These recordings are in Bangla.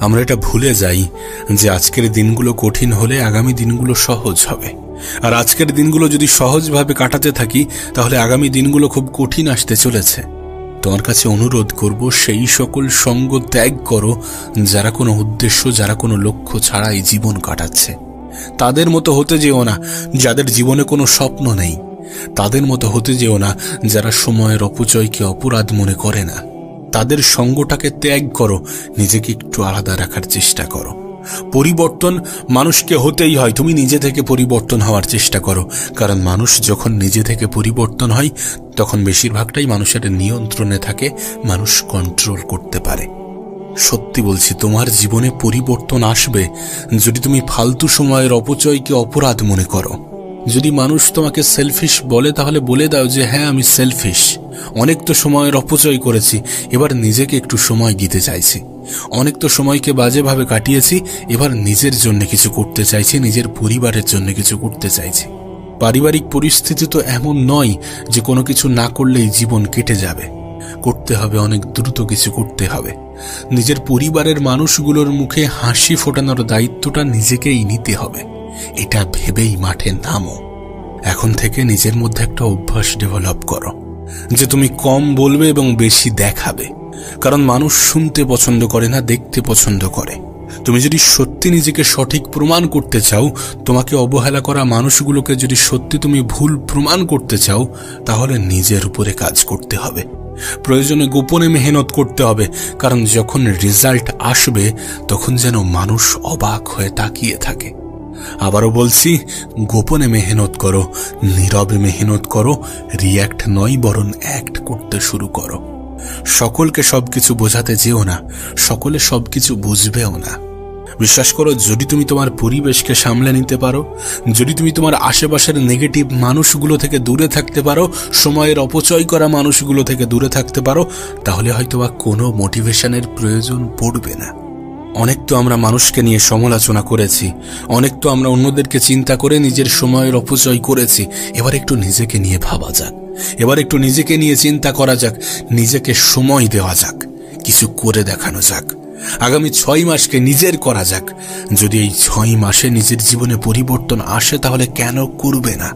আমরা এটা ভুলে যাই যে আজকের দিনগুলো কঠিন হলে আগামী দিনগুলো সহজ হবে, আর আজকের দিনগুলো যদি সহজভাবে কাটাতে থাকি তাহলে আগামী দিনগুলো খুব কঠিন আসতে চলেছে। তোমার কাছে অনুরোধ করব, সেই সকল সঙ্গ ত্যাগ করো যারা কোনো উদ্দেশ্য, যারা কোনো লক্ষ্য ছাড়াই জীবন কাটাচ্ছে। তাদের মতো হতে যেও না যাদের জীবনে কোনো স্বপ্ন নেই। তাদের মতো হতে যেও না যারা সময়ের অপচয়কে অপরাধ মনে করে না। তাদের সঙ্গটাকে ত্যাগ করো, নিজেকে একটু আলাদা রাখার চেষ্টা করো। পরিবর্তন মানুষকে হতেই হয়, তুমি নিজে থেকে পরিবর্তন হওয়ার চেষ্টা করো। কারণ মানুষ যখন নিজে থেকে পরিবর্তন হয় তখন বেশিরভাগটাই মানুষের নিয়ন্ত্রণে থাকে, মানুষ কন্ট্রোল করতে পারে। সত্যি বলছি, তোমার জীবনে পরিবর্তন আসবে যদি তুমি ফালতু সময়ের অপচয়কে অপরাধ মনে করো। যদি মানুষ তোমাকে সেলফিশ বলে তাহলে বলে দাও যে হ্যাঁ, আমি সেলফিশ, অনেক তো সময়ের অপচয় করেছি, এবার নিজেকে একটু সময় দিতে চাইছি। অনেক তো সময়কে বাজেভাবে কাটিয়েছি, এবার নিজের জন্য কিছু করতে চাইছি, নিজের পরিবারের জন্য কিছু করতে চাইছি। পারিবারিক পরিস্থিতি তো এমন নয় যে কোনো কিছু না করলেই জীবন কেটে যাবে। করতে হবে, অনেক দ্রুত কিছু করতে হবে। নিজের পরিবারের মানুষগুলোর মুখে হাসি ফোটানোর দায়িত্বটা নিজেকেই নিতে হবে। এটা ভেবেই মাঠে নামো। এখন থেকে নিজের মধ্যে একটা অভ্যাস ডেভেলপ করো যে তুমি কম বলবে এবং বেশি দেখাবে। কারণ মানুষ শুনতে পছন্দ করে না, দেখতে পছন্দ করে। তুমি যদি সত্যি নিজেকে সঠিক প্রমাণ করতে চাও, তোমাকে অবহেলা করা মানুষগুলোকে যদি সত্যি তুমি ভুল প্রমাণ করতে চাও, তাহলে নিজের উপরে কাজ করতে হবে। প্রয়োজনে গোপনে মেহনত করতে হবে, কারণ যখন রেজাল্ট আসবে তখন যেন মানুষ অবাক হয়ে তাকিয়ে থাকে। আবারও বলছি, গোপনে মেহনত করো, নীরবে মেহনত করো, রিয়্যাক্ট নয় বরং অ্যাক্ট করতে শুরু করো। সকলকে সবকিছু বোঝাতে যেও না, সকলে সবকিছু বুঝবেও না। বিশ্বাস করো, যদি তুমি তোমার পরিবেশকে সামলে নিতে পারো, যদি তুমি তোমার আশেপাশের নেগেটিভ মানুষগুলো থেকে দূরে থাকতে পারো, সময়ের অপচয় করা মানুষগুলো থেকে দূরে থাকতে পারো, তাহলে হয়তো বা কোনো মোটিভেশনের প্রয়োজন পড়বে না। অনেক তো আমরা মানুষকে নিয়ে সমালোচনা করেছি, অনেক তো আমরা অন্যদেরকে চিন্তা করে নিজের সময়ের অপচয় করেছি। এবার একটু নিজেকে নিয়ে ভাবা যাক, এবার একটু নিজেকে নিয়ে চিন্তা করা যাক, নিজেকে সময় দেওয়া যাক, কিছু করে দেখানো যাক। আগামী 6 মাসকে নিজের করা যাক। যদি এই 6 মাসে নিজের জীবনে পরিবর্তন আসে তাহলে কেন করবে না?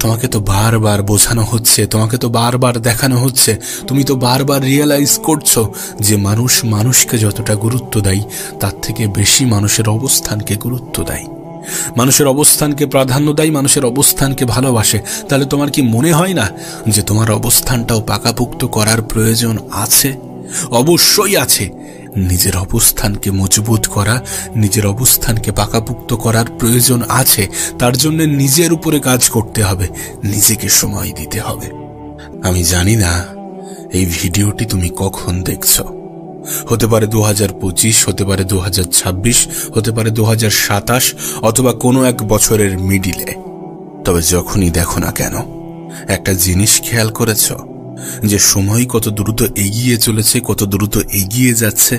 তোমাকে তো বারবার বোঝানো হচ্ছে, তোমাকে তো বারবার দেখানো হচ্ছে, তুমি তো বারবার রিয়েলাইজ করছো যে মানুষ মানুষকে যতটা গুরুত্ব দেয় তার থেকে বেশি মানুষের অবস্থানকে গুরুত্ব দেয়, মানুষের অবস্থানকে প্রাধান্য দেয়, মানুষের অবস্থানকে ভালোবাসে। তাহলে তোমার কি মনে হয় না যে তোমার অবস্থানটাও পাকাপোক্ত করার প্রয়োজন আছে? অবশ্যই আছে। নিজের অবস্থানকে মজবুত করা, নিজের অবস্থানকে পাকাপোক্ত করার প্রয়োজন আছে। তার জন্য নিজের উপরে কাজ করতে হবে, নিজেকে সময় দিতে হবে। আমি জানি না এই ভিডিওটি তুমি কখন দেখছো, হতে পারে 2025, হতে পারে 2026, হতে পারে 2027, অথবা কোনো এক বছরের মিডিলে। তবে যখনই দেখো না কেন, একটা জিনিস খেয়াল করেছো যে সময় কত দ্রুত এগিয়ে চলেছে, কত দ্রুত এগিয়ে যাচ্ছে?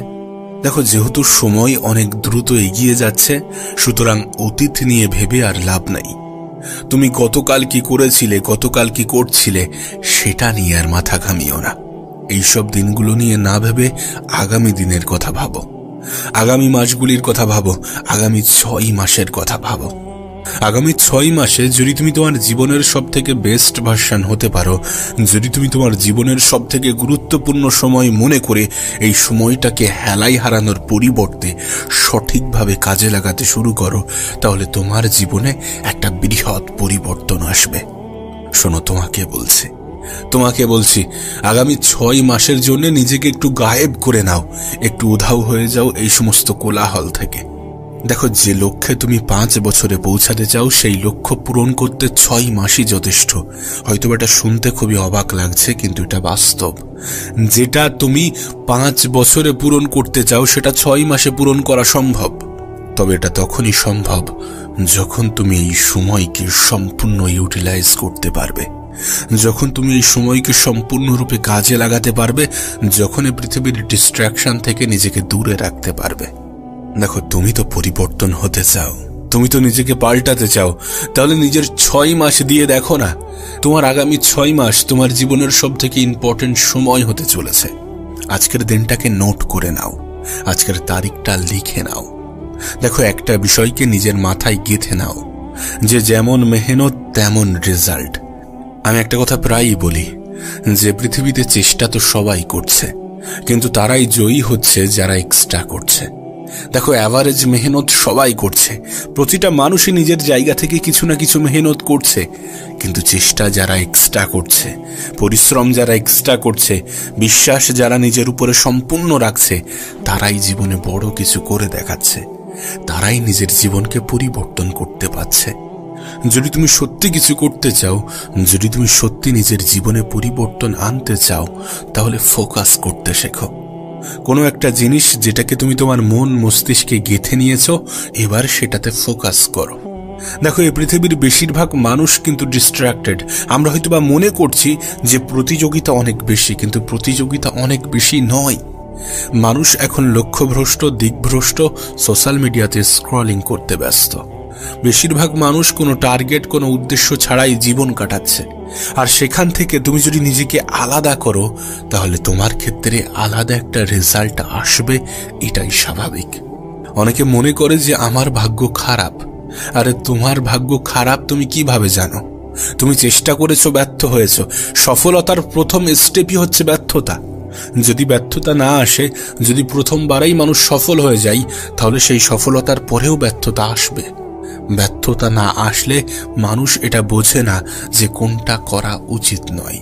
দেখো, যেহেতু সময় অনেক দ্রুত এগিয়ে যাচ্ছে, সুতরাং অতীত নিয়ে ভেবে আর লাভ নাই। তুমি গতকাল কি করেছিলে, গতকাল কি করছিলে, সেটা নিয়ে আর মাথা ঘামিও না। এইসব দিনগুলো নিয়ে না ভেবে আগামী দিনের কথা ভাবো, আগামী মাসগুলির কথা ভাবো, আগামী 6 মাসের কথা ভাবো। আগামী 6 মাসে যদি তুমি তোমার জীবনের সব থেকে বেস্ট ভার্সন হতে পারো, যদি তুমি তোমার জীবনের সব থেকে গুরুত্বপূর্ণ সময় মনে করে এই সময়টাকে হেলাই হারানোর পরিবর্তে সঠিকভাবে কাজে লাগাতে শুরু করো, তাহলে তোমার জীবনে একটা বৃহৎ পরিবর্তন আসবে। শোনো, তোমাকে বলছি, আগামী 6 মাসের জন্য নিজেকে একটু গায়েব করে নাও, একটু উধাও হয়ে যাও এই সমস্ত কোলাহল থেকে। দেখো, যে লক্ষ্যে তুমি 5 বছরে পৌঁছাতে চাও, সেই লক্ষ্য পূরণ করতে 6 মাসই যথেষ্ট। হয়তো এটা শুনতে খুবই অবাক লাগছে, কিন্তু এটা বাস্তব। যেটা তুমি 5 বছরে পূরণ করতে চাও সেটা 6 মাসে পূরণ করা সম্ভব। তবে এটা তখনই সম্ভব যখন তুমি এই সময়কে সম্পূর্ণ ইউটিলাইজ করতে পারবে, যখন তুমি এই সময়কে সম্পূর্ণরূপে কাজে লাগাতে পারবে, যখন এই পৃথিবীর ডিস্ট্রাকশন থেকে নিজেকে দূরে রাখতে পারবে। দেখো, তুমি তো পরিবর্তন হতে চাও, তুমি তো নিজেকে পাল্টাতে চাও, তাহলে নিজের 6 মাস দিয়ে দেখো না। তোমার আগামী 6 মাস তোমার জীবনের সব থেকে ইম্পর্টেন্ট সময় হতে চলেছে। আজকের দিনটাকে নোট করে নাও, আজকের তারিখটা লিখে নাও। দেখো, একটা বিষয়কে নিজের মাথায় গেঁথে নাও যে যেমন মেহনত তেমন রেজাল্ট। আমি একটা কথা প্রায়ই বলি যে পৃথিবীতে চেষ্টা তো সবাই করছে, কিন্তু তারাই জয়ী হচ্ছে যারা এক্সট্রা করছে। দেখো, অ্যাভারেজ মেহনত সবাই করছে, প্রতিটা মানুষই নিজের জায়গা থেকে কিছু না কিছু মেহনত করছে, কিন্তু চেষ্টা যারা এক্সট্রা করছে, পরিশ্রম যারা এক্সট্রা করছে, বিশ্বাস যারা নিজের উপরে সম্পূর্ণ রাখছে, তারাই জীবনে বড় কিছু করে দেখাচ্ছে, তারাই নিজের জীবনকে পরিবর্তন করতে পারছে। যদি তুমি সত্যি কিছু করতে চাও, যদি তুমি সত্যি নিজের জীবনে পরিবর্তন আনতে চাও, তাহলে ফোকাস করতে শেখো। কোনো একটা জিনিস যেটাকে তুমি তোমার মন মস্তিষ্কে গেঁথে নিয়েছ, এবার সেটাতে ফোকাস করো। দেখো, এই পৃথিবীর বেশিরভাগ মানুষ কিন্তু ডিস্ট্রাক্টেড। আমরা হয়তোবা মনে করছি যে প্রতিযোগিতা অনেক বেশি, কিন্তু প্রতিযোগিতা অনেক বেশি নয়। মানুষ এখন লক্ষ্যভ্রষ্ট, দিকভ্রষ্ট, সোশ্যাল মিডিয়াতে স্ক্রলিং করতে ব্যস্ত। বেশিরভাগ মানুষ কোনো টার্গেট, কোনো উদ্দেশ্য ছাড়াই জীবন কাটাচ্ছে। আর সেখান থেকে তুমি যদি নিজেকে আলাদা করো, তাহলে তোমার ক্ষেত্রে আলাদা একটা রেজাল্ট আসবে, এটাই স্বাভাবিক। অনেকে মনে করে যে আমার ভাগ্য খারাপ। আরে তোমার ভাগ্য খারাপ তুমি কিভাবে জানো? তুমি চেষ্টা করেছো, ব্যর্থ হয়েছো। সফলতার প্রথম স্টেপই হচ্ছে ব্যর্থতা। যদি ব্যর্থতা না আসে, যদি প্রথমবারেই মানুষ সফল হয়ে যায়, তাহলে সেই সফলতার পরেও ব্যর্থতা আসবে। ব্যর্থতা না আসলে মানুষ এটা বোঝে না যে কোনটা করা উচিত নয়।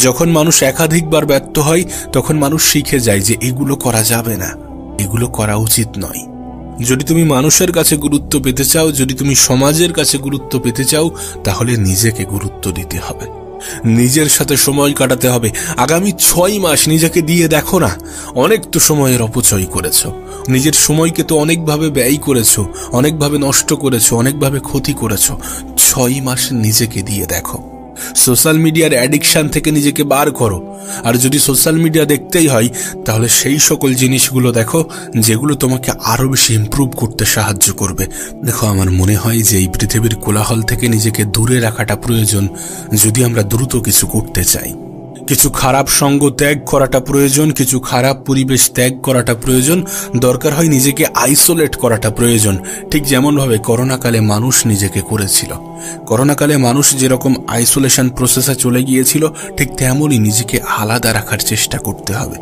যখন মানুষ একাধিকবার ব্যর্থ হয়, তখন মানুষ শিখে যায় যে এগুলো করা যাবে না, এগুলো করা উচিত নয়। যদি তুমি মানুষের কাছে গুরুত্ব পেতে চাও, যদি তুমি সমাজের কাছে গুরুত্ব পেতে চাও, তাহলে নিজেকে গুরুত্ব দিতে হবে, নিজের সাথে সময় কাটাতে হবে। আগামী 6 মাস নিজেকে দিয়ে দেখো না, অনেক তো সময়ের অপচয় করেছো, নিজের সময়কে তো অনেকভাবে ব্যয় করেছো, অনেকভাবে নষ্ট করেছো, অনেকভাবে ক্ষতি করেছো। 6 মাস নিজেকে দিয়ে দেখো। সোশ্যাল মিডিয়ার অ্যাডিকশন থেকে নিজেকে বার করো। আর যদি সোশ্যাল মিডিয়া দেখতেই হয়, তাহলে সেই সকল জিনিসগুলো দেখো যেগুলো তোমাকে আরো বেশি ইমপ্রুভ করতে সাহায্য করবে। দেখো, আমার মনে হয় যে এই পৃথিবীর কোলাহল থেকে নিজেকে দূরে রাখাটা প্রয়োজন যদি আমরা দ্রুত কিছু করতে চাই। কিছু খারাপ সঙ্গ ত্যাগ করাটা প্রয়োজন, কিছু খারাপ পরিবেশ ত্যাগ করাটা প্রয়োজন, দরকার হয় নিজেকে আইসোলেট করাটা প্রয়োজন। ঠিক যেমনভাবে করোনাকালে মানুষ নিজেকে করেছিল। করোনাকালে মানুষ যেরকম আইসোলেশন প্রসেসে চলে গিয়েছিল, ঠিক তেমনই নিজেকে আলাদা রাখার চেষ্টা করতে হবে।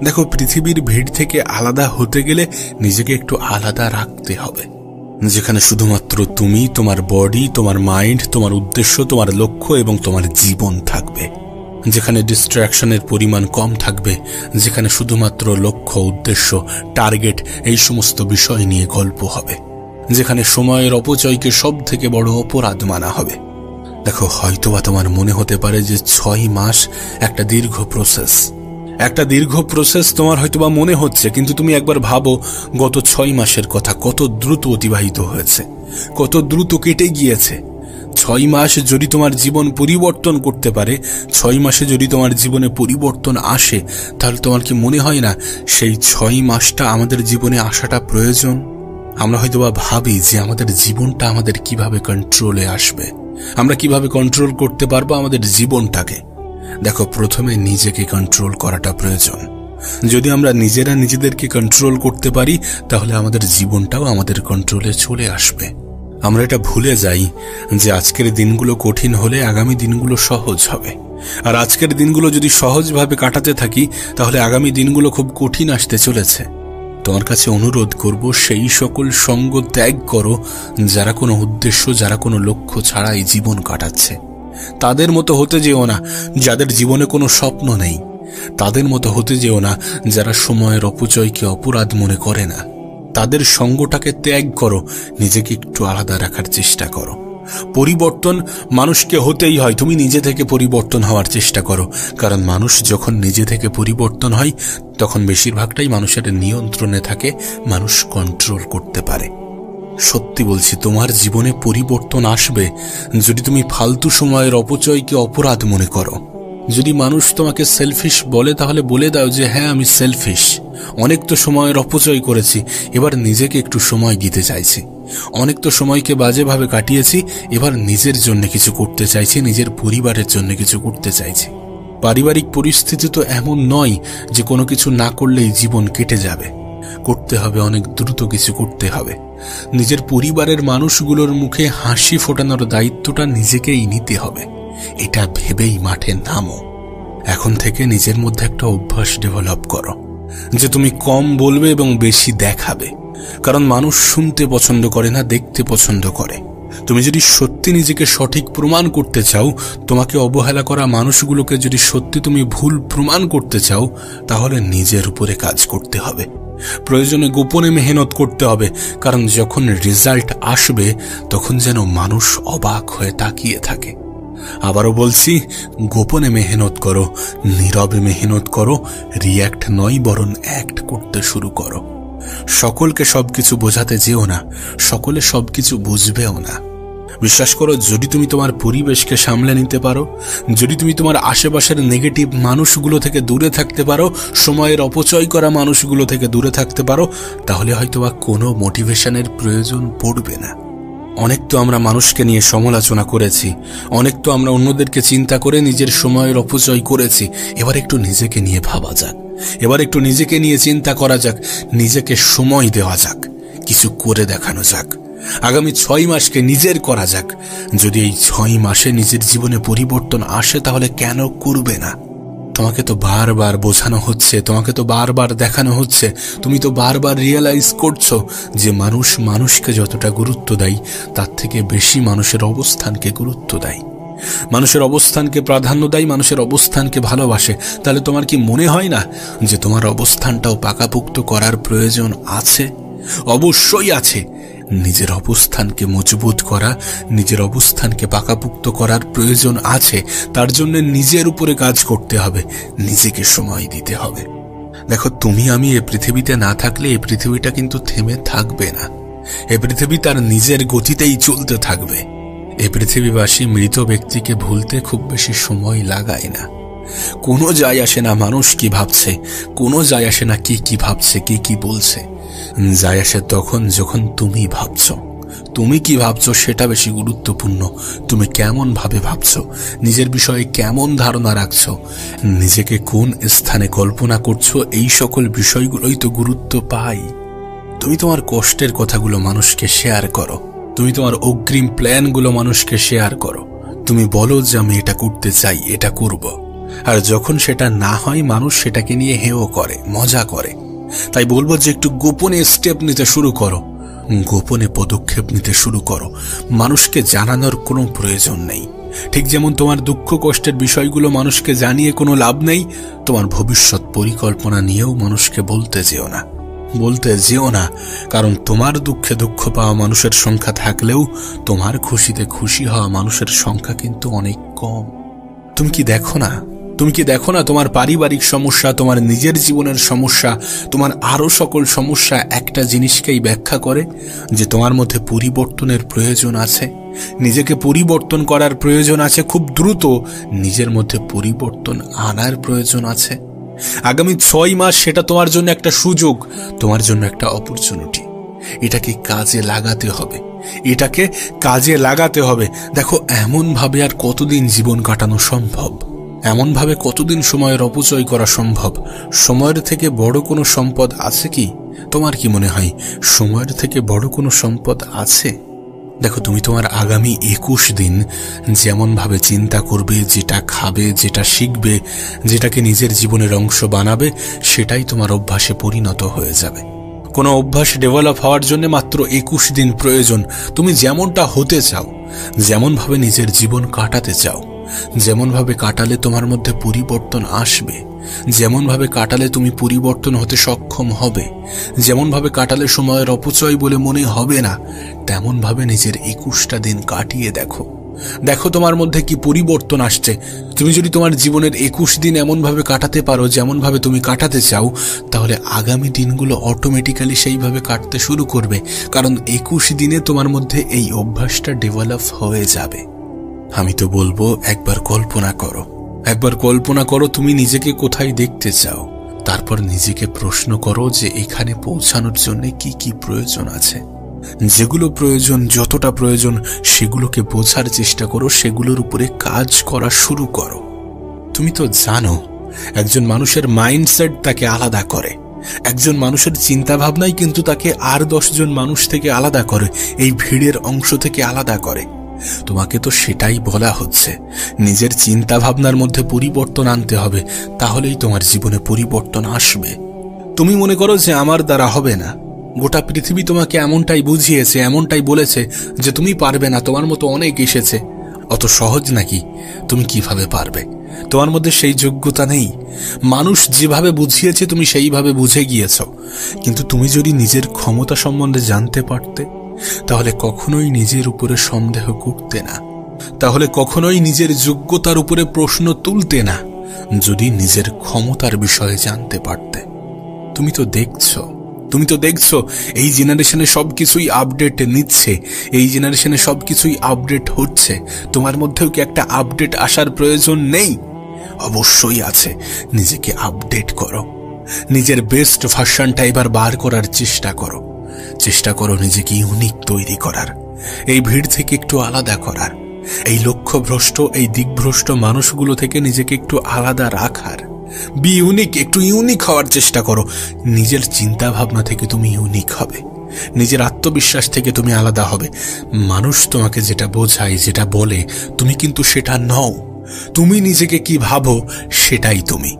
দেখো, পৃথিবীর ভিড় থেকে আলাদা হতে গেলে নিজেকে একটু আলাদা রাখতে হবে, যেখানে শুধুমাত্র তুমি, তোমার বডি, তোমার মাইন্ড, তোমার উদ্দেশ্য, তোমার লক্ষ্য এবং তোমার জীবন থাকবে। যেখানে ডিস্ট্রাকশনের পরিমাণ কম থাকবে, যেখানে শুধুমাত্র লক্ষ্য, উদ্দেশ্য, টার্গেট এই সমস্ত বিষয় নিয়ে গল্প হবে, যেখানে সময়ের অপচয়কে সব থেকে বড় অপরাধ মানা হবে। দেখো, হয়তোবা তোমার মনে হতে পারে যে 6 মাস একটা দীর্ঘ প্রসেস, একটা দীর্ঘ প্রসেস তোমার হয়তোবা মনে হচ্ছে, কিন্তু তুমি একবার ভাবো গত 6 মাসের কথা, কত দ্রুত অতিবাহিত হয়েছে, কত দ্রুত কেটে গিয়েছে। 6 মাস যদি তোমার জীবন পরিবর্তন করতে পারে, 6 মাসে যদি তোমার জীবনে পরিবর্তন আসে, তাহলে তোমার কি মনে হয় না সেই 6 মাসটা আমাদের জীবনে আসাটা প্রয়োজন? আমরা হয়তোবা ভাবি যে আমাদের জীবনটা আমাদের কিভাবে কন্ট্রোলে আসবে, আমরা কিভাবে কন্ট্রোল করতে পারবো আমাদের জীবনটাকে। দেখো, প্রথমে নিজেকে কন্ট্রোল করাটা প্রয়োজন। যদি আমরা নিজেরা নিজেদেরকে কন্ট্রোল করতে পারি, তাহলে আমাদের জীবনটাও আমাদের কন্ট্রোলে চলে আসবে। আমরা এটা ভুলে যাই যে আজকের দিনগুলো কঠিন হলে আগামী দিনগুলো সহজ হবে, আর আজকের দিনগুলো যদি সহজভাবে কাটাতে থাকি, তাহলে আগামী দিনগুলো খুব কঠিন আসতে চলেছে। তোমার কাছে অনুরোধ করব, সেই সকল সঙ্গ ত্যাগ করো যারা কোনো উদ্দেশ্য, যারা কোনো লক্ষ্য ছাড়াই জীবন কাটাচ্ছে। তাদের মতো হতে যেও না যাদের জীবনে কোনো স্বপ্ন নেই, তাদের মতো হতে যেও না যারা সময়ের অপচয়কে অপরাধ মনে করে না। তাদের সঙ্গটাকে ত্যাগ করো, নিজেকে একটু আলাদা রাখার চেষ্টা করো। পরিবর্তন মানুষকে হতেই হয়, তুমি নিজে থেকে পরিবর্তন হওয়ার চেষ্টা করো, কারণ মানুষ যখন নিজে থেকে পরিবর্তন হয়, তখন বেশিরভাগটাই মানুষের নিয়ন্ত্রণে থাকে, মানুষ কন্ট্রোল করতে পারে। সত্যি বলছি, তোমার জীবনে পরিবর্তন আসবে যদি তুমি ফালতু সময়ের অপচয়কে অপরাধ মনে করো। যদি মানুষ তোমাকে সেলফিশ বলে, তাহলে বলে দাও যে হ্যাঁ, আমি সেলফিশ, অনেক তো সময়ের অপচয় করেছি, এবার নিজেকে একটু সময় দিতে চাইছি। অনেক তো সময়কে বাজেভাবে কাটিয়েছি, এবার নিজের জন্য কিছু করতে চাইছি, নিজের পরিবারের জন্য কিছু করতে চাইছি। পারিবারিক পরিস্থিতি তো এমন নয় যে কোনো কিছু না করলেই জীবন কেটে যাবে। করতে হবে, অনেক দ্রুত কিছু করতে হবে। নিজের পরিবারের মানুষগুলোর মুখে হাসি ফোটানোর দায়িত্বটা নিজেকেই নিতে হবে। এটা ভেবেই মাঠে নামো। এখন থেকে নিজের মধ্যে একটা অভ্যাস ডেভেলপ করো যে তুমি কম বলবে এবং বেশি দেখাবে। কারণ মানুষ শুনতে পছন্দ করে না, দেখতে পছন্দ করে। তুমি যদি সত্যি নিজেকে সঠিক প্রমাণ করতে চাও, তোমাকে অবহেলা করা মানুষগুলোকে যদি সত্যি তুমি ভুল প্রমাণ করতে চাও, তাহলে নিজের উপরে কাজ করতে হবে। প্রয়োজনে গোপনে মেহনত করতে হবে, কারণ যখন রেজাল্ট আসবে তখন যেন মানুষ অবাক হয়ে তাকিয়ে থাকে। আবারও বলছি, গোপনে মেহনত করো, নীরবে মেহনত করো, রিয়্যাক্ট নয় বরং অ্যাক্ট করতে শুরু করো। সকলকে সবকিছু বোঝাতে যেও না, সকলে সবকিছু বুঝবেও না। বিশ্বাস করো, যদি তুমি তোমার পরিবেশকে সামলে নিতে পারো, যদি তুমি তোমার আশেপাশের নেগেটিভ মানুষগুলো থেকে দূরে থাকতে পারো, সময়ের অপচয় করা মানুষগুলো থেকে দূরে থাকতে পারো, তাহলে হয়তো বা কোনো মোটিভেশনের প্রয়োজন পড়বে না। অনেক তো আমরা মানুষকে নিয়ে সমালোচনা করেছি, অনেক তো আমরা অন্যদেরকে চিন্তা করে নিজের সময়ের অপচয় করেছি। এবার একটু নিজেকে নিয়ে ভাবা যাক, এবার একটু নিজেকে নিয়ে চিন্তা করা যাক, নিজেকে সময় দেওয়া যাক, কিছু করে দেখানো যাক। আগামী 6 মাসকে নিজের করা যাক। যদি এই 6 মাসে নিজের জীবনে পরিবর্তন আসে, তাহলে কেন করবে না? তোমাকে তো বারবার বোঝানো হচ্ছে, তোমাকে তো বারবার দেখানো হচ্ছে, তুমি তো বারবার রিয়েলাইজ করছো যে মানুষ মানুষকে যতটা গুরুত্ব দেয়, তার থেকে বেশি মানুষের অবস্থানকে গুরুত্ব দেয়, মানুষের অবস্থানকে প্রাধান্য দেয়, মানুষের অবস্থানকে ভালোবাসে। তাহলে তোমার কি মনে হয় না যে তোমার অবস্থানটাও পাকাপোক্ত করার প্রয়োজন আছে? অবশ্যই আছে। নিজের অবস্থানকে মজবুত করা, নিজের অবস্থানকে পাকাপোক্ত করার প্রয়োজন আছে। তার জন্য নিজের উপরে কাজ করতে হবে, নিজেকে সময় দিতে হবে। দেখো, তুমি আমি এ পৃথিবীতে না থাকলে এই পৃথিবীটা কিন্তু থেমে থাকবে না। এ পৃথিবী তার নিজের গতিতেই চলতে থাকবে। এ পৃথিবীবাসী মৃত ব্যক্তিকে ভুলতে খুব বেশি সময় লাগায় না। কোনো যায় আসে না মানুষ কি ভাবছে, কোনো যায় আসে না কে কি ভাবছে, কে কি বলছে। যায় আসে তখন যখন তুমি ভাবছো। তুমি কি ভাবছো সেটা বেশি গুরুত্বপূর্ণ। তুমি কেমন ভাবে ভাবছো, নিজের বিষয়ে কেমন ধারণা রাখছো, নিজেকে কোন স্থানে কল্পনা করছো, এই সকল বিষয়গুলোই তো গুরুত্ব পায়। তুমি তোমার কষ্টের কথাগুলো মানুষকে শেয়ার করো, তুমি তোমার অগ্রিম প্ল্যানগুলো মানুষকে শেয়ার করো। তুমি বলো যে আমি এটা করতে চাই, এটা করব। আর যখন সেটা না হয়, মানুষ সেটাকে নিয়ে হেও করে, মজা করে। তাই বলবো যে একটু গোপনে স্টেপ নিতে শুরু করো, গোপনে পদক্ষেপ নিতে শুরু করো। মানুষকে জানানোর কোনো প্রয়োজন নেই। ঠিক যেমন তোমার দুঃখ কষ্টের বিষয়গুলো মানুষকে জানিয়ে কোনো লাভ নেই, তোমার ভবিষ্যৎ পরিকল্পনা নিয়েও মানুষকে বলতে যেও না। কারণ তোমার দুঃখে দুঃখ পাওয়া মানুষের সংখ্যা থাকলেও তোমার খুশিতে খুশি হওয়া মানুষের সংখ্যা কিন্তু অনেক কম। তুমি কি দেখো না তোমার পারিবারিক সমস্যা, তোমার নিজের জীবনের সমস্যা, তোমার আরো সকল সমস্যা একটা জিনিসকেই ব্যাখ্যা করে যে তোমার মধ্যে পরিবর্তনের প্রয়োজন আছে, নিজেকে পরিবর্তন করার প্রয়োজন আছে, খুব দ্রুত নিজের মধ্যে পরিবর্তন আনার প্রয়োজন আছে। আগামী 6 মাস সেটা তোমার জন্য একটা সুযোগ, তোমার জন্য একটা অপরচুনিটি। এটাকে কাজে লাগাতে হবে। দেখো, এমন ভাবে আর কতদিন জীবন কাটানো সম্ভব? এমন ভাবে কতদিন সময়ের অপচয় করা সম্ভব? সময়ের থেকে বড় কোনো সম্পদ আছে কি? তোমার কি মনে হয় সময়ের থেকে বড় কোনো সম্পদ আছে? দেখো, তুমি তোমার আগামী 21 দিন যেমন ভাবে চিন্তা করবে, যেটা খাবে, যেটা শিখবে, যেটাকে নিজের জীবনের অংশ বানাবে, সেটাই তোমার অভ্যাসে পরিণত হয়ে যাবে। কোনো অভ্যাস ডেভেলপ হওয়ার জন্য মাত্র 21 দিন প্রয়োজন। তুমি যেমনটা হতে চাও, যেমন ভাবে নিজের জীবন কাটাতে চাও, যেমন ভাবে কাটালে তোমার মধ্যে পরিবর্তন আসবে, যেমন ভাবে কাটালে তুমি পরিবর্তন হতে সক্ষম হবে, যেমন ভাবে কাটালে সময়ের অপচয় বলে মনে হবে না, তেমন ভাবে নিজের 21টা দিন কাটিয়ে দেখো তোমার মধ্যে কি পরিবর্তন আসছে। তুমি যদি তোমার জীবনের 21 দিন এমন ভাবে কাটাতে পারো যেমন ভাবে তুমি কাটাতে চাও, তাহলে আগামী দিনগুলো অটোমেটিক্যালি সেইভাবে কাটতে শুরু করবে। কারণ 21 দিনে তোমার মধ্যে এই অভ্যাসটা ডেভেলপ হয়ে যাবে। আমি তো বলবো, একবার কল্পনা করো তুমি নিজেকে কোথায় দেখতে চাও। তারপর নিজেকে প্রশ্ন করো যে এখানে পৌঁছানোর জন্য কি কি প্রয়োজন আছে। যেগুলো প্রয়োজন, যতটা প্রয়োজন, সেগুলোকে বোঝার চেষ্টা করো, সেগুলোর উপরে কাজ করা শুরু করো। তুমি তো জানো একজন মানুষের মাইন্ডসেট তাকে আলাদা করে। একজন মানুষের চিন্তা ভাবনাই কিন্তু তাকে আর 10 জন মানুষ থেকে আলাদা করে, এই ভিড়ের অংশ থেকে আলাদা করে। তোমাকে তো সেটাই বলা হচ্ছে, নিজের চিন্তা ভাবনার মধ্যে পরিবর্তন আনতে হবে, তাহলেই তোমার জীবনে পরিবর্তন আসবে। তুমি মনে করো যে আমার দ্বারা হবে না, গোটা পৃথিবী তোমাকে এমনটাই বুঝিয়েছে, এমনটাই বলেছে যে তুমি পারবে না, তোমার মতো অনেক এসেছে। অত সহজ নাকি? তুমি কিভাবে পারবে? তোমার মধ্যে সেই যোগ্যতা নেই। মানুষ যেভাবে বুঝিয়েছে তুমি সেইভাবে বুঝে গিয়েছ। কিন্তু তুমি যদি নিজের ক্ষমতা সম্বন্ধে জানতে পারতে, তাহলে কখনোই নিজের উপরে সন্দেহ করতে না, তাহলে কখনোই নিজের যোগ্যতার উপরে প্রশ্ন তুলতে না। যদি নিজের ক্ষমতার বিষয়ে জানতে পারতে। তুমি তো দেখছো এই জেনারেশনে সবকিছুই আপডেট নিচ্ছে, এই জেনারেশনে সবকিছুই আপডেট হচ্ছে। তোমার মধ্যেও কি একটা আপডেট আসার প্রয়োজন নেই? অবশ্যই আছে। নিজেকে আপডেট করো, নিজের বেস্ট ভার্সনটা এবার বার করার চেষ্টা করো নিজেকে ইউনিক তৈরি করার, এই ভিড় থেকে একটু আলাদা করার, এই লক্ষ্যভ্রষ্ট, এই দিকভ্রষ্ট মানুষগুলো থেকে নিজেকে একটু আলাদা রাখার। বি ইউনিক, একটু ইউনিক হওয়ার চেষ্টা করো। নিজের চিন্তা ভাবনা থেকে তুমি ইউনিক হবে, নিজের আত্মবিশ্বাস থেকে তুমি আলাদা হবে। মানুষ তোমাকে যেটা বোঝায়, যেটা বলে, তুমি কিন্তু সেটা নও। তুমি নিজেকে কি ভাবো সেটাই তুমি।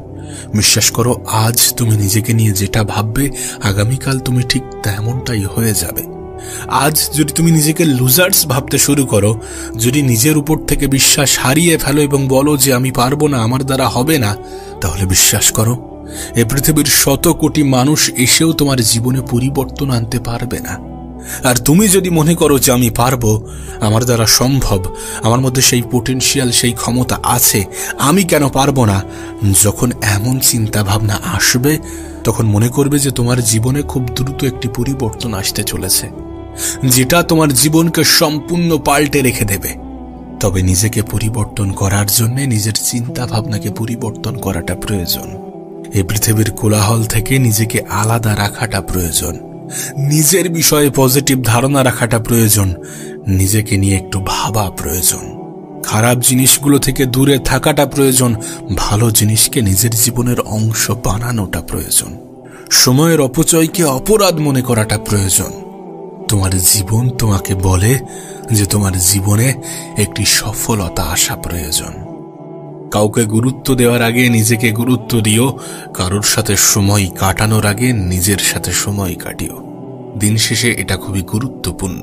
বিশ্বাস করো, আজ তুমি নিজেকে নিয়ে যেটা ভাববে, আগামীকাল তুমি ঠিক তেমনটাই হয়ে যাবে। আজ যদি তুমি নিজেকে লুজার্স ভাবতে শুরু করো, যদি নিজের উপর থেকে বিশ্বাস হারিয়ে ফেলো এবং বলো যে আমি পারবো না, আমার দ্বারা হবে না, তাহলে বিশ্বাস করো, এ পৃথিবীর 100 কোটি মানুষ এসেও তোমার জীবনে পরিবর্তন আনতে পারবে না। আর তুমি যদি মনে করো যে আমি পারবো, আমার দ্বারা সম্ভব, আমার মধ্যে সেই পোটেনশিয়াল, সেই ক্ষমতা আছে, আমি কেন পারবো না, যখন এমন চিন্তা ভাবনা আসবে, তখন মনে করবে যে তোমার জীবনে খুব দ্রুত একটি পরিবর্তন আসতে চলেছে, যেটা তোমার জীবনকে সম্পূর্ণ পাল্টে রেখে দেবে। তবে নিজেকে পরিবর্তন করার জন্য নিজের চিন্তা ভাবনাকে পরিবর্তন করাটা প্রয়োজন। এই পৃথিবীর কোলাহল থেকে নিজেকে আলাদা রাখাটা প্রয়োজন, নিজের বিষয়ে পজিটিভ ধারণা রাখাটা প্রয়োজন, নিজেকে নিয়ে একটু ভাবা প্রয়োজন, খারাপ জিনিসগুলো থেকে দূরে থাকাটা প্রয়োজন, ভালো জিনিসকে নিজের জীবনের অংশ বানানোটা প্রয়োজন, সময়ের অপচয়কে অপরাধ মনে করাটা প্রয়োজন। তোমার জীবন তোমাকে বলে যে তোমার জীবনে একটি সফলতা আসা প্রয়োজন। কাউকে গুরুত্ব দেওয়ার আগে নিজেকে গুরুত্ব দিও, কারোর সাথে সময় কাটানোর আগে নিজের সাথে সময় কাটিও। দিন শেষে এটা খুবই গুরুত্বপূর্ণ।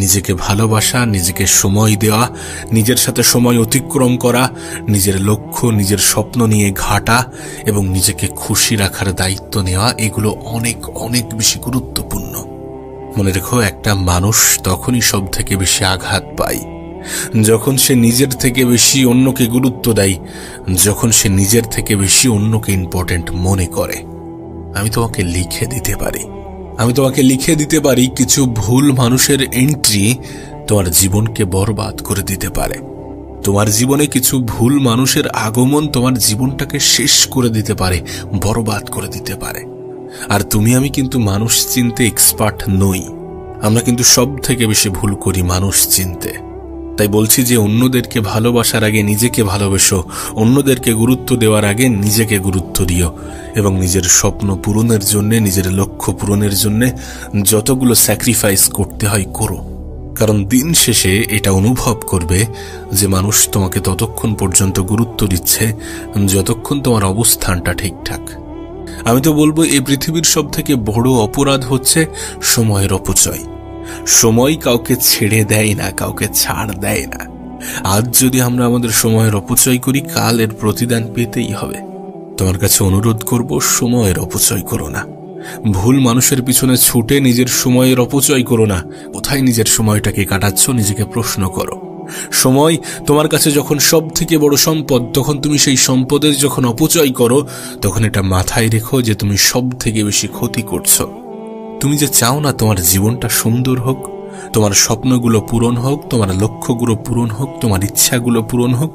নিজেকে ভালোবাসা, নিজেকে সময় দেওয়া, নিজের সাথে সময় অতিক্রম করা, নিজের লক্ষ্য, নিজের স্বপ্ন নিয়ে ঘাটা এবং নিজেকে খুশি রাখার দায়িত্ব নেওয়া, এগুলো অনেক অনেক বেশি গুরুত্বপূর্ণ। মনে রেখো, একটা মানুষ তখনই সব থেকে বেশি আঘাত পায় যখন সে নিজের থেকে বেশি অন্যকে গুরুত্ব দেয়, যখন সে নিজের থেকে বেশি অন্যকে ইম্পর্টেন্ট মনে করে। আমি তোমাকে লিখে দিতে পারি কিছু ভুল মানুষের এন্ট্রি তোমার জীবনকে বরবাদ করে দিতে পারে। তোমার জীবনে কিছু ভুল মানুষের আগমন তোমার জীবনটাকে শেষ করে দিতে পারে, বরবাদ করে দিতে পারে। আর আমি কিন্তু মানুষ চিনতে এক্সপার্ট নই। আমরা কিন্তু সব থেকে বেশি ভুল করি মানুষ চিনতে। তাই বলছি যে অন্যদেরকে ভালোবাসার আগে নিজেকে ভালোবেসো, অন্যদেরকে গুরুত্ব দেওয়ার আগে নিজেকে গুরুত্ব দিও এবং নিজের স্বপ্ন পূরণের জন্য, নিজের লক্ষ্য পূরণের জন্য যতগুলো স্যাক্রিফাইস করতে হয় করো। কারণ দিন শেষে এটা অনুভব করবে যে মানুষ তোমাকে ততক্ষণ পর্যন্ত গুরুত্ব দিচ্ছে যতক্ষণ তোমার অবস্থানটা ঠিকঠাক। আমি তো বলবো, এই পৃথিবীর সব থেকে বড় অপরাধ হচ্ছে সময়ের অপচয়। সময় কাউকে ছেড়ে দেয় না, কাউকে ছাড় দেয় না। আজ যদি আমরা আমাদের সময়ের অপচয় করি, কাল এর প্রতিদান পেতেই হবে। তোমার কাছে অনুরোধ করব, সময়ের অপচয় করো না। ভুল মানুষের পিছনে ছুটে নিজের সময়ের অপচয় করো না। কোথায় নিজের সময়টাকে কাটাচ্ছ, নিজেকে প্রশ্ন করো। সময় তোমার কাছে যখন সব থেকে বড় সম্পদ, তখন তুমি সেই সম্পদের যখন অপচয় করো, তখন এটা মাথায় রেখো যে তুমি সব থেকে বেশি ক্ষতি করছো। তুমি যে চাও না তোমার জীবনটা সুন্দর হোক, তোমার স্বপ্নগুলো পূরণ হোক, তোমার লক্ষ্যগুলো পূরণ হোক, তোমার ইচ্ছাগুলো পূরণ হোক,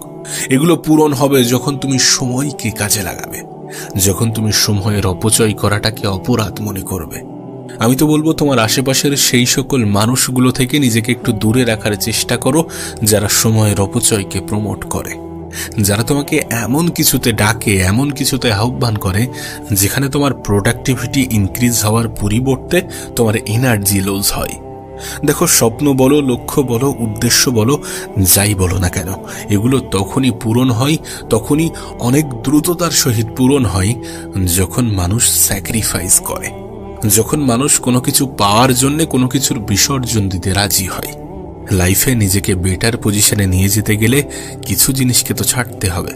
এগুলো পূরণ হবে যখন তুমি সময়কে কাজে লাগাবে, যখন তুমি সময়ের অপচয় করাটাকে অপরাধ মনে করবে। আমি তো বলবো, তোমার আশেপাশের সেই সকল মানুষগুলো থেকে নিজেকে একটু দূরে রাখার চেষ্টা করো যারা সময়ের অপচয়কে প্রমোট করে, যারা তোমাকে এমন কিছুতে ডাকে, এমন কিছুতে আহ্বান করে যেখানে তোমার প্রোডাক্টিভিটি ইনক্রিজ হওয়ার পরিবর্তে তোমার এনার্জি লুজ হয়। দেখো, স্বপ্ন বলো, লক্ষ্য বলো, উদ্দেশ্য বলো, যাই বলো না কেন, এগুলো তখনই পূরণ হয়, তখনই অনেক দ্রুততার সহিত পূরণ হয় যখন মানুষ স্যাক্রিফাইস করে, যখন মানুষ কোনো কিছু পাওয়ার জন্য কোনো কিছুর বিসর্জন দিতে রাজি হয়। লাইফে নিজেকে বেটার পজিশনে নিয়ে যেতে গেলে কিছু জিনিসকে তো ছাড়তে হবে,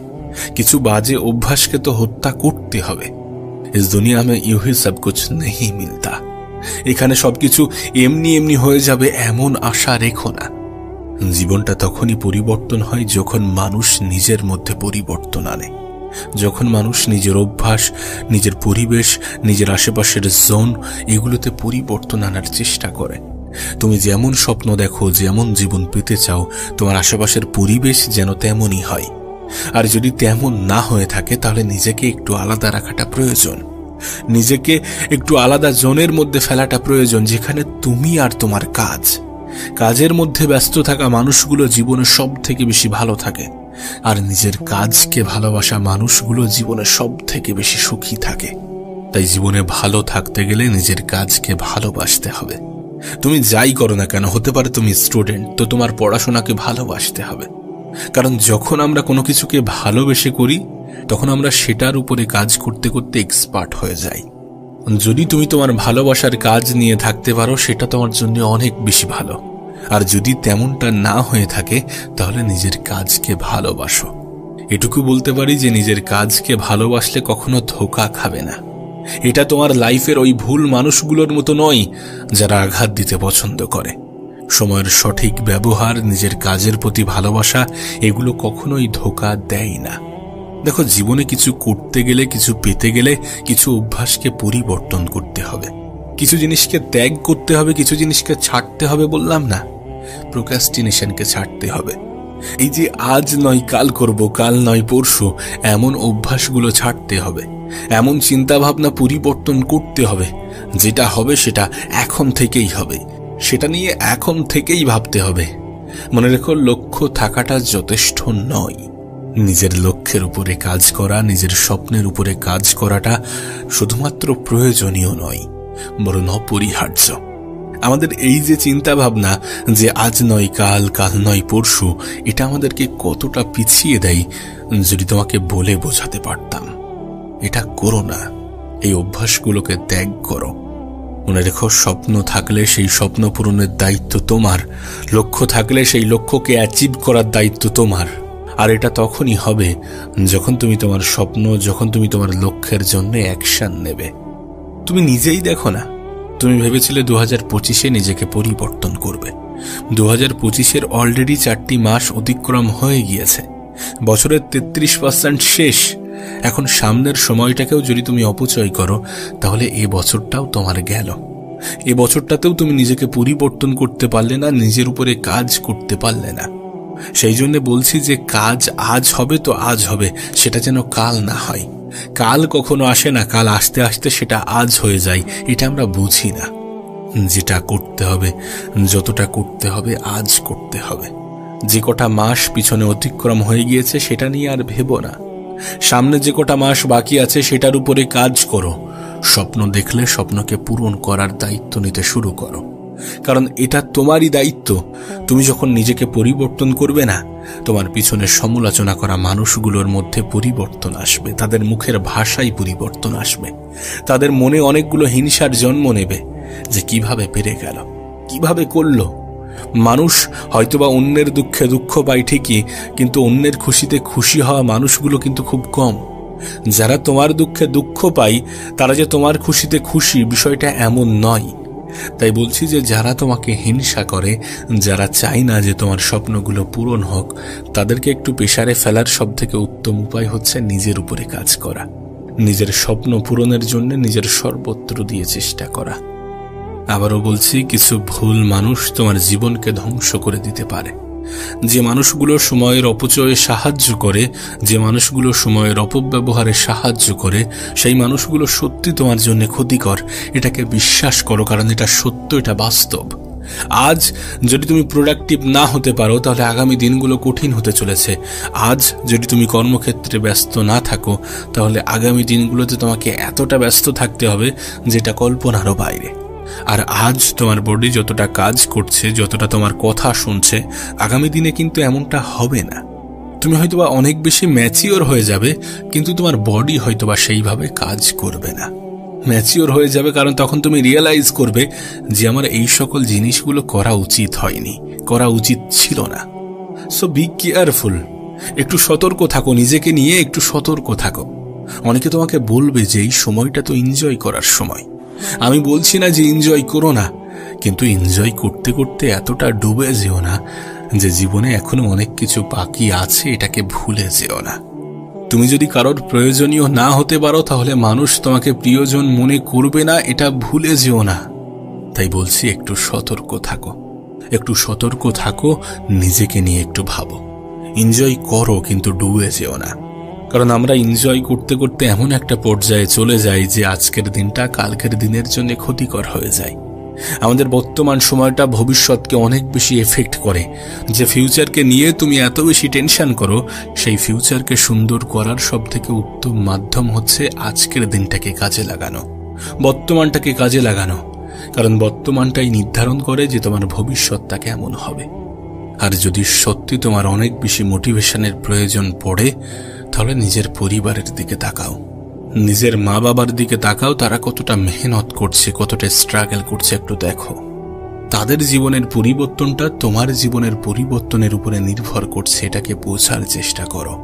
কিছু বাজে অভ্যাসকে তো হত্যা করতে হবে। ইস দুনিয়া মে ইউ হি সব কুছ নেহি মিলতা। এখানে সবকিছু এমনি এমনি হয়ে যাবে এমন আশা রেখো না। জীবনটা তখনই পরিবর্তন হয় যখন মানুষ নিজের মধ্যে পরিবর্তন আনে, যখন মানুষ নিজের অভ্যাস, নিজের পরিবেশ, নিজের আশেপাশের জোন এগুলোতে পরিবর্তন আনার চেষ্টা করে। তুমি যেমন স্বপ্ন দেখো, যেমন জীবন পেতে চাও, তোমার আশেপাশের পরিবেশ যেন তেমনই হয়। আর যদি তেমন না হয়ে থাকে তাহলে নিজেকে একটু আলাদা রাখাটা প্রয়োজন, নিজেকে একটু আলাদা জোনের মধ্যে ফেলাটা প্রয়োজন, যেখানে তুমি আর তোমার কাজের মধ্যে ব্যস্ত থাকা মানুষগুলো জীবনে সব থেকে বেশি ভালো থাকে, আর নিজের কাজকে ভালোবাসা মানুষগুলো জীবনে সব থেকে বেশি সুখী থাকে। তাই জীবনে ভালো থাকতে গেলে নিজের কাজকে ভালোবাসতে হবে। তুমি যাই করো না কেন, হতে পারে তুমি স্টুডেন্ট, তো তোমার পড়াশোনাকে ভালোবাসতে হবে। কারণ যখন আমরা কোনো কিছুকে ভালোবেসে করি তখন আমরা সেটার উপরে কাজ করতে করতে এক্সপার্ট হয়ে যাই। যদি তুমি তোমার ভালোবাসার কাজ নিয়ে থাকতে পারো সেটা তোমার জন্য অনেক বেশি ভালো। আর যদি তেমনটা না হয়ে থাকে তাহলে নিজের কাজকে ভালোবাসো। এটুকু বলতে পারি যে নিজের কাজকে ভালোবাসলে কখনো ধোঁকা খাবে না। এটা তোমার লাইফের ওই ভুল মানুষগুলোর মতো নয় যারা আঘাত দিতে পছন্দ করে। সময়ের সঠিক ব্যবহার, নিজের কাজের প্রতি ভালোবাসা এগুলো কখনোই ধোঁকা দেয় না। দেখো, জীবনে কিছু করতে গেলে, কিছু পেতে গেলে কিছু অভ্যাসকে পরিবর্তন করতে হবে, কিছু জিনিসকে ত্যাগ করতে হবে, কিছু জিনিসকে ছাড়তে হবে। বললাম না, প্রোক্রাস্টিনেশনকে ছাড়তে হবে। এই যে আজ নয় কাল করব, কাল নয় পরশু, এমন অভ্যাসগুলো ছাড়তে হবে, এমন চিন্তা ভাবনা পরিবর্তন করতে হবে। যেটা হবে সেটা এখন থেকেই হবে, সেটা নিয়ে এখন থেকেই ভাবতে হবে। মনে রেখো, লক্ষ্য থাকাটা যথেষ্ট নয়। নিজের লক্ষ্যের উপরে কাজ করা, নিজের স্বপ্নের উপরে কাজ করাটা শুধুমাত্র প্রয়োজনীয় নয়, বরং অপরিহার্য। আমাদের এই যে চিন্তা ভাবনা যে আজ নয় কাল, কাল নয় পরশু, এটা আমাদেরকে কতটা পিছিয়ে দেয় যদি তোমাকে বলে বোঝাতে পারতাম। এটা করো না, এই অভ্যাসগুলোকে ত্যাগ করো। মনে রেখো, স্বপ্ন থাকলে সেই স্বপ্ন পূরণের দায়িত্ব তোমার, লক্ষ্য থাকলে সেই লক্ষ্যকে অ্যাচিভ করার দায়িত্ব তোমার। আর এটা তখনই হবে যখন তুমি তোমার স্বপ্ন, যখন তুমি তোমার লক্ষ্যের জন্য অ্যাকশন নেবে। তুমি নিজেই দেখো না, তুমি ভেবেছিলে 2025-এ নিজেকে পরিবর্তন করবে। 2025-এর অলরেডি 4টি মাস অতিক্রম হয়ে গিয়েছে, বছরের 33% শেষ। এখন সামনের সময়টাকেও যদি তুমি অপচয় করো তাহলে এ বছরটাও তোমার গেল। এ বছরটাতেও তুমি নিজেকে পরিবর্তন করতে পারলে না, নিজের উপরে কাজ করতে পারলে না। সেই জন্য বলছি যে কাজ আজ হবে তো আজ হবে, সেটা যেন কাল না হয়। কাল কখনো আসে না, কাল আসতে আসতে সেটা আজ হয়ে যায়। এটা আমরা বুঝি না। যেটা করতে হবে, যতটা করতে হবে আজ করতে হবে। যে কটা মাস পিছনে অতিক্রম হয়ে গিয়েছে সেটা নিয়ে আর ভেবো না। সামনে যে কটা মাস বাকি আছে সেটার উপরে কাজ করো। স্বপ্ন দেখলে স্বপ্নকে পূরণ করার দায়িত্ব নিতে শুরু করো, কারণ এটা তোমারই দায়িত্ব। তুমি যখন নিজেকে পরিবর্তন করবে না, তোমার পিছনে সমালোচনা করা মানুষগুলোর মধ্যে পরিবর্তন আসবে, তাদের মুখের ভাষায় পরিবর্তন আসবে, তাদের মনে অনেকগুলো হিংসার জন্ম নেবে যে কিভাবে পেরে গেল, কিভাবে করলো। মানুষ হয়তোবা অন্যের দুঃখে দুঃখ পায় ঠিকই, কিন্তু অন্যের খুশিতে খুশি হওয়া মানুষগুলো কিন্তু খুব কম। যারা তোমার দুঃখে দুঃখ পায় তারা যে তোমার খুশিতে খুশি, বিষয়টা এমন নয়। তাই বলছি যে যারা তোমাকে হিংসা করে, যারা চায় না যে তোমার স্বপ্নগুলো পূরণ হোক, তাদেরকে একটু পেশারে ফেলার সবথেকে উত্তম উপায় হচ্ছে নিজের উপরে কাজ করা, নিজের স্বপ্ন পূরণের জন্য নিজের সর্বত্র দিয়ে চেষ্টা করা। আবারও বলছি, কিছু ভুল মানুষ তোমার জীবনকে ধ্বংস করে দিতে পারে। যে মানুষগুলো সময়ের অপচয়ে সাহায্য করে, যে মানুষগুলো সময়ের অপব্যবহারে সাহায্য করে, সেই মানুষগুলো সত্যি তোমার জন্য ক্ষতিকর। এটাকে বিশ্বাস করো, কারণ এটা সত্য, এটা বাস্তব। আজ যদি তুমি প্রোডাক্টিভ না হতে পারো তাহলে আগামী দিনগুলো কঠিন হতে চলেছে। আজ যদি তুমি কর্মক্ষেত্রে ব্যস্ত না থাকো তাহলে আগামী দিনগুলোতে তোমাকে এতটা ব্যস্ত থাকতে হবে যেটা কল্পনারও বাইরে। আর আজ তোমার বডি যতটা কাজ করছে, যতটা তোমার কথা শুনছে, আগামী দিনে কিন্তু এমনটা হবে না। তুমি হয়তোবা অনেক বেশি ম্যাচিওর হয়ে যাবে, কিন্তু তোমার বডি হয়তোবা সেইভাবে কাজ করবে না। ম্যাচিওর হয়ে যাবে কারণ তখন তুমি রিয়েলাইজ করবে যে আমার এই সকল জিনিসগুলো করা উচিত হয়নি, করা উচিত ছিল না। সো বি কেয়ারফুল, একটু সতর্ক থাকো, নিজেকে নিয়ে একটু সতর্ক থাকো। অনেকে তোমাকে বলবে যে এই সময়টা তো এনজয় করার সময়। আমি বলছি না যে এনজয় করো না, কিন্তু এনজয় করতে করতে এতটা ডুবে যেও না যে জীবনে এখনো অনেক কিছু বাকি আছে, এটাকে ভুলে যেও না। তুমি যদি কারোর প্রয়োজনীয় না হতে পারো তাহলে মানুষ তোমাকে প্রিয়জন মনে করবে না, এটা ভুলে যেও না। তাই বলছি একটু সতর্ক থাকো, একটু সতর্ক থাকো, নিজেকে নিয়ে একটু ভাবো। এনজয় করো কিন্তু ডুবে যেও না, কারণ আমরা এনজয় করতে করতে এমন একটা পর্যায়ে চলে যাই যে আজকের দিনটা কালকের দিনের জন্য ক্ষতিকর হয়ে যায়। আমাদের বর্তমান সময়টা ভবিষ্যৎকে অনেক বেশি এফেক্ট করে। যে ফিউচারকে নিয়ে তুমি এত বেশি টেনশন করো, সেই ফিউচারকে সুন্দর করার সব থেকে উত্তম মাধ্যম হচ্ছে আজকের দিনটাকে কাজে লাগানো, বর্তমানটাকে কাজে লাগানো। কারণ বর্তমানটাই নির্ধারণ করে যে তোমার ভবিষ্যৎটা কেমন হবে। আর যদি সত্যি তোমার অনেক বেশি মোটিভেশনের প্রয়োজন পড়ে তাহলে নিজের পরিবারের দিকে তাকাও, নিজের মা বাবার দিকে তাকাও। তারা কতটা মেহনত করছে, কতটা স্ট্রাগল করছে একটু দেখো। তাদের জীবনের পরিবর্তনটা তোমার জীবনের পরিবর্তনের উপরে নির্ভর করছে, এটাকে বোঝার চেষ্টা করো।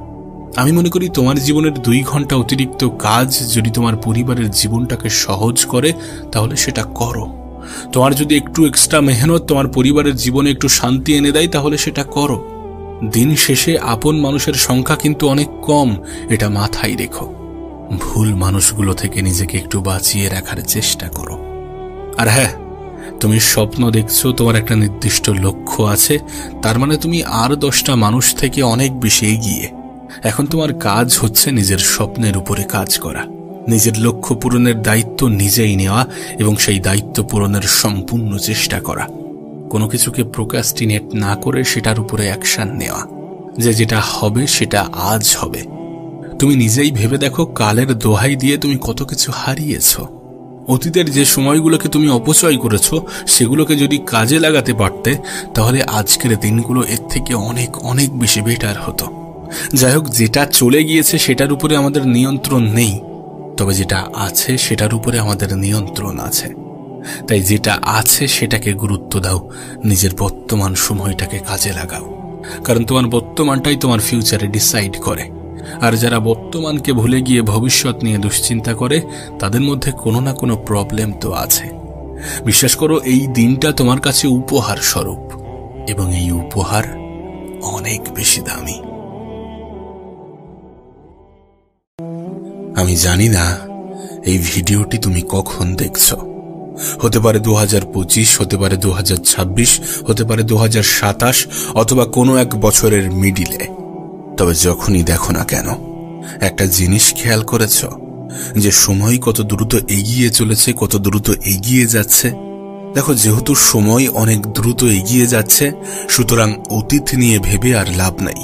আমি মনে করি তোমার জীবনের 2 ঘন্টা অতিরিক্ত কাজ যদি তোমার পরিবারের জীবনটাকে সহজ করে তাহলে সেটা করো। তোমার যদি একটু এক্সট্রা মেহনত তোমার পরিবারের জীবনে একটু শান্তি এনে দেয় তাহলে সেটা করো। দিন শেষে আপন মানুষের সংখ্যা কিন্তু অনেক কম, এটা মাথায় রেখো। ভুল মানুষগুলো থেকে নিজেকে একটু বাঁচিয়ে রাখার চেষ্টা করো। আর হ্যাঁ, তুমি স্বপ্ন দেখছো, তোমার একটা নির্দিষ্ট লক্ষ্য আছে, তার মানে তুমি আর 10টা মানুষ থেকে অনেক বেশি এগিয়ে। এখন তোমার কাজ হচ্ছে নিজের স্বপ্নের উপরে কাজ করা, নিজের লক্ষ্য পূরণের দায়িত্ব নিজেই নেওয়া এবং সেই দায়িত্ব পূরণের সম্পূর্ণ চেষ্টা করা। কোনো কিছুকে প্রোক্রাস্টিনেট না করে সেটার উপরে অ্যাকশন নেওয়া, যে যেটা হবে সেটা আজ হবে। তুমি নিজেই ভেবে দেখো, কালের দোহাই দিয়ে তুমি কত কিছু হারিয়েছ। অতীতের যে সময়গুলোকে তুমি অপচয় করেছ সেগুলোকে যদি কাজে লাগাতে পারতে তাহলে আজকের দিনগুলো এর থেকে অনেক অনেক বেশি বেটার হতো। যাই হোক, যেটা চলে গিয়েছে সেটার উপরে আমাদের নিয়ন্ত্রণ নেই, তবে যেটা আছে সেটার উপরে আমাদের নিয়ন্ত্রণ আছে। তাই যেটা আছে সেটাকে গুরুত্ব দাও, নিজের বর্তমান সময়টাকে কাজে লাগাও, কারণ তোমার বর্তমানটাই তোমার ফিউচারে ডিসাইড করে। আর যারা বর্তমানকে ভুলে গিয়ে ভবিষ্যৎ নিয়ে দুশ্চিন্তা করে তাদের মধ্যে কোনো না কোনো প্রবলেম তো আছে। বিশ্বাস করো, এই দিনটা তোমার কাছে উপহার স্বরূপ এবং এই উপহার অনেক বেশি দামি। আমি জানি না এই ভিডিওটি তুমি কখন দেখছো, হতে পারে 2025, হতে পারে 2026, হতে পারে 2027, অথবা কোনো এক বছরের মিডিলে। তবে যখনই দেখো না কেন, একটা জিনিস খেয়াল করেছ যে সময় কত দ্রুত এগিয়ে চলেছে, কত দ্রুত এগিয়ে যাচ্ছে। দেখো, যেহেতু সময় অনেক দ্রুত এগিয়ে যাচ্ছে, সুতরাং অতীত নিয়ে ভেবে আর লাভ নাই।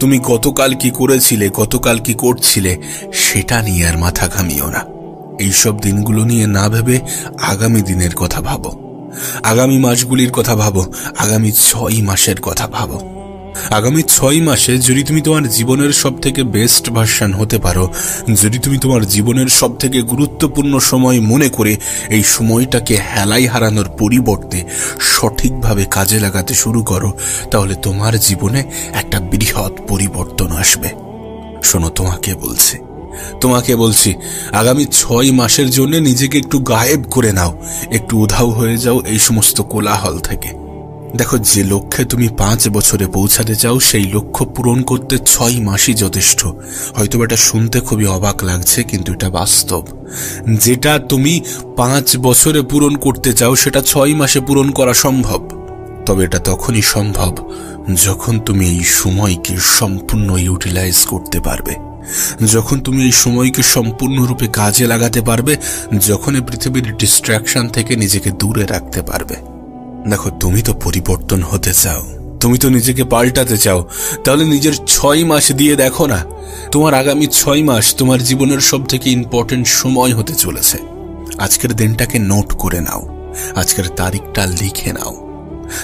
তুমি গতকাল কি করেছিলে, গতকাল কি করছিলে, সেটা নিয়ে আর মাথা ঘামিও না। এইসব দিনগুলো নিয়ে না ভেবে আগামী দিনের কথা ভাবো, আগামী মাসগুলির কথা ভাবো, আগামী 6 মাসের কথা ভাবো। আগামী 6 মাসে যদি তুমি তোমার জীবনের সব থেকে বেস্ট ভার্সন হতে পারো, যদি তুমি তোমার জীবনের সব থেকে গুরুত্বপূর্ণ সময় মনে করে এই সময়টাকে হেলাই হারানোর পরিবর্তে সঠিকভাবে কাজে লাগাতে শুরু করো, তাহলে তোমার জীবনে একটা বৃহৎ পরিবর্তন আসবে। শোনো, তোমাকে বলছি আগামী 6 মাসের জন্য নিজেকে একটু গায়েব করে নাও, একটু উধাও হয়ে যাও এই সমস্ত কোলাহল থেকে। দেখো, যে লক্ষ্যে তুমি 5 বছরে পৌঁছাতে চাও সেই লক্ষ্য পূরণ করতে 6 মাসই যথেষ্ট। হয়তো এটা শুনতে খুবই অবাক লাগছে, কিন্তু এটা বাস্তব। যেটা তুমি 5 বছরে পূরণ করতে চাও সেটা 6 মাসে পূরণ করা সম্ভব। তবে এটা তখনই সম্ভব যখন তুমি এই সময়কে সম্পূর্ণ ইউটিলাইজ করতে পারবে, যখন তুমি এই সময়কে সম্পূর্ণরূপে কাজে লাগাতে পারবে, যখন এই পৃথিবীর ডিস্ট্রাকশন থেকে নিজেকে দূরে রাখতে পারবে। দেখো, তুমি তো পরিবর্তন হতে চাও, তুমি তো নিজেকে পাল্টাতে চাও, তাহলে নিজের 6 মাস দিয়ে দেখো না। তোমার আগামী 6 মাস তোমার জীবনের সব থেকে ইম্পর্টেন্ট সময় হতে চলেছে। আজকের দিনটাকে নোট করে নাও, আজকের তারিখটা লিখে নাও।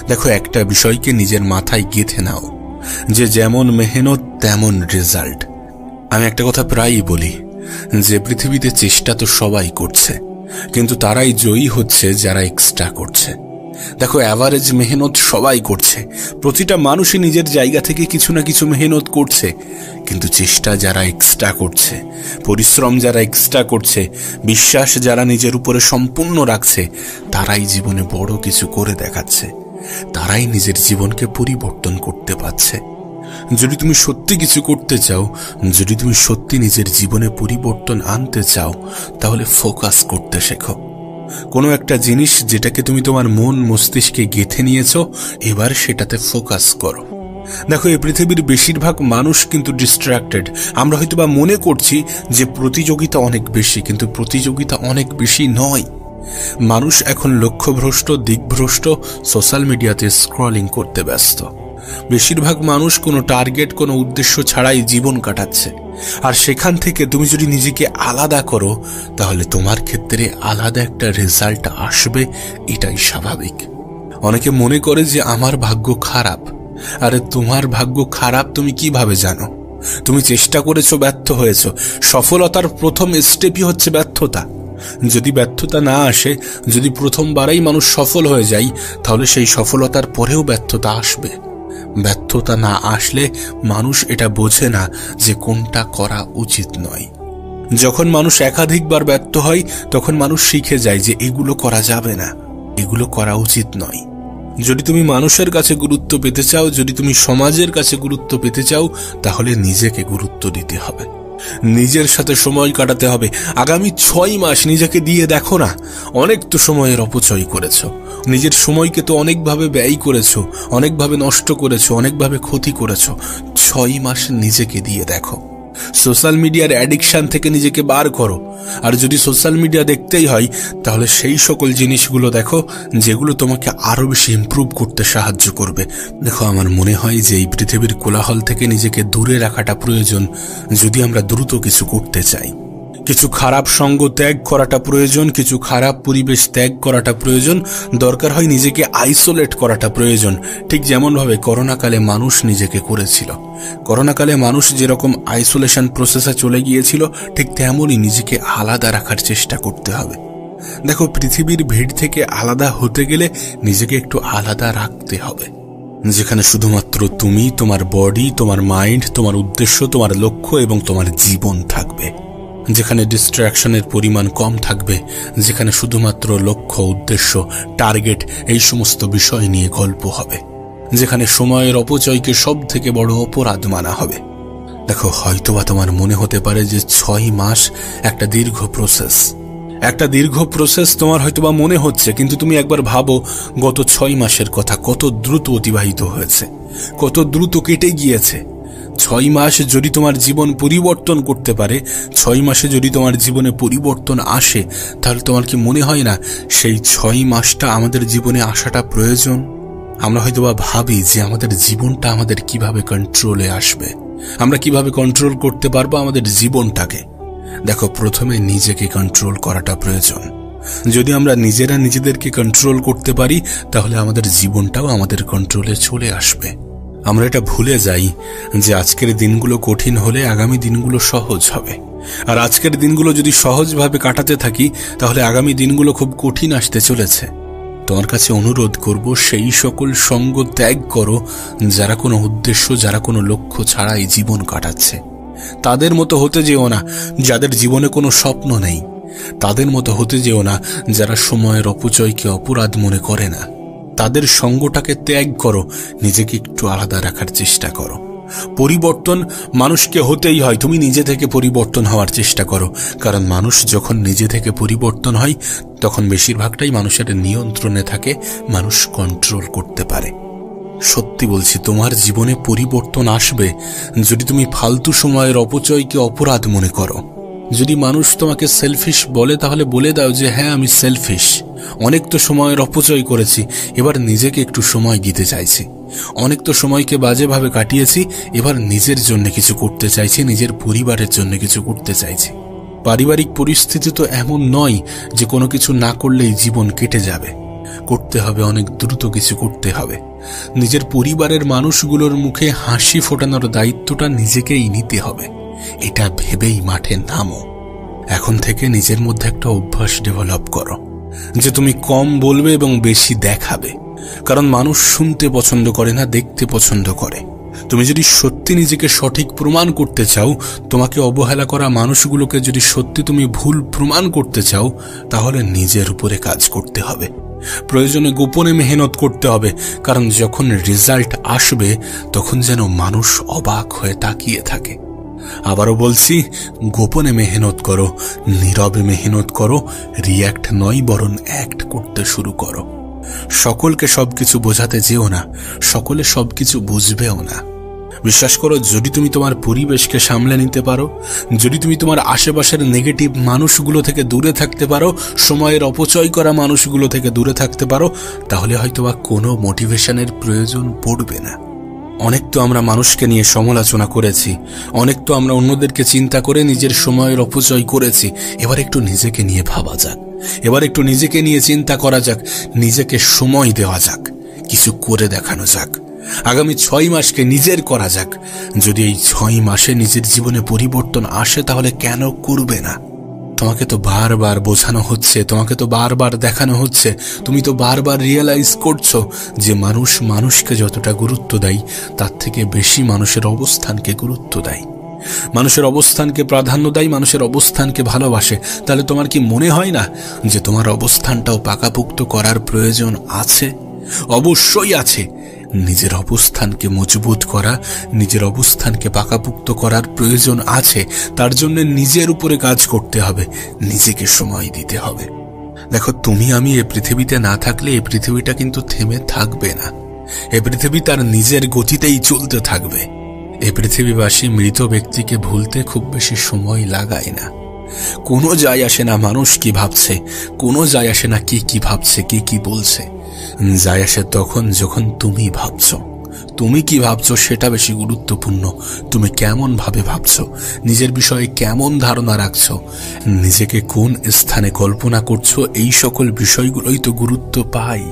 দেখো, একটা বিষয়কে নিজের মাথায় গেঁথে নাও যে যেমন মেহনত তেমন রেজাল্ট। আমি একটা কথা প্রায়ই বলি যে পৃথিবীতে চেষ্টা তো সবাই করছে, কিন্তু তারাই জয়ী হচ্ছে যারা এক্সট্রা করছে। দেখো, অ্যাভারেজ মেহনত সবাই করছে, প্রতিটা মানুষই নিজের জায়গা থেকে কিছু না কিছু মেহনত করছে, কিন্তু চেষ্টা যারা এক্সট্রা করছে, পরিশ্রম যারা এক্সট্রা করছে, বিশ্বাস যারা নিজের উপরে সম্পূর্ণ রাখছে, তারাই জীবনে বড় কিছু করে দেখাচ্ছে, তারাই নিজের জীবনকে পরিবর্তন করতে পারছে। যদি তুমি সত্যি কিছু করতে চাও, যদি তুমি সত্যি নিজের জীবনে পরিবর্তন আনতে চাও, তাহলে ফোকাস করতে শেখো। কোনো একটা জিনিস যেটাকে তুমি তোমার মন মস্তিষ্কে গেঁথে নিয়েছ, এবার সেটাতে ফোকাস করো। দেখো, এই পৃথিবীর বেশিরভাগ মানুষ কিন্তু ডিস্ট্রাক্টেড। আমরা হয়তোবা মনে করছি যে প্রতিযোগিতা অনেক বেশি, কিন্তু প্রতিযোগিতা অনেক বেশি নয়। মানুষ এখন লক্ষ্যভ্রষ্ট, দিকভ্রষ্ট, সোশ্যাল মিডিয়াতে স্ক্রলিং করতে ব্যস্ত। বেশিরভাগ মানুষ কোনো টার্গেট, কোনো উদ্দেশ্য ছাড়াই জীবন কাটাচ্ছে। আর সেখান থেকে তুমি যদি নিজেকে আলাদা করো, তাহলে তোমার ক্ষেত্রে আলাদা একটা রেজাল্ট আসবে, এটাই স্বাভাবিক। অনেকে মনে করে যে আমার ভাগ্য খারাপ। আরে তোমার ভাগ্য খারাপ তুমি কিভাবে জানো? তুমি চেষ্টা করেছো, ব্যর্থ হয়েছো। সফলতার প্রথম স্টেপই হচ্ছে ব্যর্থতা। যদি ব্যর্থতা না আসে, যদি প্রথমবারেই মানুষ সফল হয়ে যায়, তাহলে সেই সফলতার পরেও ব্যর্থতা আসবে। ব্যর্থতা না আসলে মানুষ এটা বোঝে না যে কোনটা করা উচিত নয়। যখন মানুষ একাধিকবার ব্যর্থ হয়, তখন মানুষ শিখে যায় যে এগুলো করা যাবে না, এগুলো করা উচিত নয়। যদি তুমি মানুষের কাছে গুরুত্ব পেতে চাও, যদি তুমি সমাজের কাছে গুরুত্ব পেতে চাও, তাহলে নিজেকে গুরুত্ব দিতে হবে, নিজের সাথে সময় কাটাতে হবে। আগামী 6 মাস নিজেকে দিয়ে দেখো না। অনেক তো সময়ের অপচয় করেছো, নিজের সময়কে তো অনেকভাবে ব্যয় করেছো, অনেকভাবে নষ্ট করেছো, অনেকভাবে ক্ষতি করেছো। 6 মাস নিজেকে দিয়ে দেখো। সোশ্যাল মিডিয়ার অ্যাডিকশন থেকে নিজেকে বার করো। আর যদি সোশ্যাল মিডিয়া দেখতেই হয়, তাহলে সেই সকল জিনিসগুলো দেখো যেগুলো তোমাকে আরো বেশি ইমপ্রুভ করতে সাহায্য করবে। দেখো, আমার মনে হয় যে এই পৃথিবীর কোলাহল থেকে নিজেকে দূরে রাখাটা প্রয়োজন যদি আমরা দ্রুত কিছু করতে চাই। কিছু খারাপ সঙ্গ ত্যাগ করাটা প্রয়োজন, কিছু খারাপ পরিবেশ ত্যাগ করাটা প্রয়োজন, দরকার হয় নিজেকে আইসোলেট করাটা প্রয়োজন। ঠিক যেমনভাবে করোনাকালে মানুষ নিজেকে করেছিল। করোনাকালে মানুষ যেরকম আইসোলেশন প্রসেসে চলে গিয়েছিল, ঠিক তেমনই নিজেকে আলাদা রাখার চেষ্টা করতে হবে। দেখো, পৃথিবীর ভিড় থেকে আলাদা হতে গেলে নিজেকে একটু আলাদা রাখতে হবে, যেখানে শুধুমাত্র তুমি, তোমার বডি, তোমার মাইন্ড, তোমার উদ্দেশ্য, তোমার লক্ষ্য এবং তোমার জীবন থাকবে। যেখানে ডিস্ট্রাকশনের পরিমাণ কম থাকবে, যেখানে শুধুমাত্র লক্ষ্য, উদ্দেশ্য, টার্গেট এই সমস্ত বিষয় নিয়ে গল্প হবে, যেখানে সময়ের অপচয়কে সব থেকে বড় অপরাধ মানা হবে। দেখো, হয়তোবা তোমার মনে হতে পারে যে 6 মাস একটা দীর্ঘ প্রসেস, একটা দীর্ঘ প্রসেস তোমার হয়তোবা মনে হচ্ছে, কিন্তু তুমি একবার ভাবো গত 6 মাসের কথা, কত দ্রুত অতিবাহিত হয়েছে, কত দ্রুত কেটে গিয়েছে। 6 মাস যদি তোমার জীবন পরিবর্তন করতে পারে, 6 মাসে যদি তোমার জীবনে পরিবর্তন আসে, তাহলে তোমার কি মনে হয় না সেই 6 মাসটা আমাদের জীবনে আসাটা প্রয়োজন? আমরা হয়তোবা ভাবি যে আমাদের জীবনটা আমাদের কিভাবে কন্ট্রোলে আসবে, আমরা কিভাবে কন্ট্রোল করতে পারবো আমাদের জীবনটাকে। দেখো, প্রথমে নিজেকে কন্ট্রোল করাটা প্রয়োজন। যদি আমরা নিজেরা নিজেদেরকে কন্ট্রোল করতে পারি, তাহলে আমাদের জীবনটাও আমাদের কন্ট্রোলে চলে আসবে। আমরা এটা ভুলে যাই যে আজকের দিনগুলো কঠিন হলে আগামী দিনগুলো সহজ হবে। আর আজকের দিনগুলো যদি সহজভাবে কাটাতে থাকি, তাহলে আগামী দিনগুলো খুব কঠিন আসতে চলেছে। তোমার কাছে অনুরোধ করব, সেই সকল সঙ্গ ত্যাগ করো যারা কোনো উদ্দেশ্য, যারা কোনো লক্ষ্য ছাড়াই জীবন কাটাচ্ছে। তাদের মতো হতে যেও না যাদের জীবনে কোনো স্বপ্ন নেই। তাদের মতো হতে যেও না যারা সময়ের অপচয়কে অপরাধ মনে করে না। তাদের সঙ্গটাকে ত্যাগ করো, নিজেকে একটু আলাদা রাখার চেষ্টা করো। পরিবর্তন মানুষকে হতেই হয়, তুমি নিজে থেকে পরিবর্তন হওয়ার চেষ্টা করো। কারণ মানুষ যখন নিজে থেকে পরিবর্তন হয়, তখন বেশিরভাগটাই মানুষের নিয়ন্ত্রণে থাকে, মানুষ কন্ট্রোল করতে পারে। সত্যি বলছি, তোমার জীবনে পরিবর্তন আসবে যদি তুমি ফালতু সময়ের অপচয়কে অপরাধ মনে করো। যদি মানুষ তোমাকে সেলফিশ বলে, তাহলে বলে দাও যে হ্যাঁ, আমি সেলফিশ। অনেক তো সময়ের অপচয় করেছি, এবার নিজেকে একটু সময় দিতে চাইছি। অনেক তো সময়কে বাজেভাবে কাটিয়েছি, এবার নিজের জন্য কিছু করতে চাইছি, নিজের পরিবারের জন্য কিছু করতে চাইছি। পারিবারিক পরিস্থিতি তো এমন নয় যে কোনো কিছু না করলেই জীবন কেটে যাবে। করতে হবে, অনেক দ্রুত কিছু করতে হবে। নিজের পরিবারের মানুষগুলোর মুখে হাসি ফোটানোর দায়িত্বটা নিজেকেই নিতে হবে। এটা ভেবেই মাঠে নামো। এখন থেকে নিজের মধ্যে একটা অভ্যাস ডেভেলপ করো যে তুমি কম বলবে এবং বেশি দেখাবে। কারণ মানুষ শুনতে পছন্দ করে না, দেখতে পছন্দ করে। তুমি যদি সত্যি নিজেকে সঠিক প্রমাণ করতে চাও, তোমাকে অবহেলা করা মানুষগুলোকে যদি সত্যি তুমি ভুল প্রমাণ করতে চাও, তাহলে নিজের উপরে কাজ করতে হবে। প্রয়োজনে গোপনে মেহনত করতে হবে, কারণ যখন রেজাল্ট আসবে তখন যেন মানুষ অবাক হয়ে তাকিয়ে থাকে। আবারও বলছি, গোপনে মেহনত করো, নীরবে মেহনত করো, রিয়্যাক্ট নয় বরং অ্যাক্ট করতে শুরু করো। সকলকে সবকিছু বোঝাতে যেও না, সকলে সবকিছু বুঝবেও না। বিশ্বাস করো, যদি তুমি তোমার পরিবেশকে সামলে নিতে পারো, যদি তুমি তোমার আশেপাশের নেগেটিভ মানুষগুলো থেকে দূরে থাকতে পারো, সময়ের অপচয় করা মানুষগুলো থেকে দূরে থাকতে পারো, তাহলে হয়তো বা কোনো মোটিভেশনের প্রয়োজন পড়বে না। অনেক তো আমরা মানুষকে নিয়ে সমালোচনা করেছি, অনেক তো আমরা অন্যদেরকে চিন্তা করে নিজের সময়ের অপচয় করেছি। এবার একটু নিজেকে নিয়ে ভাবা যাক, এবার একটু নিজেকে নিয়ে চিন্তা করা যাক, নিজেকে সময় দেওয়া যাক, কিছু করে দেখানো যাক। আগামী 6 মাসকে নিজের করা যাক। যদি এই 6 মাসে নিজের জীবনে পরিবর্তন আসে, তাহলে কেন করবে না? তোমাকে তো বারবার বোঝানো হচ্ছে, তোমাকে তো বারবার দেখানো হচ্ছে, তুমি তো বারবার রিয়েলাইজ করছো যে মানুষ মানুষকে যতটা গুরুত্ব দেয়, তার থেকে বেশি মানুষের অবস্থানকে গুরুত্ব দেয়, মানুষের অবস্থানকে প্রাধান্য দেয়, মানুষের অবস্থানকে ভালোবাসে। তাহলে তোমার কি মনে হয় না যে তোমার অবস্থানটাও পাকাপোক্ত করার প্রয়োজন আছে? অবশ্যই আছে। নিজের অবস্থানকে মজবুত করা, নিজের অবস্থানকে পাকাপোক্ত করার প্রয়োজন আছে। তার জন্য নিজের উপরে কাজ করতে হবে, নিজেকে সময় দিতে হবে। দেখো, তুমি আমি এই পৃথিবীতে না থাকলে এই পৃথিবীটা কিন্তু থেমে থাকবে না। এই পৃথিবী তার নিজের গতিতেই চলতে থাকবে। এই পৃথিবীবাসী মৃত ব্যক্তিকে ভুলতে খুব বেশি সময় লাগায় না। কোনো যায় আসে না মানুষ কি ভাবছে, কোনো যায় আসে না কে কি ভাবছে, কে কি বলছে। যায় আসে তখন যখন তুমি ভাবছো। তুমি কি ভাবছো সেটা বেশি গুরুত্বপূর্ণ। তুমি কেমন ভাবে ভাবছো, নিজের বিষয়ে কেমন ধারণা রাখছো, নিজেকে কোন স্থানে কল্পনা করছো, এই সকল বিষয়গুলোই তো গুরুত্ব পায়।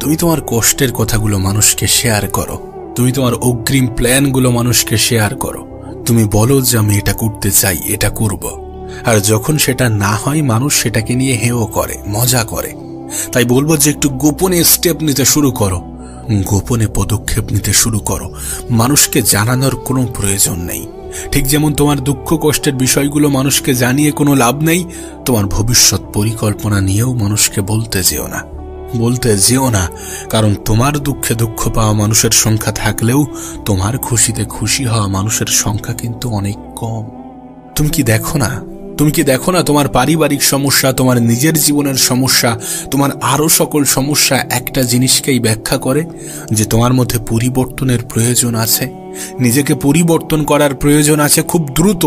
তুমি তোমার কষ্টের কথাগুলো মানুষকে শেয়ার করো, তুমি তোমার অগ্রিম প্ল্যানগুলো মানুষকে শেয়ার করো। তুমি বলো যে আমি এটা করতে চাই, এটা করব। আর যখন সেটা না হয়, মানুষ সেটাকে নিয়ে হেও করে, মজা করে। তাই বলবো যে একটু গোপনে স্টেপ নিতে শুরু করো, গোপনে পদক্ষেপ নিতে শুরু করো। মানুষকে জানানোর কোনো প্রয়োজন নেই। ঠিক যেমন তোমার দুঃখ কষ্টের বিষয়গুলো মানুষকে জানিয়ে কোনো লাভ নেই, তোমার ভবিষ্যৎ পরিকল্পনা নিয়েও মানুষকে বলতে যেও না। কারণ তোমার দুঃখে দুঃখ পাওয়া মানুষের সংখ্যা থাকলেও তোমার খুশিতে খুশি হওয়া মানুষের সংখ্যা কিন্তু অনেক কম। তুমি কি দেখো না তোমার পারিবারিক সমস্যা, তোমার নিজের জীবনের সমস্যা, তোমার আরো সকল সমস্যা একটা জিনিসকেই ব্যাখ্যা করে যে তোমার মধ্যে পরিবর্তনের প্রয়োজন আছে, নিজেকে পরিবর্তন করার প্রয়োজন আছে, খুব দ্রুত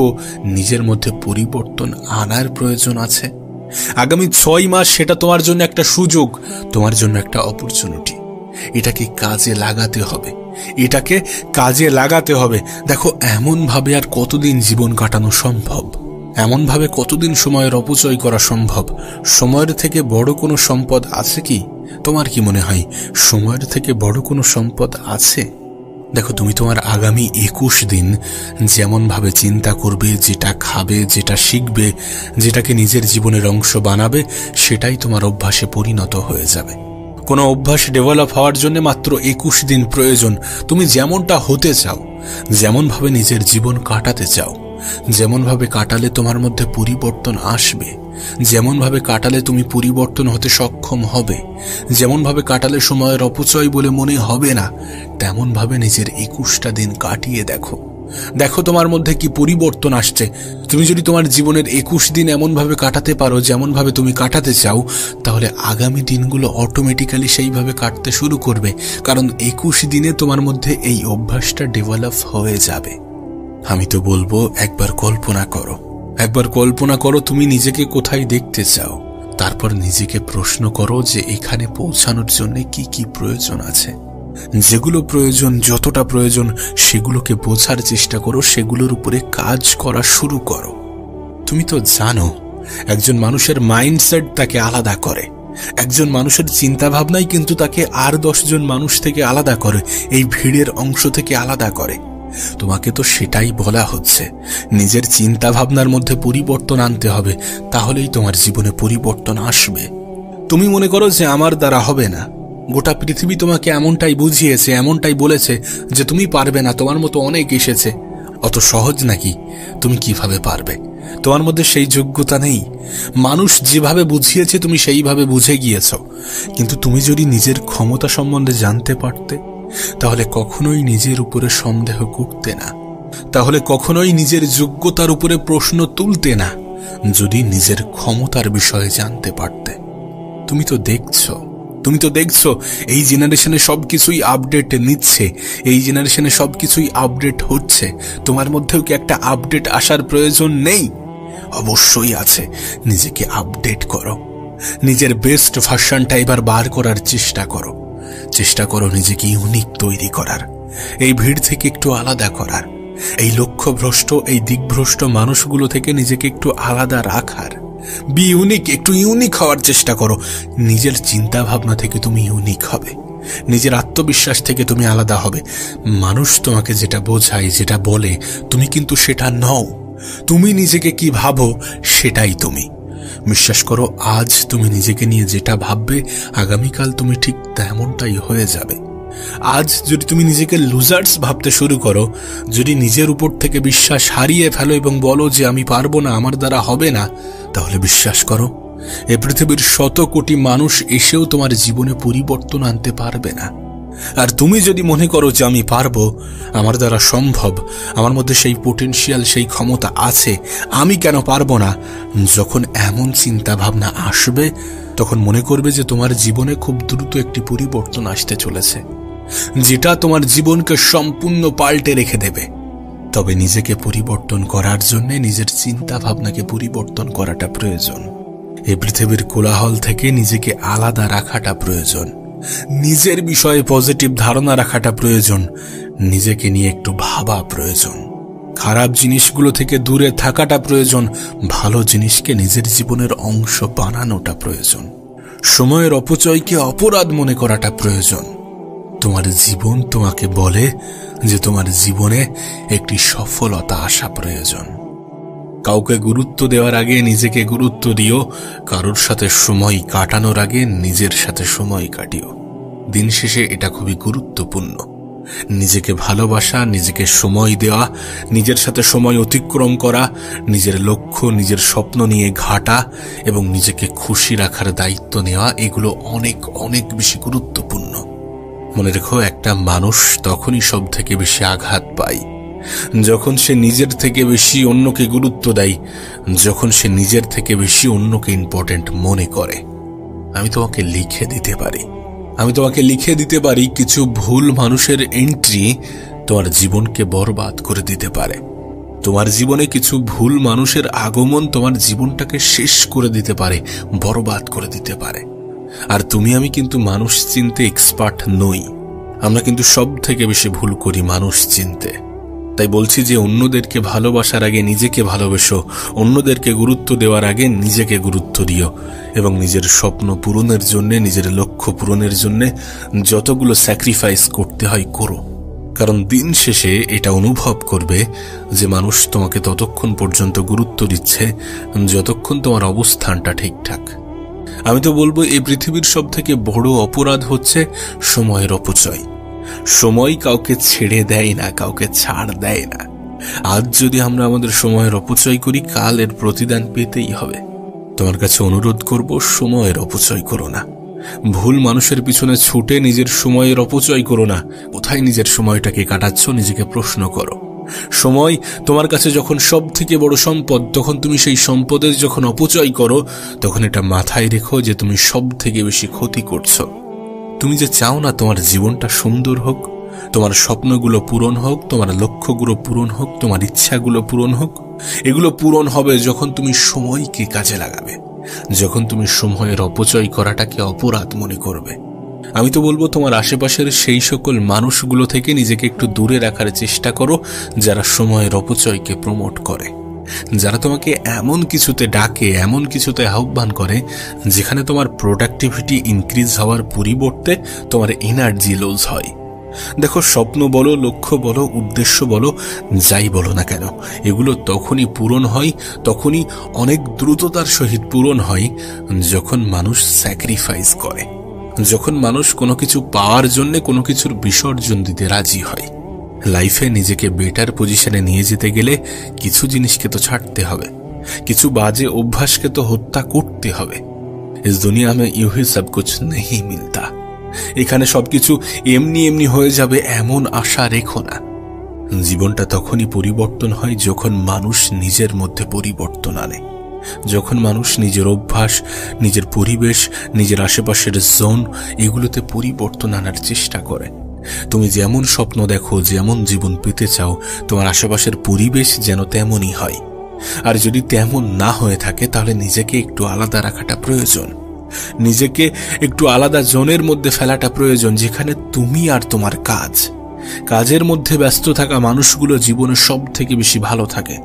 নিজের মধ্যে পরিবর্তন আনার প্রয়োজন আছে। আগামী 6 মাস সেটা তোমার জন্য একটা সুযোগ, তোমার জন্য একটা অপরচুনিটি। এটাকে কাজে লাগাতে হবে। দেখো, এমন ভাবে আর কতদিন জীবন কাটানো সম্ভব? এমন ভাবে কতদিন সময়ের অপচয় করা সম্ভব? সময়ের থেকে বড় কোনো সম্পদ আছে কি? তোমার কি মনে হয় সময়ের থেকে বড় কোনো সম্পদ আছে? দেখো, তুমি তোমার আগামী 21 দিন যেমন ভাবে চিন্তা করবে, যেটা খাবে, যেটা শিখবে, যেটাকে নিজের জীবনের অংশ বানাবে, সেটাই তোমার অভ্যাসে পরিণত হয়ে যাবে। কোনো অভ্যাস ডেভেলপ হওয়ার জন্য মাত্র 21 দিন প্রয়োজন। তুমি যেমনটা হতে চাও, যেমন ভাবে নিজের জীবন কাটাতে চাও, যেমন ভাবে কাটালে তোমার মধ্যে পরিবর্তন আসবে, যেমন ভাবে কাটালে তুমি পরিবর্তন হতে সক্ষম হবে, যেমন ভাবে কাটালে সময়ের অপচয় বলে মনে হবে না, তেমন ভাবে নিজের 21টা দিন কাটিয়ে দেখো তোমার মধ্যে কি পরিবর্তন আসছে। তুমি যদি তোমার জীবনের 21 দিন এমন ভাবে কাটাতে পারো যেমন ভাবে তুমি কাটাতে চাও, তাহলে আগামী দিনগুলো অটোমেটিক্যালি সেইভাবে কাটতে শুরু করবে। কারণ 21 দিনে তোমার মধ্যে এই অভ্যাসটা ডেভেলপ হয়ে যাবে। আমি তো বলবো, একবার কল্পনা করো তুমি নিজেকে কোথায় দেখতে চাও, তারপর নিজেকে প্রশ্ন করো যে এখানে পৌঁছানোর জন্য কি কি প্রয়োজন আছে। যেগুলো প্রয়োজন, যতটা প্রয়োজন সেগুলোকে বোঝার চেষ্টা করো, সেগুলোর উপরে কাজ করা শুরু করো। তুমি তো জানো একজন মানুষের মাইন্ডসেট তাকে আলাদা করে, একজন মানুষের চিন্তা ভাবনাই কিন্তু তাকে আর 10 জন মানুষ থেকে আলাদা করে, এই ভিড়ের অংশ থেকে আলাদা করে। তোমাকে তো সেটাই বলা হচ্ছে, নিজের চিন্তা ভাবনার মধ্যে পরিবর্তন আনতে হবে, তাহলেই তোমার জীবনে পরিবর্তন আসবে। তুমি মনে করো যে আমার দ্বারা হবে না, গোটা পৃথিবী তোমাকে এমনটাই বুঝিয়েছে, এমনটাই বলেছে যে তুমি পারবে না, তোমার মতো অনেক এসেছে। অত সহজ নাকি? তুমি কিভাবে পারবে? তোমার মধ্যে সেই যোগ্যতা নেই। মানুষ যেভাবে বুঝিয়েছে তুমি সেইভাবে বুঝে গিয়েছ। কিন্তু তুমি যদি নিজের ক্ষমতা সম্বন্ধে জানতে পারতে, তাহলে কখনোই নিজের উপরে সন্দেহ করতে না, তাহলে কখনোই নিজের যোগ্যতার উপরে প্রশ্ন তুলতে না। যদি নিজের ক্ষমতার বিষয়ে জানতে পারতে। তুমি তো দেখছো এই জেনারেশনে সবকিছুই আপডেট নিচ্ছে, এই জেনারেশনে সবকিছুই আপডেট হচ্ছে। তোমার মধ্যেও কি একটা আপডেট আসার প্রয়োজন নেই? অবশ্যই আছে। নিজেকে আপডেট করো, নিজের বেস্ট ভার্সনটা এবার বার করার চেষ্টা করো নিজেকে ইউনিক তৈরি করার, এই ভিড় থেকে একটু আলাদা করার, এই লক্ষ্যভ্রষ্ট, এই দিকভ্রষ্ট মানুষগুলো থেকে নিজেকে একটু আলাদা রাখার। বি ইউনিক, একটু ইউনিক হওয়ার চেষ্টা করো। নিজের চিন্তা ভাবনা থেকে তুমি ইউনিক হবে, নিজের আত্মবিশ্বাস থেকে তুমি আলাদা হবে। মানুষ তোমাকে যেটা বোঝায়, যেটা বলে, তুমি কিন্তু সেটা নও। তুমি নিজেকে কি ভাবো সেটাই তুমি। বিশ্বাস করো, আজ তুমি নিজেকে নিয়ে যেটা ভাববে, আগামীকাল তুমি ঠিক তেমনটাই হয়ে যাবে। আজ যদি তুমি নিজেকে লুজার্স ভাবতে শুরু করো, যদি নিজের উপর থেকে বিশ্বাস হারিয়ে ফেলো এবং বলো যে আমি পারবো না, আমার দ্বারা হবে না, তাহলে বিশ্বাস করো এ পৃথিবীর 100 কোটি মানুষ এসেও তোমার জীবনে পরিবর্তন আনতে পারবে না। আর তুমি যদি মনে করো যে আমি পারবো, আমার দ্বারা সম্ভব, আমার মধ্যে সেই পোটেনশিয়াল, সেই ক্ষমতা আছে, আমি কেন পারবো না, যখন এমন চিন্তা ভাবনা আসবে, তখন মনে করবে যে তোমার জীবনে খুব দ্রুত একটি পরিবর্তন আসতে চলেছে, যেটা তোমার জীবনকে সম্পূর্ণ পাল্টে রেখে দেবে। তবে নিজেকে পরিবর্তন করার জন্য নিজের চিন্তা ভাবনাকে পরিবর্তন করাটা প্রয়োজন। এই পৃথিবীর কোলাহল থেকে নিজেকে আলাদা রাখাটা প্রয়োজন, নিজের বিষয়ে পজিটিভ ধারণা রাখাটা প্রয়োজন, নিজেকে নিয়ে একটু ভাবা প্রয়োজন, খারাপ জিনিসগুলো থেকে দূরে থাকাটা প্রয়োজন, ভালো জিনিসকে নিজের জীবনের অংশ বানানোটা প্রয়োজন, সময়ের অপচয়কে অপরাধ মনে করাটা প্রয়োজন। তোমার জীবন তোমাকে বলে যে তোমার জীবনে একটি সফলতা আসা প্রয়োজন। কাউকে গুরুত্ব দেওয়ার আগে নিজেকে গুরুত্ব দিও, কারোর সাথে সময় কাটানোর আগে নিজের সাথে সময় কাটিও। দিন শেষে এটা খুবই গুরুত্বপূর্ণ। নিজেকে ভালোবাসা, নিজেকে সময় দেওয়া, নিজের সাথে সময় অতিক্রম করা, নিজের লক্ষ্য, নিজের স্বপ্ন নিয়ে ঘাটা এবং নিজেকে খুশি রাখার দায়িত্ব নেওয়া, এগুলো অনেক অনেক বেশি গুরুত্বপূর্ণ। মনে রেখো, একটা মানুষ তখনই সব থেকে বেশি আঘাত পায় যখন সে নিজের থেকে বেশি অন্যকে গুরুত্ব দেয়, যখন সে নিজের থেকে বেশি অন্যকে ইম্পর্টেন্ট মনে করে। আমি তোমাকে লিখে দিতে পারি কিছু ভুল মানুষের এন্ট্রি তোমার জীবনকে বরবাদ করে দিতে পারে। তোমার জীবনে কিছু ভুল মানুষের আগমন তোমার জীবনটাকে শেষ করে দিতে পারে, বরবাদ করে দিতে পারে। আর তুমি আমি কিন্তু মানুষ চিনতে এক্সপার্ট নই। আমরা কিন্তু সব থেকে বেশি ভুল করি মানুষ চিনতে। তাই বলছি যে অন্যদেরকে ভালোবাসার আগে নিজেকে ভালোবেসো, অন্যদেরকে গুরুত্ব দেওয়ার আগে নিজেকে গুরুত্ব দিও এবং নিজের স্বপ্ন পূরণের জন্য, নিজের লক্ষ্য পূরণের জন্য যতগুলো স্যাক্রিফাইস করতে হয় করো। কারণ দিন শেষে এটা অনুভব করবে যে মানুষ তোমাকে ততক্ষণ পর্যন্ত গুরুত্ব দিচ্ছে যতক্ষণ তোমার অবস্থানটা ঠিকঠাক। আমি তো বলবো এই পৃথিবীর সব থেকে বড় অপরাধ হচ্ছে সময়ের অপচয়। সময় কাউকে ছেড়ে দেয় না, কাউকে ছাড় দেয় না। আজ যদি আমরা আমাদের সময়ের অপচয় করি, কাল এর প্রতিদান পেতেই হবে। তোমার কাছে অনুরোধ করব, সময়ের অপচয় করো না। ভুল মানুষের পিছনে ছুটে নিজের সময়ের অপচয় করো না। কোথায় নিজের সময়টাকে কাটাচ্ছ, নিজেকে প্রশ্ন করো। সময় তোমার কাছে যখন সব থেকে বড় সম্পদ, তখন তুমি সেই সম্পদের যখন অপচয় করো, তখন এটা মাথায় রেখো যে তুমি সব থেকে বেশি ক্ষতি করছো। তুমি যে চাও না তোমার জীবনটা সুন্দর হোক, তোমার স্বপ্নগুলো পূরণ হোক, তোমার লক্ষ্যগুলো পূরণ হোক, তোমার ইচ্ছাগুলো পূরণ হোক, এগুলো পূরণ হবে যখন তুমি সময়কে কাজে লাগাবে। যখন তুমি সময়ের অপচয় করাটাকে অপরাধ মনে করবে। আমি তো বলবো তোমার আশেপাশের সেই সকল মানুষগুলো থেকে নিজেকে একটু দূরে রাখার চেষ্টা করো যারা সময়ের অপচয়কে প্রমোট করে, যারা তোমাকে এমন কিছুতে ডাকে, এমন কিছুতে আহ্বান করে যেখানে তোমার প্রোডাক্টিভিটি ইনক্রিজ হওয়ার পরিবর্তে তোমার এনার্জি লস হয়। দেখো, স্বপ্ন বলো, লক্ষ্য বলো, উদ্দেশ্য বলো, যাই বলো না কেন, এগুলো তখনই পূরণ হয়, তখনই অনেক দ্রুততার সহিত পূরণ হয় যখন মানুষ স্যাক্রিফাইস করে, যখন মানুষ কোনো কিছু পাওয়ার জন্য কোনো কিছুর বিসর্জন দিতে রাজি হয়। লাইফে নিজেকে বেটার পজিশনে নিয়ে যেতে গেলে কিছু জিনিসকে তো ছাড়তে হবে, কিছু বাজে অভ্যাসকে তো হত্যা করতে হবে। ইস দুনিয়া মে ইউ হি সব কুছ নেহি মিলতা। এখানে সবকিছু এমনি এমনি হয়ে যাবে এমন আশা রেখো না। জীবনটা তখনই পরিবর্তন হয় যখন মানুষ নিজের মধ্যে পরিবর্তন আনে, যখন মানুষ নিজের অভ্যাস, নিজের পরিবেশ, নিজের আশেপাশের জোন এগুলোতে পরিবর্তন আনার চেষ্টা করে। তুমি যেমন স্বপ্ন দেখো, যেমন জীবন পেতে চাও, তোমার আশেপাশের পরিবেশ যেন তেমনই হয়। আর যদি তেমন না হয়ে থাকে তাহলে নিজেকে একটু আলাদা রাখাটা প্রয়োজন, নিজেকে একটু আলাদা জোনের মধ্যে ফেলাটা প্রয়োজন, যেখানে তুমি আর তোমার কাজের মধ্যে ব্যস্ত থাকা মানুষগুলো জীবনে সব থেকে বেশি ভালো থাকে,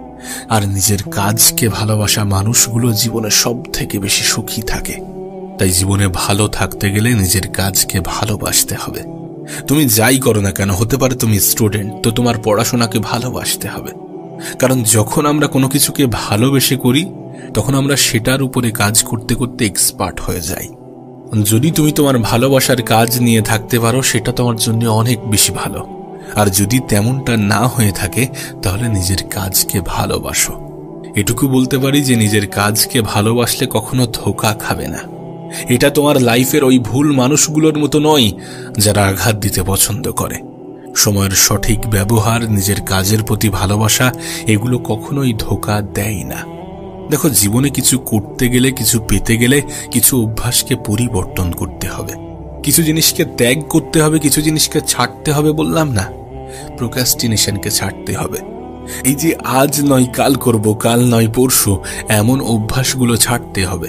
আর নিজের কাজকে ভালোবাসা মানুষগুলো জীবনে সব থেকে বেশি সুখী থাকে। তাই জীবনে ভালো থাকতে গেলে নিজের কাজকে ভালোবাসতে হবে। তুমি যাই করো না কেন, হতে পারে তুমি স্টুডেন্ট, তো তোমার পড়াশোনাকে ভালোবাসতে হবে। কারণ যখন আমরা কোনো কিছুকে ভালোবেসে করি তখন আমরা সেটার উপরে কাজ করতে করতে এক্সপার্ট হয়ে যাই। যদি তুমি তোমার ভালোবাসার কাজ নিয়ে থাকতে পারো সেটা তোমার জন্য অনেক বেশি ভালো। আর যদি তেমনটা না হয়ে থাকে তাহলে নিজের কাজকে ভালোবাসো। এটুকু বলতে পারি যে নিজের কাজকে ভালোবাসলে কখনো ধোঁকা খাবে না। এটা তোমার লাইফের ওই ভুল মানুষগুলোর মতো নয় যারা আঘাত দিতে পছন্দ করে। সময়ের সঠিক ব্যবহার, নিজের কাজের প্রতি ভালোবাসা এগুলো কখনোই ধোঁকা দেয় না। দেখো, জীবনে কিছু করতে গেলে, কিছু পেতে গেলে কিছু অভ্যাসকে পরিবর্তন করতে হবে, কিছু জিনিসকে ত্যাগ করতে হবে, কিছু জিনিসকে ছাড়তে হবে। বললাম না, প্রোক্রাস্টিনেশনকে ছাড়তে হবে। এই যে আজ নয় কাল করব, কাল নয় পরশু, এমন অভ্যাসগুলো ছাড়তে হবে,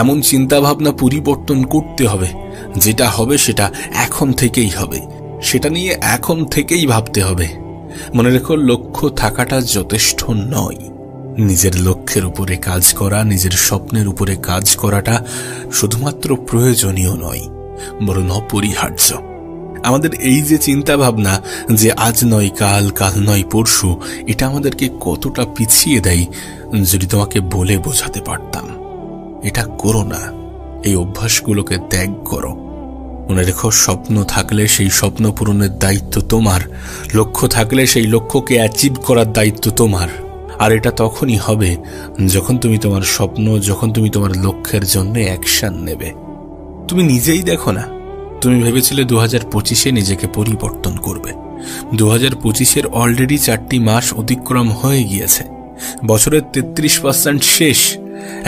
এমন চিন্তা ভাবনা পরিবর্তন করতে হবে। যেটা হবে সেটা এখন থেকেই হবে, সেটা নিয়ে এখন থেকেই ভাবতে হবে। মনে রেখো, লক্ষ্য থাকাটা যথেষ্ট নয়। নিজের লক্ষ্যের উপরে কাজ করা, নিজের স্বপ্নের উপরে কাজ করাটা শুধুমাত্র প্রয়োজনীয় নয়, বরং অপরিহার্য। আমাদের এই যে চিন্তা ভাবনা যে আজ নয় কাল, কাল নয় পরশু, এটা আমাদেরকে কতটা পিছিয়ে দেয় যদি তোমাকে বলে বোঝাতে পারতাম। এটা করো না, এই অভ্যাসগুলোকে ত্যাগ করো। মনে রেখো, স্বপ্ন থাকলে সেই স্বপ্ন পূরণের দায়িত্ব তোমার, লক্ষ্য থাকলে সেই লক্ষ্যকে অ্যাচিভ করার দায়িত্ব তোমার। আর এটা তখনই হবে যখন তুমি তোমার স্বপ্ন, যখন তুমি তোমার লক্ষ্যের জন্য অ্যাকশন নেবে। তুমি নিজেই দেখো না, তুমি ভেবেছিলে 2025-এ নিজেকে পরিবর্তন করবে। 2025-এর অলরেডি 4টি মাস অতিক্রম হয়ে গিয়েছে, বছরের 33% শেষ।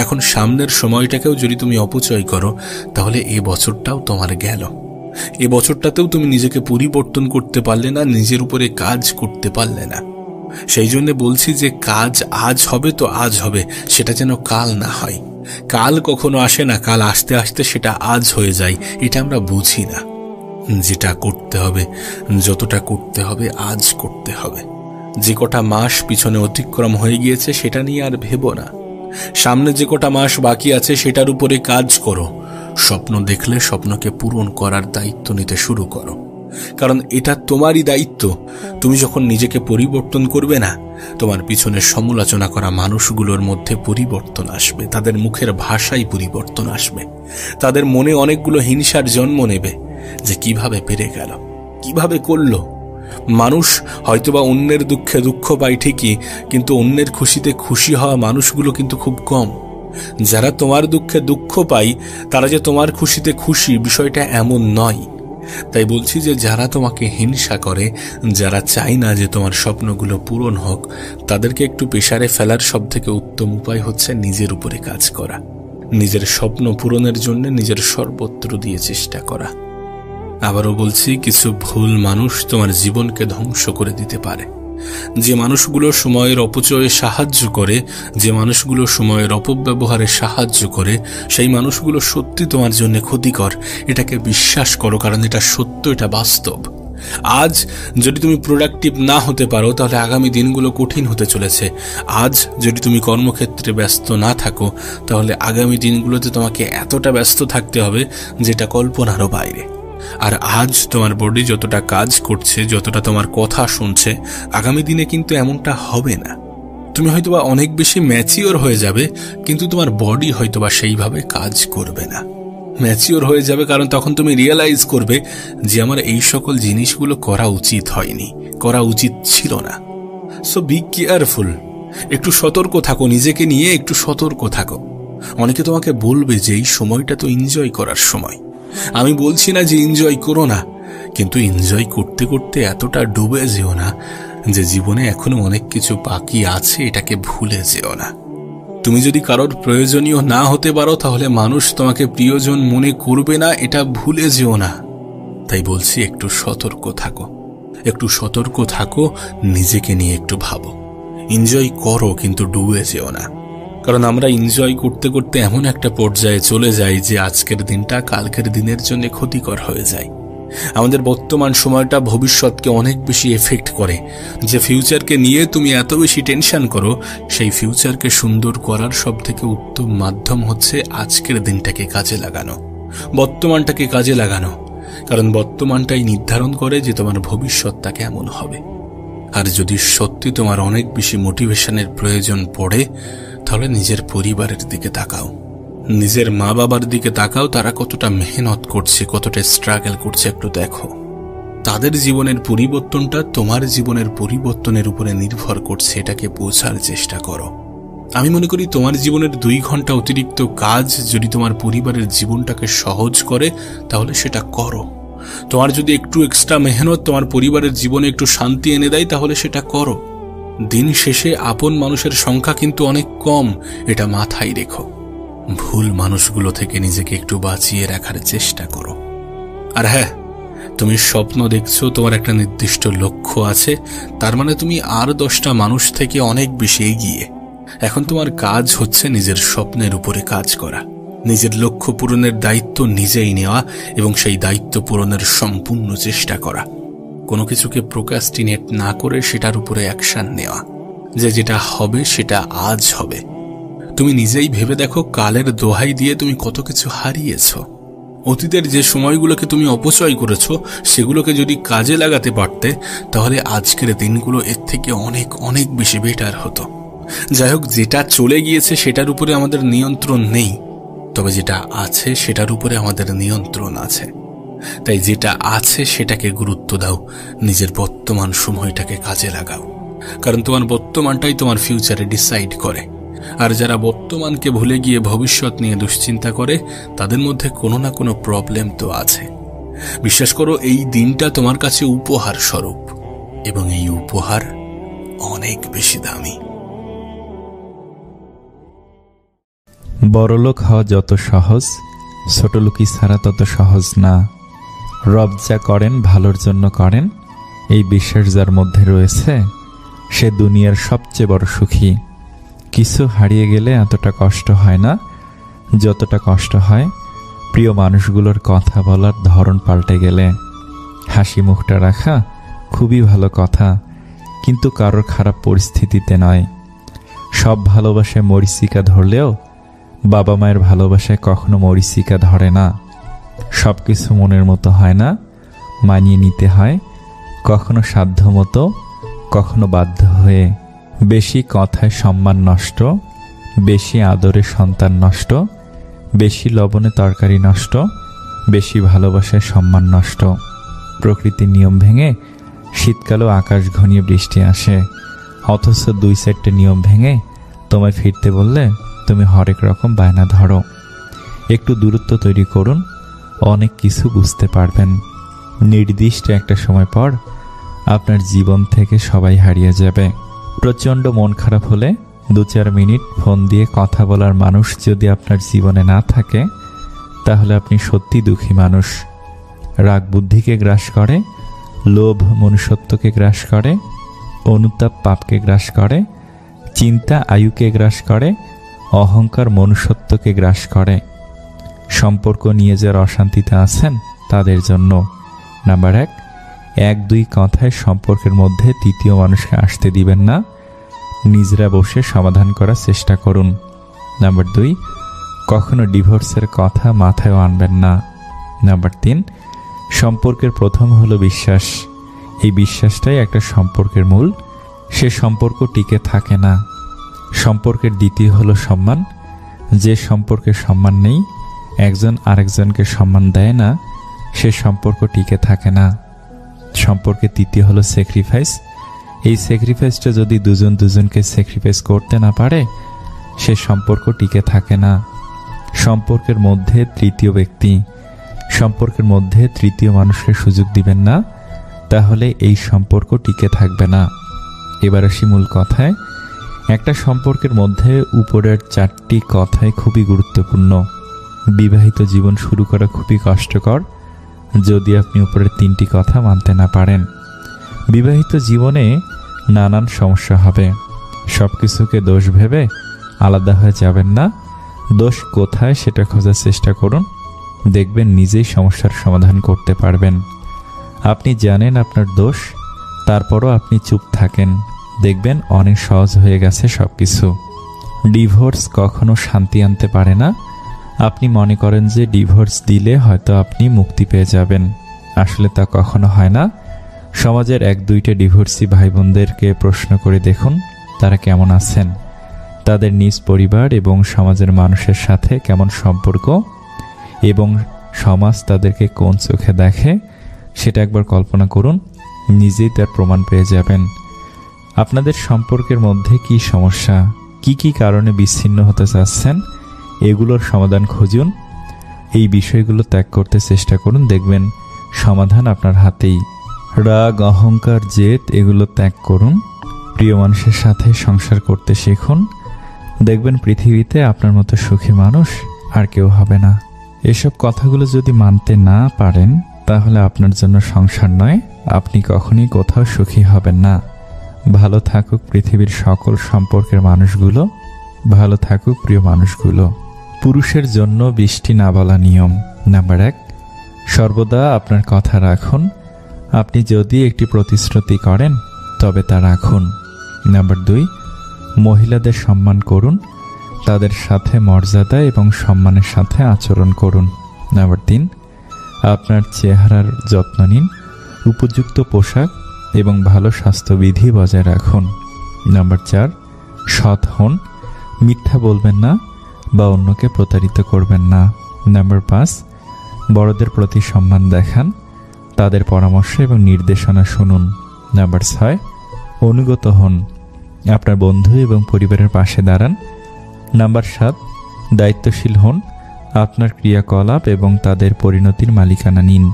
এখন সামনের সময়টাকেও যদি তুমি অপচয় করো তাহলে এ বছরটাও তোমার গেল। এ বছরটাতেও তুমি নিজেকে পরিবর্তন করতে পারলে না, নিজের উপরে কাজ করতে পারলে না। সেই জন্য বলছি যে কাজ আজ হবে তো আজ হবে, সেটা যেন কাল না হয়। কাল কখনো আসে না, কাল আসতে আসতে সেটা আজ হয়ে যায়। এটা আমরা বুঝি না। যেটা করতে হবে, যতটা করতে হবে আজ করতে হবে। যে কটা মাস পিছনে অতিক্রম হয়ে গিয়েছে সেটা নিয়ে আর ভেবো না। সামনে যে কটা মাস বাকি আছে সেটার উপরে কাজ করো। স্বপ্ন দেখলে স্বপ্নকে পূরণ করার দায়িত্ব নিতে শুরু করো, কারণ এটা তোমারই দায়িত্ব। তুমি যখন নিজেকে পরিবর্তন করবে না, তোমার পিছনে সমালোচনা করা মানুষগুলোর মধ্যে পরিবর্তন আসবে, তাদের মুখের ভাষায় পরিবর্তন আসবে, তাদের মনে অনেকগুলো হিংসার জন্ম নেবে যে কিভাবে পেরে গেল, কিভাবে করলো। মানুষ হয়তোবা অন্যের দুঃখে দুঃখ পায় ঠিকই, কিন্তু অন্যের খুশিতে খুশি হওয়া মানুষগুলো কিন্তু খুব কম। যারা তোমার দুঃখে দুঃখ পায় তারা যে তোমার খুশিতে খুশি, বিষয়টা এমন নয়। তাই বলছি যে যারা তোমাকে হিংসা করে, যারা চায় না যে তোমার স্বপ্নগুলো পূরণ হোক, তাদেরকে একটু পেশারে ফেলার সবথেকে উত্তম উপায় হচ্ছে নিজের উপরে কাজ করা, নিজের স্বপ্ন পূরণের জন্য নিজের সর্বত্র দিয়ে চেষ্টা করা। আবারও বলছি, কিছু ভুল মানুষ তোমার জীবনকে ধ্বংস করে দিতে পারে, যে মানুষগুলো সময়ের অপচয়ে সাহায্য করে, যে মানুষগুলো সময়ের অপব্যবহারে সাহায্য করে, সেই মানুষগুলো সত্যি তোমার জন্য ক্ষতিকর। এটাকে বিশ্বাস করো, কারণ এটা সত্য, এটা বাস্তব। আজ যদি তুমি প্রোডাক্টিভ না হতে পারো, তাহলে আগামী দিনগুলো কঠিন হতে চলেছে। আজ যদি তুমি কর্মক্ষেত্রে ব্যস্ত না থাকো, তাহলে আগামী দিনগুলোতে তোমাকে এতটা ব্যস্ত থাকতে হবে যেটা কল্পনারও বাইরে। আর আজ তোমার বডি যতটা কাজ করছে, যতটা তোমার কথা শুনছে, আগামী দিনে কিন্তু এমনটা হবে না। তুমি হয়তোবা অনেক বেশি ম্যাচিওর হয়ে যাবে, কিন্তু তোমার বডি হয়তোবা সেইভাবে কাজ করবে না। ম্যাচিওর হয়ে যাবে কারণ তখন তুমি রিয়েলাইজ করবে যে আমার এই সকল জিনিসগুলো করা উচিত হয়নি, করা উচিত ছিল না। সো বি কেয়ারফুল, একটু সতর্ক থাকো, নিজেকে নিয়ে একটু সতর্ক থাকো। অনেকে তোমাকে বলবে যে এই সময়টা তো এনজয় করার সময়। আমি বলছি না যে এনজয় করো না, কিন্তু এনজয় করতে করতে এতটা ডুবে যেও না যে জীবনে এখনো অনেক কিছু বাকি আছে, এটাকে ভুলে যেও না। তুমি যদি কারোর প্রয়োজনীয় না হতে পারো, তাহলে মানুষ তোমাকে প্রিয়জন মনে করবে না, এটা ভুলে যেও না। তাই বলছি একটু সতর্ক থাকো, একটু সতর্ক থাকো, নিজেকে নিয়ে একটু ভাবো। এনজয় করো, কিন্তু ডুবে যেও না। কারণ আমরা এনজয় করতে করতে এমন একটা পর্যায়ে চলে যাই যে আজকের দিনটা কালকের দিনের জন্য ক্ষতিকর হয়ে যায়। আমাদের বর্তমান সময়টা ভবিষ্যৎকে অনেক বেশি এফেক্ট করে। যে ফিউচারকে নিয়ে তুমি এত বেশি টেনশন করো, সেই ফিউচারকে সুন্দর করার সব থেকে উত্তম মাধ্যম হচ্ছে আজকের দিনটাকে কাজে লাগানো, বর্তমানটাকে কাজে লাগানো। কারণ বর্তমানটাই নির্ধারণ করে যে তোমার ভবিষ্যৎটা কেমন হবে। আর যদি সত্যি তোমার অনেক বেশি মোটিভেশনের প্রয়োজন পড়ে, তাহলে নিজের পরিবারের দিকে তাকাও, নিজের মা বাবার দিকে তাকাও। তারা কতটা মেহনত করছে, কতটা স্ট্রাগল করছে, একটু দেখো। তাদের জীবনের পরিবর্তনটা তোমার জীবনের পরিবর্তনের উপরে নির্ভর করছে, এটাকে বোঝার চেষ্টা করো। আমি মনে করি তোমার জীবনের 2 ঘন্টা অতিরিক্ত কাজ যদি তোমার পরিবারের জীবনটাকে সহজ করে, তাহলে সেটা করো। তোমার যদি একটু এক্সট্রা মেহনত তোমার পরিবারের জীবনে একটু শান্তি এনে দেয়, তাহলে সেটা করো। দিন শেষে আপন মানুষের সংখ্যা কিন্তু অনেক কম, এটা মাথায় রেখো। ভুল মানুষগুলো থেকে নিজেকে একটু বাঁচিয়ে রাখার চেষ্টা করো। আর হ্যাঁ, তুমি স্বপ্ন দেখছো, তোমার একটা নির্দিষ্ট লক্ষ্য আছে, তার মানে তুমি আর 10টা মানুষ থেকে অনেক বেশি এগিয়ে। এখন তোমার কাজ হচ্ছে নিজের স্বপ্নের উপরে কাজ করা, নিজের লক্ষ্য পূরণের দায়িত্ব নিজেই নেওয়া এবং সেই দায়িত্ব পূরণের সম্পূর্ণ চেষ্টা করা। কোনো কিছুকে প্রোক্রাস্টিনেট না করে সেটার উপরে অ্যাকশন নেওয়া, যে যেটা হবে সেটা আজ হবে। তুমি নিজেই ভেবে দেখো, কালের দোহাই দিয়ে তুমি কত কিছু হারিয়েছ। অতীতের যে সময়গুলোকে তুমি অপচয় করেছ, সেগুলোকে যদি কাজে লাগাতে পারতে, তাহলে আজকের দিনগুলো এর থেকে অনেক অনেক বেশি বেটার হতো। যাই হোক, যেটা চলে গিয়েছে সেটার উপরে আমাদের নিয়ন্ত্রণ নেই, তবে যেটা আছে সেটার উপরে আমাদের নিয়ন্ত্রণ আছে। তাই যেটা আছে সেটাকে গুরুত্ব দাও, নিজের বর্তমান সময়টাকে কাজে লাগাও। কারণ তোমার বর্তমানটাই তোমার ফিউচারে ডিসাইড করে। আর যারা বর্তমানকে ভুলে গিয়ে ভবিষ্যৎ নিয়ে দুশ্চিন্তা করে, তাদের মধ্যে কোনো না কোনো প্রবলেম তো আছে। বিশ্বাস করো, এই দিনটা তোমার কাছে উপহার স্বরূপ, এবং এই উপহার অনেক বেশি দামি। বড়লোক হওয়া যত সহজ, ছোটলোকি ছাড়া তত সহজ না। রব যা করেন ভালোর জন্য করেন, এই বিশ্বাস যার মধ্যে রয়েছে, সে দুনিয়ার সবচেয়ে বড় সুখী। কিছু হারিয়ে গেলে এতটা কষ্ট হয় না যতটা কষ্ট হয় প্রিয় মানুষগুলোর কথা বলার ধরন পাল্টে গেলে। হাসি মুখটা রাখা খুবই ভালো কথা, কিন্তু কারোর খারাপ পরিস্থিতিতে নয়। সব ভালোবাসায় মরিচিকা ধরলেও বাবা মায়ের ভালোবাসায় কখনো মরিচিকা ধরে না। সব কিছু মনের মতো হয় না, মানিয়ে নিতে হয়, কখনো সাধ্য মতো, কখনো বাধ্য হয়ে। বেশি কথায় সম্মান নষ্ট, বেশি আদরে সন্তান নষ্ট, বেশি লবণে তরকারি নষ্ট, বেশি ভালোবাসায় সম্মান নষ্ট। প্রকৃতির নিয়ম ভেঙে শীতকালেও আকাশ ঘনিয়ে বৃষ্টি আসে, অথচ 2-4টে নিয়ম ভেঙে তোমায় ফিরতে বললে তুমি হরেক রকম বায়না ধরো। একটু দূরত্ব তৈরি করুন, অনেক কিছু বুঝতে পারবেন। নির্দিষ্ট একটা সময় পর আপনার জীবন থেকে সবাই হারিয়ে যাবে। প্রচণ্ড মন খারাপ হলে 2-4 মিনিট ফোন দিয়ে কথা বলার মানুষ যদি আপনার জীবনে না থাকে, তাহলে আপনি সত্যি দুঃখী মানুষ। রাগ বুদ্ধিকে গ্রাস করে, লোভ মনুষ্যত্বকে গ্রাস করে, অনুতাপ পাপকে গ্রাস করে, চিন্তা আয়ুকে গ্রাস করে, অহংকার মনুষ্যত্বকে গ্রাস করে। সম্পর্ক নিয়ে যারা অশান্তিতে আছেন তাদের জন্য নাম্বার 1, 1-2 কথায় সম্পর্কের মধ্যে তৃতীয় মানুষকে আসতে দিবেন না, নিজেরা বসে সমাধান করার চেষ্টা করুন। নাম্বার 2, কখনো ডিভোর্সের কথা মাথায় আনবেন না। নাম্বার 3, সম্পর্কের প্রথম হলো বিশ্বাস। এই বিশ্বাসটাই একটা সম্পর্কের মূল, সে সম্পর্ক টিকে থাকে না। সম্পর্কের দ্বিতীয় হলো সম্মান। যে সম্পর্কে সম্মান নেই, একজন আরেকজনকে সম্মান দেয় না, সে সম্পর্ক টিকে থাকে না। সম্পর্কের তৃতীয় হলো স্যাক্রিফাইস। এই স্যাক্রিফাইসটা যদি দুজন দুজনকে স্যাক্রিফাইস করতে না পারে, সে সম্পর্ক টিকে থাকে না। সম্পর্কের মধ্যে তৃতীয় ব্যক্তি, সম্পর্কের মধ্যে তৃতীয় মানুষকে সুযোগ দিবেন না, তাহলে এই সম্পর্ক টিকে থাকবে না। এবার আসি মূল কথায়। একটা সম্পর্কের মধ্যে উপরের 4টি কথাই খুবই গুরুত্বপূর্ণ। বিবাহিত জীবন শুরু করা খুবই কষ্টকর যদি আপনি উপরের 3টি কথা মানতে না পারেন। বিবাহিত জীবনে নানান সমস্যা হবে। সব কিছুকে দোষ ভেবে আলাদা হয়ে যাবেন না। দোষ কোথায় সেটা খোঁজার চেষ্টা করুন, দেখবেন নিজেই সমস্যার সমাধান করতে পারবেন। আপনি জানেন আপনার দোষ, তারপরও আপনি চুপ থাকেন, দেখবেন অনেক সহজ হয়ে গেছে সব কিছু। ডিভোর্স কখনো শান্তি আনতে পারে না। আপনি মনে করেন যে ডিভোর্স দিলে হয়তো আপনি মুক্তি পেয়ে যাবেন, আসলে তা কখনো হয় না। সমাজের 1-2টা ডিভোর্সি ভাই বোনদেরকে প্রশ্ন করে দেখুন তারা কেমন আছেন, তাদের নিজ পরিবার এবং সমাজের মানুষের সাথে কেমন সম্পর্ক, এবং সমাজ তাদেরকে কোন চোখে দেখে সেটা একবার কল্পনা করুন, নিজেই তার প্রমাণ পেয়ে যাবেন। আপনাদের সম্পর্কের মধ্যে কি সমস্যা, কি কি কারণে বিচ্ছিন্ন হতে চাচ্ছেন, এগুলোর সমাধান খুঁজুন। এই বিষয়গুলো ত্যাগ করতে চেষ্টা করুন, দেখবেন সমাধান আপনার হাতেই। রাগ, অহংকার, জেদ এগুলো ত্যাগ করুন। প্রিয় মানুষের সাথে সংসার করতে শিখুন, দেখবেন পৃথিবীতে আপনার মতো সুখী মানুষ আর কেউ হবে না। এসব কথাগুলো যদি মানতে না পারেন তাহলে আপনার জন্য সংসার নয়, আপনি কখনই কোথাও সুখী হবেন না। ভালো থাকুক পৃথিবীর সকল সম্পর্কের মানুষগুলো, ভালো থাকুক প্রিয় মানুষগুলো। পুরুষের জন্য বৃষ্টি না বলা নিয়ম। নাম্বার 1, সর্বদা আপনার কথা রাখুন। আপনি যদি একটি প্রতিশ্রুতি করেন তবে তা রাখুন। নাম্বার 2, মহিলাদের সম্মান করুন, তাদের সাথে মর্যাদা এবং সম্মানের সাথে আচরণ করুন। নাম্বার 3, আপনার চেহারার যত্ন নিন, উপযুক্ত পোশাক এবং ভালো স্বাস্থ্যবিধি বজায় রাখুন। নাম্বার 4, সৎ হন, মিথ্যা বলবেন না বা অন্যকে প্রতারিত করবেন না। নাম্বার 5, বড়দের প্রতি সম্মান দেখান, তাদের পরামর্শ এবং নির্দেশনা শুনুন। নাম্বার 6, অনুগত হন, আপনার বন্ধু এবং পরিবারের পাশে দাঁড়ান। নাম্বার 7, দায়িত্বশীল হন, আপনার ক্রিয়াকলাপ এবং তাদের পরিণতির মালিকানা নিন।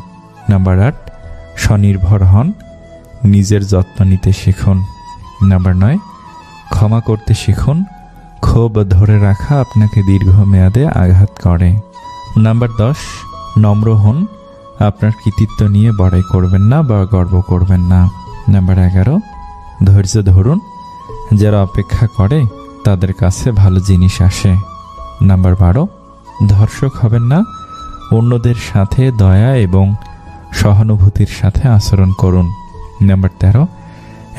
নাম্বার 8, স্বনির্ভর হন, নিজের যত্ন নিতে শিখুন। নাম্বার 9, ক্ষমা করতে শিখুন, ক্ষোভ ধরে রাখা আপনাকে দীর্ঘমেয়াদে আঘাত করে। নাম্বার 10, নম্র হন, আপনার কৃতিত্ব নিয়ে বড়াই করবেন না বা গর্ব করবেন না। নাম্বার 11, ধৈর্য ধরুন, যারা অপেক্ষা করে তাদের কাছে ভালো জিনিস আসে। নাম্বার 12, ধর্ষক হবেন না, অন্যদের সাথে দয়া এবং সহানুভূতির সাথে আচরণ করুন। নাম্বার 13,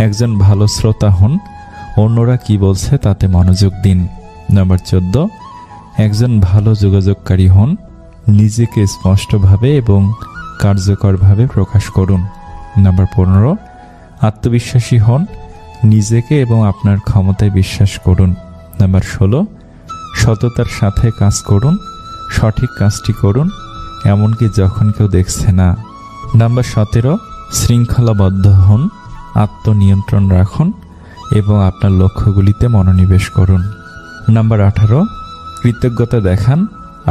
একজন ভালো শ্রোতা হন, অন্যরা কি বলছে তাতে মনোযোগ দিন। নাম্বার 14, একজন ভালো যোগাযোগকারী হন, নিজেকে স্পষ্টভাবে এবং কার্যকরভাবে প্রকাশ করুন। নাম্বার 15, আত্মবিশ্বাসী হন, নিজেকে এবং আপনার ক্ষমতায় বিশ্বাস করুন। নাম্বার 16, সততার সাথে কাজ করুন, সঠিক কাজটি করুন, এমনকি যখন কেউ দেখছে না। নাম্বার 17, শৃঙ্খলাবদ্ধ হন, আত্মনিয়ন্ত্রণ রাখুন এবং আপনার লক্ষ্যগুলিতে মনোনিবেশ করুন। নাম্বার 18, কৃতজ্ঞতা দেখান,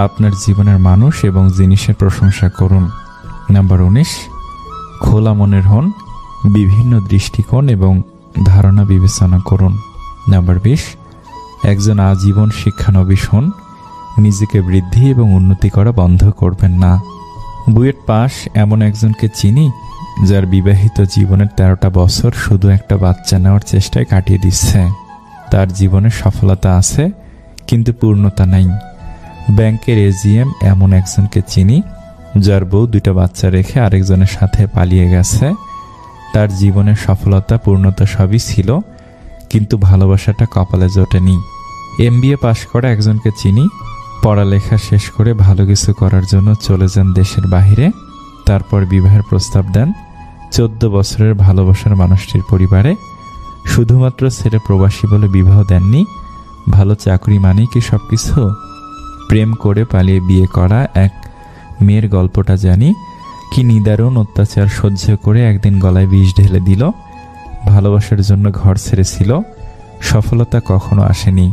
আপনার জীবনের মানুষ এবং জিনিসের প্রশংসা করুন। নাম্বার 19, খোলা মনের হন, বিভিন্ন দৃষ্টিকোণ এবং ধারণা বিবেচনা করুন। নাম্বার 20, একজন আজীবন শিক্ষানবিশ হন, নিজেকে বৃদ্ধি এবং উন্নতি করা বন্ধ করবেন না। বুয়েট পাস এমন একজনকে চিনি যার বিবাহিত জীবনের 13টা বছর শুধু একটা বাচ্চা নেওয়ার চেষ্টায় কাটিয়ে দিচ্ছে। তার জীবনে সফলতা আছে কিন্তু পূর্ণতা নাই। ব্যাংকের এজিএম এমন একজনকে চিনি যার বউ 2টা বাচ্চা রেখে আরেকজনের সাথে পালিয়ে গেছে। তার জীবনের সফলতা পূর্ণতা সবই ছিল, কিন্তু ভালোবাসাটা কপালে জোটেনি। MBA পাশ করা একজনকে চিনি, পড়ালেখা শেষ করে ভালো কিছু করার জন্য চলে যান দেশের বাহিরে। তারপর বিবাহের প্রস্তাব দেন 14 বছরের ভালোবাসার মানুষটির পরিবারে। শুধুমাত্র ছেলে প্রবাসী বলে বিবাহ দেননি। ভালো চাকরি মানেই কি সব কিছু? প্রেম করে পালিয়ে বিয়ে করা এক মেয়ের গল্পটা জানি, কি নিদারুণ অত্যাচার সহ্য করে একদিন গলায় বিষ ঢেলে দিল। ভালোবাসার জন্য ঘর ছেড়েছিল, সফলতা কখনো আসেনি।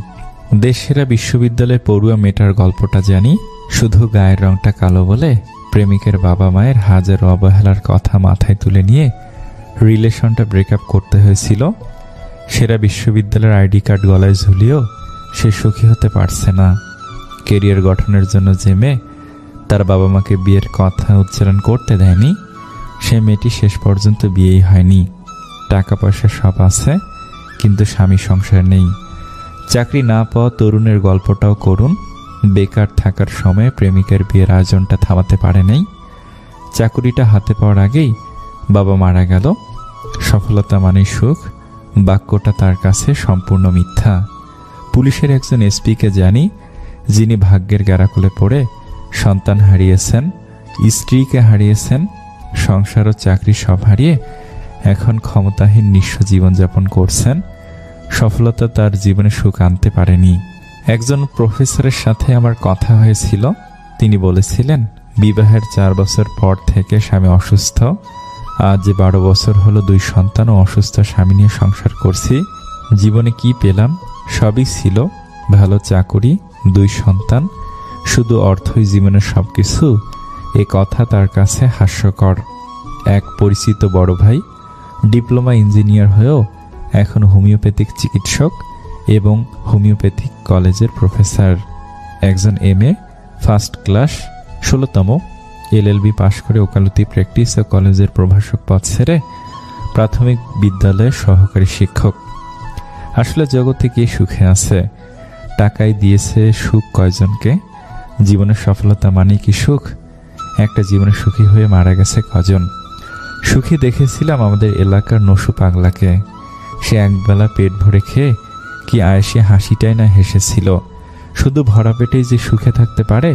দেশসেরা বিশ্ববিদ্যালয়ের পড়ুয়া মেয়েটার গল্পটা জানি, শুধু গায়ের রংটা কালো বলে প্রেমিকের বাবা মায়ের হাজারো অবহেলার কথা মাথায় তুলে নিয়ে রিলেশনটা ব্রেকআপ করতে হয়েছিল। সেরা বিশ্ববিদ্যালয়ের আইডি কার্ড গলায় ঝুলিয়েও সে সুখী হতে পারছে না। কেরিয়ার গঠনের জন্য যে মেয়ে তার বাবা মাকে বিয়ের কথা উচ্চারণ করতে দেয়নি, সে মেয়েটি শেষ পর্যন্ত বিয়েই হয়নি। টাকা পয়সা সব আছে, কিন্তু স্বামী সংসার নেই। চাকরি না পাওয়া তরুণের গল্পটাও করুন। বেকার থাকার সময় প্রেমিকের বিয়ের আয়োজনটা থামাতে পারে নাই। চাকুরিটা হাতে পাওয়ার আগেই বাবা মারা গেল। সফলতা মানে সুখ, বাক্যটা তার কাছে সম্পূর্ণ মিথ্যা। পুলিশের একজন এসপিকে জানি, যিনি ভাগ্যের গ্যারাকলে পড়ে সন্তান হারিয়েছেন, স্ত্রীকে হারিয়েছেন, সংসার ও চাকরি সব হারিয়ে এখন ক্ষমতাহীন নিঃস্ব জীবনযাপন করছেন। সফলতা তার জীবনে সুখ আনতে পারেনি। একজন প্রফেসরের সাথে আমার কথা হয়েছিল। তিনি বলেছিলেন, বিবাহের 4 বছর পর থেকে স্বামী অসুস্থ। আজ 12 বছর হলো 2 সন্তান ও অসুস্থ স্বামী নিয়ে সংসার করছি। জীবনে কি পেলাম? সবই ছিল, ভালো চাকুরি, 2 সন্তান, শুধু অর্থই জীবনের সবকিছু। এ কথা তার কাছে হাস্যকর। এক পরিচিত বড় ভাই ডিপ্লোমা ইঞ্জিনিয়ার হয়েও এখন হোমিওপ্যাথিক চিকিৎসক এবং হোমিওপ্যাথিক কলেজের প্রফেসর। একজন MA ফার্স্ট ক্লাস 16তম, LLB পাশ করে ওকালতি প্র্যাকটিস ও কলেজের প্রভাষক পদ ছেড়ে প্রাথমিক বিদ্যালয়ের সহকারী শিক্ষক। আসলে জগতে কে সুখে আছে? টাকাই দিয়েছে সুখ কয়জনকে? জীবনের সফলতা মানে কি সুখ? একটা জীবনে সুখী হয়ে মারা গেছে কজন? সুখী দেখেছিলাম আমাদের এলাকার নসু পাগলাকে। সে একবেলা পেট ভরে খেয়ে কি আয়েসে হাসিটাই না হেসেছিল। শুধু ভরা পেটেই যে সুখে থাকতে পারে,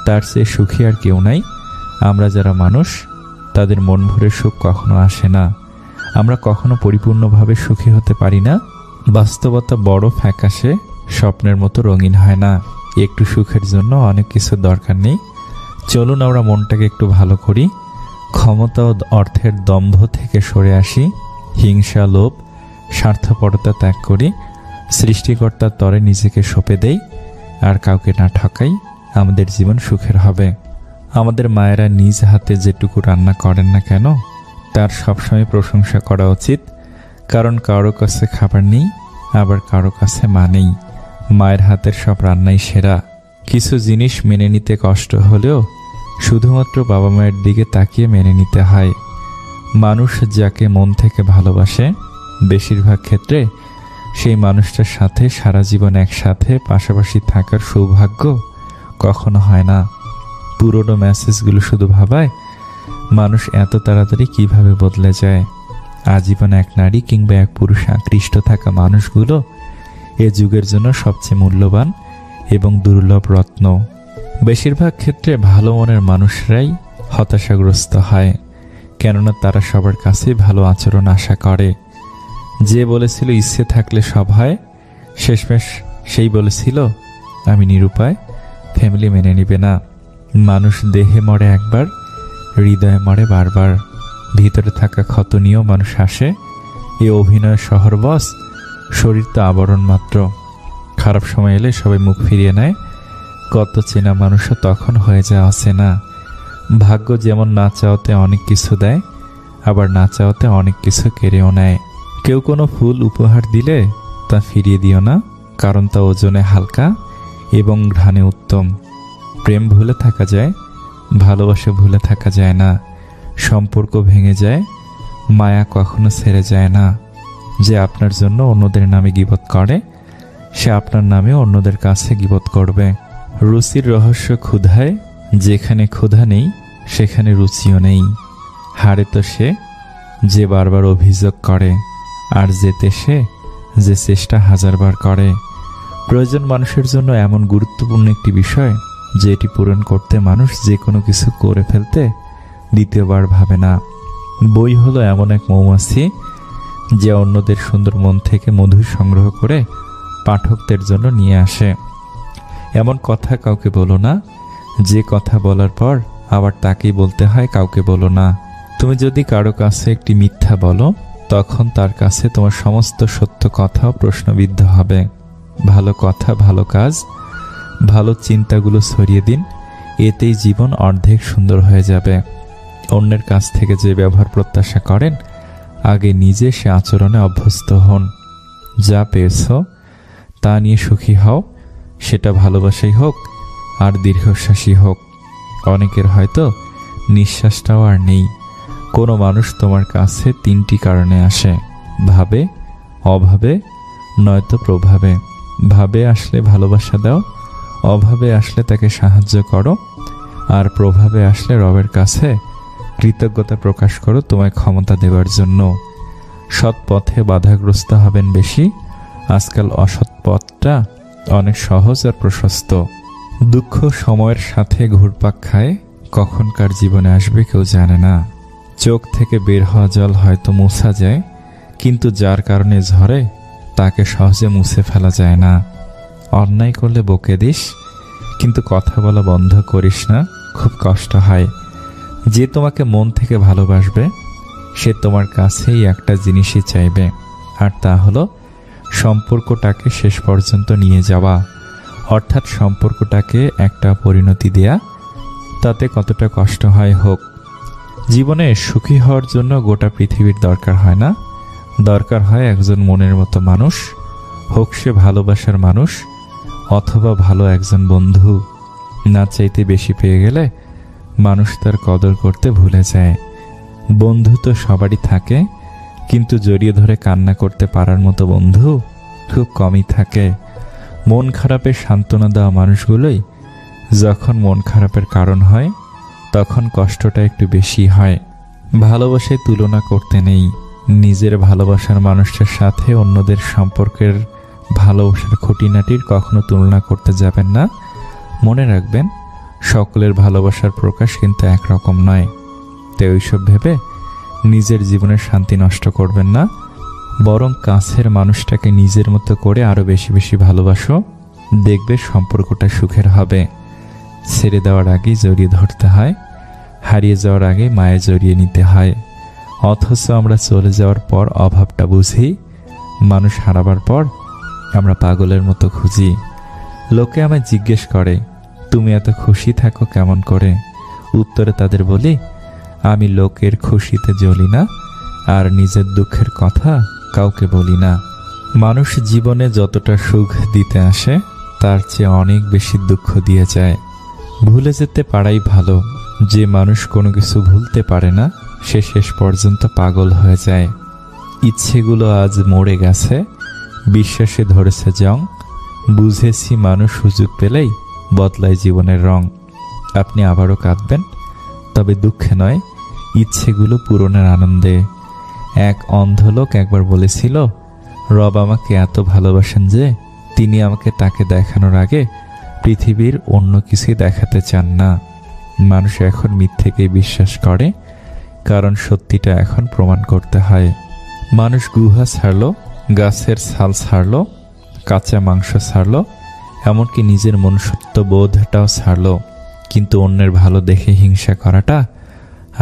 তার চেয়ে সুখী আর কেউ নাই। আমরা যারা মানুষ, তাদের মন ভরে সুখ কখনো আসে না। আমরা কখনো পরিপূর্ণভাবে সুখী হতে পারি না। বাস্তবতা বড় ফ্যাকাশে, স্বপ্নের মতো রঙিন হয় না। একটু সুখের জন্য অনেক কিছু দরকার নেই। চলুন আমরা মনটাকে একটু ভালো করি, ক্ষমতা ও অর্থের দম্ভ থেকে সরে আসি, হিংসা, লোভ, স্বার্থপরতা ত্যাগ করি, সৃষ্টিকর্তার তরে নিজেকে সঁপে দেই, আর কাউকে না ঠকাই। আমাদের জীবন সুখের হবে। আমাদের মায়েরা নিজ হাতে যেটুকু রান্না করেন না কেন, তার সবসময় প্রশংসা করা উচিত। কারণ কারো কাছে খাবার নেই, আবার কারো কাছে মা নেই। মায়ের হাতের সব রান্নাই সেরা। কিছু জিনিস মেনে নিতে কষ্ট হলেও শুধুমাত্র বাবা মায়ের দিকে তাকিয়ে মেনে নিতে হয়। মানুষ যাকে মন থেকে ভালোবাসে, বেশিরভাগ ক্ষেত্রে সেই মানুষটার সাথে সারা জীবন একসাথে পাশাপাশি থাকার সৌভাগ্য কখনো হয় না। পুরনো মেসেজগুলো শুধু ভাবায় মানুষ এত তাড়াতাড়ি কিভাবে বদলে যায়। আজীবন এক নারী কিংবা এক পুরুষে আকৃষ্ট থাকা মানুষগুলো এ যুগের জন্য সবচেয়ে মূল্যবান এবং দুর্লভ রত্ন। বেশিরভাগ ক্ষেত্রে ভালো মনের মানুষরাই হতাশাগ্রস্ত হয়, কেননা তারা সবার কাছে ভালো আচরণ আশা করে। যে বলেছিল ইচ্ছে থাকলে সব হয়, শেষমেশ সেই বলেছিল আমি নিরুপায়, ফ্যামিলি মেনে নিবে না। মানুষ দেহে মরে একবার, হৃদয়ে মরে বারবার। ভিতরে থাকা ক্ষত নিয়েও মানুষ হাসে। এ অভিনয় শহর বস, শরীর তো আবরণ মাত্র। খারাপ সময় এলে সবাই মুখ ফিরিয়ে নেয়। কত চেনা মানুষও তখন হয়ে যায় অচেনা। ভাগ্য যেমন না চাওয়াতে অনেক কিছু দেয়, আবার না চাওয়াতে অনেক কিছু কেড়েও নেয়। কেউ কোনো ফুল উপহার দিলে তা ফিরিয়ে দিও না, কারণ তা ওজনে হালকা এবং ঘ্রাণে উত্তম। প্রেম ভুলে থাকা যায়, ভালোবাসা ভুলে থাকা যায় না। সম্পর্ক ভেঙে যায়, মায়া কখনো ছেড়ে যায় না। যে আপনার জন্য অন্যদের নামে গীবত করে, সে আপনার নামে অন্যদের কাছে গীবত করবে। রুচির রহস্য ক্ষুধায়, যেখানে ক্ষুধা নেই সেখানে রুচিও নেই। হারে তো সে যে বারবার অভিযোগ করে, আর যেতে সে যে চেষ্টা হাজারবার করে। প্রয়োজন মানুষের জন্য এমন গুরুত্বপূর্ণ একটি বিষয় যে এটি পূরণ করতে মানুষ যে কোনো কিছু করে ফেলতে দ্বিতীয়বার ভাবে না। বই হলো এমন এক মৌমাছি যে অন্যদের সুন্দর মন থেকে মধু সংগ্রহ করে পাঠকদের জন্য নিয়ে আসে। এমন কথা কাউকে বলো না যে কথা বলার পর আবার তাকেই বলতে হয় কাউকে বলো না। তুমি যদি কারো কাছে একটি মিথ্যা বলো, তখন তার কাছে তোমার সমস্ত সত্য কথাও প্রশ্নবিদ্ধ হবে। ভালো কথা, ভালো কাজ, ভালো চিন্তাগুলো ছড়িয়ে দিন, এতেই জীবন অর্ধেক সুন্দর হয়ে যাবে। অন্যের কাছ থেকে যে ব্যবহার প্রত্যাশা করেন, আগে নিজে সে আচরণে অভ্যস্ত হন। যা পেয়েছ তা নিয়ে সুখী হও, সেটা ভালোবাসাই হোক আর দীর্ঘশ্বাসী হোক। অনেকের হয়তো নিঃশ্বাসটাও আর নেই। কোনো মানুষ তোমার কাছে তিনটি কারণে আসে: ভাবে, অভাবে, নয়তো প্রভাবে। ভাবে আসলে ভালোবাসা দাও, অভাবে আসলে তাকে সাহায্য করো, আর প্রভাবে আসলে রবের কাছে কৃতজ্ঞতা প্রকাশ করো তোমায় ক্ষমতা দেওয়ার জন্য। সৎ পথে বাধাগ্রস্ত হবেন বেশি, আজকাল অসৎ পথটা অনেক সহজ আর প্রশস্ত। দুঃখ সময়ের সাথে ঘুরপাক খায়, কখনকার জীবনে আসবে কেউ জানে না। চোখ থেকে বের হওয়া জল হয়তো মুছা যায়, কিন্তু যার কারণে ঝরে তাকে সহজে মুছে ফেলা যায় না। অন্যায় করলে বকে দিস, কিন্তু কথা বলা বন্ধ করিস না, খুব কষ্ট হয়। যে তোমাকে মন থেকে ভালোবাসবে সে তোমার কাছেই একটা জিনিসই চাইবে, আর তা হলো সম্পর্কটাকে শেষ পর্যন্ত নিয়ে যাওয়া, অর্থাৎ সম্পর্কটাকে একটা পরিণতি দেয়া। তাতে কতটা কষ্ট হয় হোক। জীবনে সুখী হওয়ার জন্য গোটা পৃথিবীর দরকার হয় না, দরকার হয় একজন মনের মতো মানুষ, হোক সে ভালোবাসার মানুষ অথবা ভালো একজন বন্ধু। না চাইতে বেশি পেয়ে গেলে মানুষ তার কদর করতে ভুলে যায়। বন্ধু তো সবারই থাকে, কিন্তু জড়িয়ে ধরে কান্না করতে পারার মতো বন্ধু খুব কমই থাকে। মন খারাপের সান্ত্বনা দেওয়া মানুষগুলোই যখন মন খারাপের কারণ হয়, তখন কষ্টটা একটু বেশি হয়। ভালোবাসায় তুলনা করতে নেই। নিজের ভালোবাসার মানুষটার সাথে অন্যদের সম্পর্কের ভালোবাসার খুঁটিনাটির কখনো তুলনা করতে যাবেন না। মনে রাখবেন, সকলের ভালোবাসার প্রকাশ কিন্তু একরকম নয়। তাই ওইসব ভেবে নিজের জীবনের শান্তি নষ্ট করবেন না, বরং কাছের মানুষটাকে নিজের মতো করে আরো বেশি বেশি ভালোবাসো। দেখবে সম্পর্কটা সুখের হবে। ছেড়ে দেওয়ার আগেই জড়িয়ে ধরতে হয়, হারিয়ে যাওয়ার আগে মায়ে জড়িয়ে নিতে হয়। অথচ আমরা চলে যাওয়ার পর অভাবটা বুঝি, মানুষ হারাবার পর আমরা পাগলের মতো খুঁজি। লোকে আমায় জিজ্ঞেস করে, তুমি এত খুশি থাকো কেমন করে? উত্তরে তাদের বলি, আমি লোকের খুশিতে জ্বলি না, আর নিজের দুঃখের কথা কাউকে বলি না। মানুষ জীবনে যতটা সুখ দিতে আসে, তার চেয়ে অনেক বেশি দুঃখ দিয়ে যায়। ভুলে যেতে পারাই ভালো। যে মানুষ কোনো কিছু ভুলতে পারে না, সে শেষ পর্যন্ত পাগল হয়ে যায়। ইচ্ছেগুলো আজ মরে গেছে, বিশ্বাসে ধরেছে জং। বুঝেছি মানুষ সুযোগ পেলেই বদলায় জীবনের রং। আপনি আবারও কাঁদবেন, তবে দুঃখে নয়, ইচ্ছেগুলো পূরণের আনন্দে। এক অন্ধ লোক একবার বলেছিল, রব আমাকে এত ভালোবাসেন যে তিনি আমাকে তাকে দেখানোর আগে পৃথিবীর অন্য কিছুই দেখাতে চান না। মানুষ এখন মিথ্যেকেই বিশ্বাস করে, কারণ সত্যিটা এখন প্রমাণ করতে হয়। মানুষ গুহা ছাড়লো, গাছের ছাল ছাড়লো, কাঁচা মাংস ছাড়লো, এমনকি নিজের মনুষ্যত্ব বোধটাও ছাড়লো, কিন্তু অন্যের ভালো দেখে হিংসা করাটা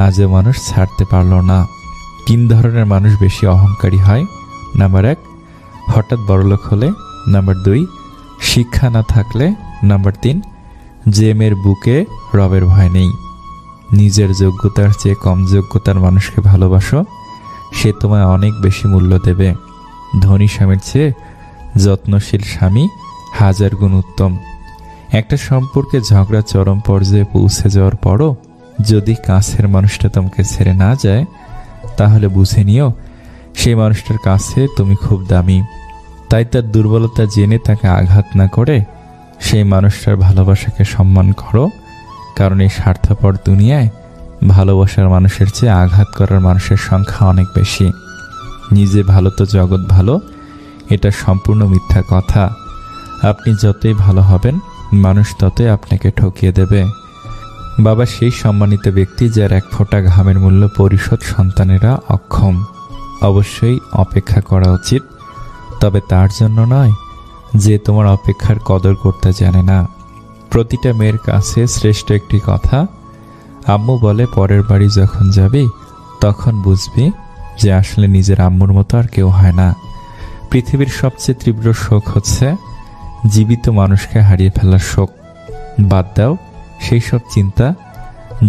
আজও মানুষ ছাড়তে পারল না। 3 ধরনের মানুষ বেশি অহংকারী হয়। নাম্বার 1, হঠাৎ বড়লোক হলে। নাম্বার 2, শিক্ষা না থাকলে। নাম্বার 3, যে মেয়ের বুকে রবের ভয় নেই। নিজের যোগ্যতার চেয়ে কম যোগ্যতার মানুষকে ভালোবাসো, সে তোমায় অনেক বেশি মূল্য দেবে। ধনী স্বামীর চেয়ে যত্নশীল স্বামী 1000 গুণ উত্তম। একটা সম্পর্কে ঝগড়া চরম পর্যায়ে পৌঁছে যাওয়ার পরও যদি কাছের মানুষটা তোমাকে ছেড়ে না যায়, তাহলে বুঝে নিও সেই মানুষটার কাছে তুমি খুব দামি। তাই তার দুর্বলতা জেনে তাকে আঘাত না করে সেই মানুষটার ভালোবাসাকে সম্মান করো। কারণ এই স্বার্থপর দুনিয়ায় ভালোবাসার মানুষের চেয়ে আঘাত করার মানুষের সংখ্যা অনেক বেশি। নিজে ভালো তো জগৎ ভালো, এটা সম্পূর্ণ মিথ্যা কথা। আপনি যতই ভালো হবেন, মানুষ ততই আপনাকে ঠকিয়ে দেবে। বাবা সেই সম্মানিত ব্যক্তি যার এক ফোঁটা ঘামের মূল্য পরিশোধ সন্তানেরা অক্ষম। অবশ্যই অপেক্ষা করা উচিত, তবে তার জন্য নয় যে তোমার অপেক্ষার কদর করতে জানে না। প্রতিটা মেয়ের কাছে শ্রেষ্ঠ একটি কথা, আম্মু বলে পরের বাড়ি যখন যাবি তখন বুঝবি যে আসলে নিজের আম্মুর মতো আর কেউ হয় না। পৃথিবীর সবচেয়ে তীব্র শোক হচ্ছে জীবিত মানুষকে হারিয়ে ফেলার শোক। বাদ দাও সেই সব চিন্তা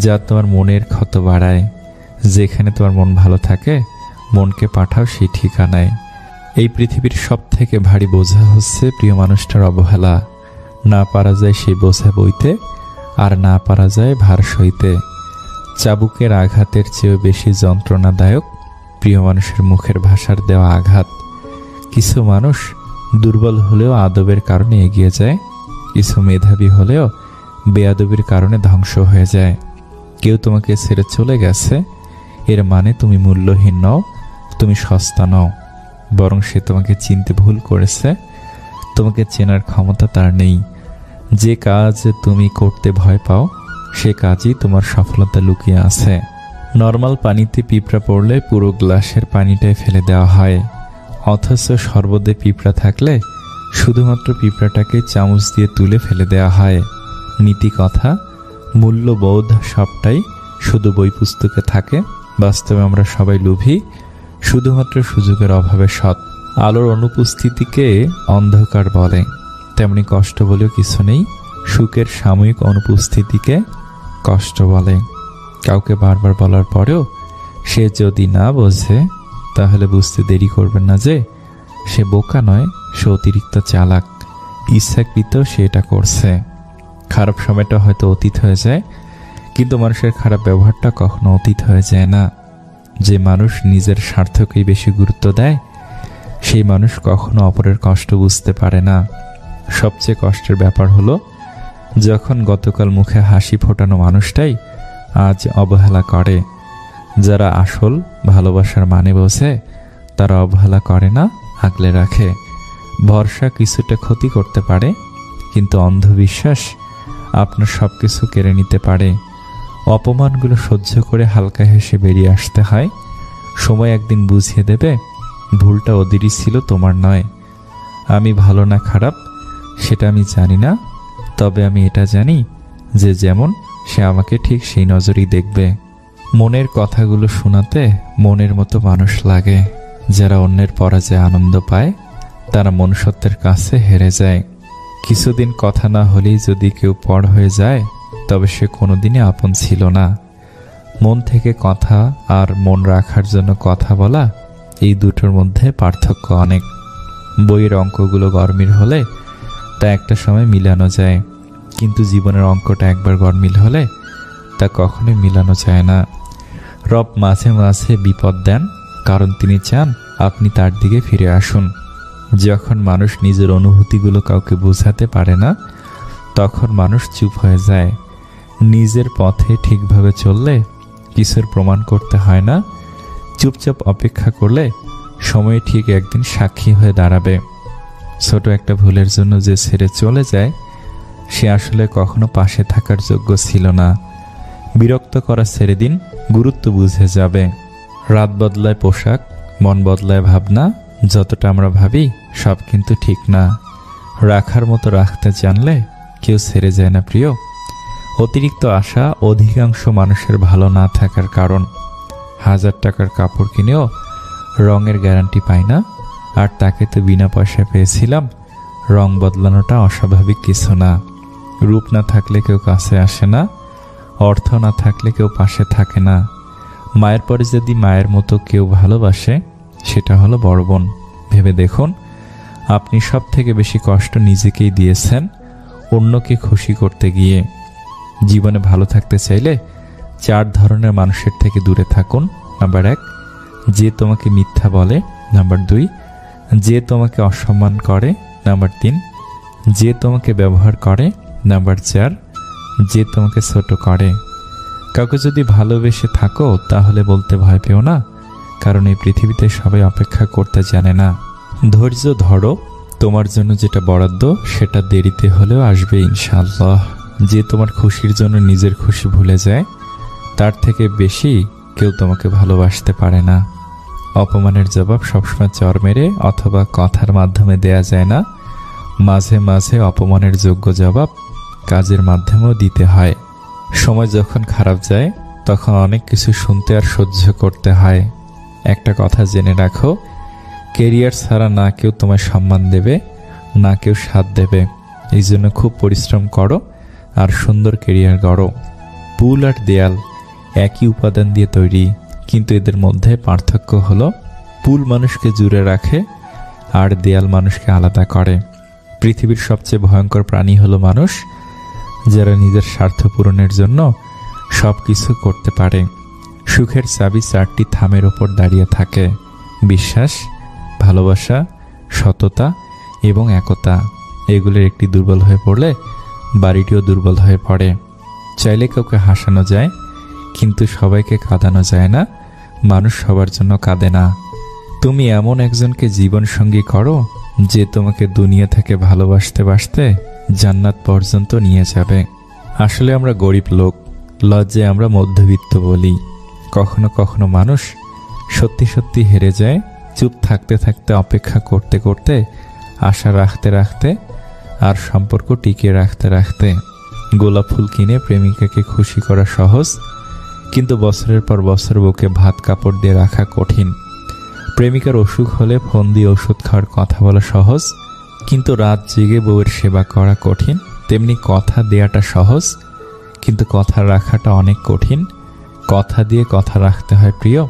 যা তোমার মনের ক্ষত বাড়ায়। যেখানে তোমার মন ভালো থাকে, মনকে পাঠাও সেই ঠিকানায়। এই পৃথিবীর সব থেকে ভারী বোঝা হচ্ছে প্রিয় মানুষটার অবহেলা। না পারা যায় সেই বোঝা বইতে, আর না পারা যায় ভার সইতে। চাবুকের আঘাতের চেয়েও বেশি যন্ত্রণাদায়ক প্রিয় মানুষের মুখের ভাষার দেওয়া আঘাত। কিছু মানুষ দুর্বল হলেও আদবের কারণে এগিয়ে যায়, কিছু মেধাবী হলেও বেয়াদবির কারণে ধ্বংস হয়ে যায়। কেউ তোমাকে ছেড়ে চলে গেছে এর মানে তুমি মূল্যহীন নও, তুমি সস্তা নও। বরং সে তোমাকে চিনতে ভুল করেছে, তোমাকে চেনার ক্ষমতা তার নেই। যে কাজ তুমি করতে ভয় পাও, সে কাজই তোমার সফলতা লুকিয়ে আছে। নর্মাল পানিতে পিঁপড়া পড়লে পুরো গ্লাসের পানিটাই ফেলে দেওয়া হয়, অথচ শরবতে পিঁপড়া থাকলে শুধুমাত্র পিঁপড়াটাকে চামচ দিয়ে তুলে ফেলে দেওয়া হয়। নীতি কথা, মূল্যবোধ সবটাই শুধু বই পুস্তকে থাকে। বাস্তবে আমরা সবাই লোভী, শুধুমাত্র সুযোগের অভাবে সৎ। আলোর অনুপস্থিতিকে অন্ধকার বলে, তেমনি কষ্ট বলেও কিছু নেই। সুখের সাময়িক অনুপস্থিতিকে কষ্ট বলে। কাউকে বারবার বলার পরেও সে যদি না বোঝে, তাহলে বুঝতে দেরি করবেন না যে সে বোকা নয়, সে অতিরিক্ত চালাক। ইচ্ছাকৃত সে এটা করছে। খারাপ সময়টা হয়তো অতীত হয়ে যায়, কিন্তু মানুষের খারাপ ব্যবহারটা কখনো অতীত হয়ে যায় না। যে মানুষ নিজের স্বার্থকেই বেশি গুরুত্ব দেয়, সেই মানুষ কখনো অপরের কষ্ট বুঝতে পারে না। সবচেয়ে কষ্টের ব্যাপার হলো যখন গতকাল মুখে হাসি ফোটানো মানুষটাই আজ অবহেলা করে। যারা আসল ভালোবাসার মানে বোঝে, তারা অবহেলা করে না, আগলে রাখে। ভরসা কিছুটা ক্ষতি করতে পারে, কিন্তু অন্ধবিশ্বাস আপনার সব কিছু কেড়ে নিতে পারে। অপমানগুলো সহ্য করে হালকা হেসে বেরিয়ে আসতে হয়। সময় একদিন বুঝিয়ে দেবে ভুলটা ওদেরই ছিল, তোমার নয়। আমি ভালো না খারাপ সেটা আমি জানি না, তবে আমি এটা জানি যে যেমন সে আমাকে ঠিক সেই নজরেই দেখবে। মনের কথাগুলো শোনাতে মনের মতো মানুষ লাগে। যারা অন্যের পরাজয়ে আনন্দ পায়, তারা মনুষ্যত্বের কাছে হেরে যায়। কিছুদিন কথা না হলেই যদি কেউ পর হয়ে যায়, তবে সে কোনোদিনই আপন ছিল না। মন থেকে কথা আর মন রাখার জন্য কথা বলা, এই দুটোর মধ্যে পার্থক্য অনেক। বইয়ের অঙ্কগুলো গরমিল হলে তা একটা সময় মিলানো যায়, কিন্তু জীবনের অঙ্কটা একবার গরমিল হলে তা কখনোই মিলানো যায় না। রব মাঝে মাঝে বিপদ দেন, কারণ তিনি চান আপনি তার দিকে ফিরে আসুন। যখন মানুষ নিজের অনুভূতিগুলো কাউকে বোঝাতে পারে না, তখন মানুষ চুপ হয়ে যায়। নিজের পথে ঠিকভাবে চললে কিছুর প্রমাণ করতে হয় না। চুপচাপ অপেক্ষা করলে সময় ঠিক একদিন সাক্ষী হয়ে দাঁড়াবে। ছোট একটা ভুলের জন্য যে ছেড়ে চলে যায়, সে আসলে কখনো পাশে থাকার যোগ্য ছিল না। বিরক্ত করা ছেড়ে দিন, গুরুত্ব বুঝে যাবে। রাত বদলায় পোশাক, মন বদলায় ভাবনা। যতটা আমরা ভাবি সব কিন্তু ঠিক না। রাখার মতো রাখতে জানলে কেউ ছেড়ে যায় না প্রিয়। অতিরিক্ত আশা অধিকাংশ মানুষের ভালো না থাকার কারণ। 1000 টাকার কাপড় কিনেও রঙের গ্যারান্টি পাই না, আর তাকে তো বিনা পয়সায় পেয়েছিলাম। রং বদলানোটা অস্বাভাবিক কিছু না। রূপ না থাকলে কেউ কাছে আসে না, অর্থ না থাকলে কেউ পাশে থাকে না। মায়ের পরে যদি মায়ের মতো কেউ ভালোবাসে, সেটা হলো বড় বোন। ভেবে দেখুন, আপনি সব থেকে বেশি কষ্ট নিজেকেই দিয়েছেন অন্যকে খুশি করতে গিয়ে। জীবনে ভালো থাকতে চাইলে 4 ধরনের মানুষের থেকে দূরে থাকুন। নাম্বার 1, যে তোমাকে মিথ্যা বলে। নাম্বার 2, যে তোমাকে অসম্মান করে। নাম্বার 3, যে তোমাকে ব্যবহার করে। নাম্বার 4, যে তোমাকে ছোট করে। কাউকে যদি ভালোবেসে থাকো তাহলে বলতে ভয় পেও না, কারণ এই পৃথিবীতে সবাই অপেক্ষা করতে জানে না। ধৈর্য ধরো, তোমার জন্য যেটা বরাদ্দ সেটা দেরিতে হলেও আসবে ইনশাআল্লাহ। যে তোমার খুশির জন্য নিজের খুশি ভুলে যায়, তার থেকে বেশি কেউ তোমাকে ভালোবাসতে পারে না। অপমানের জবাব সবসময় চর মেরে অথবা কথার মাধ্যমে দেয়া যায় না, মাঝে মাঝে অপমানের যোগ্য জবাব কাজের মাধ্যমেও দিতে হয়। সময় যখন খারাপ যায় তখন অনেক কিছু শুনতে আর সহ্য করতে হয়। একটা কথা জেনে রাখো, কেরিয়ার ছাড়া না কেউ তোমায় সম্মান দেবে, না কেউ সাথ দেবে। এই জন্য খুব পরিশ্রম করো আর সুন্দর কেরিয়ার গড়ো। পুল আর দেয়াল একই উপাদান দিয়ে তৈরি, কিন্তু এদের মধ্যে পার্থক্য হলো পুল মানুষকে জুড়ে রাখে আর দেয়াল মানুষকে আলাদা করে। পৃথিবীর সবচেয়ে ভয়ঙ্কর প্রাণী হলো মানুষ, যারা নিজের স্বার্থ পূরণের জন্য সব কিছু করতে পারে। সুখের চাবি 4টি থামের ওপর দাঁড়িয়ে থাকে: বিশ্বাস, ভালোবাসা, সততা এবং একতা। এগুলোর একটি দুর্বল হয়ে পড়লে বাড়িটিও দুর্বল হয়ে পড়ে। চাইলে কাউকে হাসানো যায়, কিন্তু সবাইকে কাঁদানো যায় না। মানুষ সবার জন্য কাঁদে না। তুমি এমন একজনকে জীবন সঙ্গী করো যে তোমাকে দুনিয়া থেকে ভালোবাসতে বাসতে জান্নাত পর্যন্ত নিয়ে যাবে। আসলে আমরা গরিব লোক, লজ্জায় আমরা মধ্যবিত্ত বলি। কখনো কখনো মানুষ সত্যি সত্যি হেরে যায়, চুপ থাকতে থাকতে, অপেক্ষা করতে করতে, আশা রাখতে রাখতে আর সম্পর্ক টিকিয়ে রাখতে রাখতে। গোলাপ ফুল কিনে প্রেমিকাকে খুশি করা সহজ, কিন্তু বছরের পর বছর বুকে ভাত কাপড় দিয়ে রাখা কঠিন। প্রেমিকার অসুখ হলে ফোন দিয়ে ওষুধ খাওয়ার কথা বলা সহজ, কিন্তু রাত জেগে বউয়ের সেবা করা কঠিন। তেমনি কথা দেয়াটা সহজ, কিন্তু কথা রাখাটা অনেক কঠিন। কথা দিয়ে কথা রাখতে হয় প্রিয়।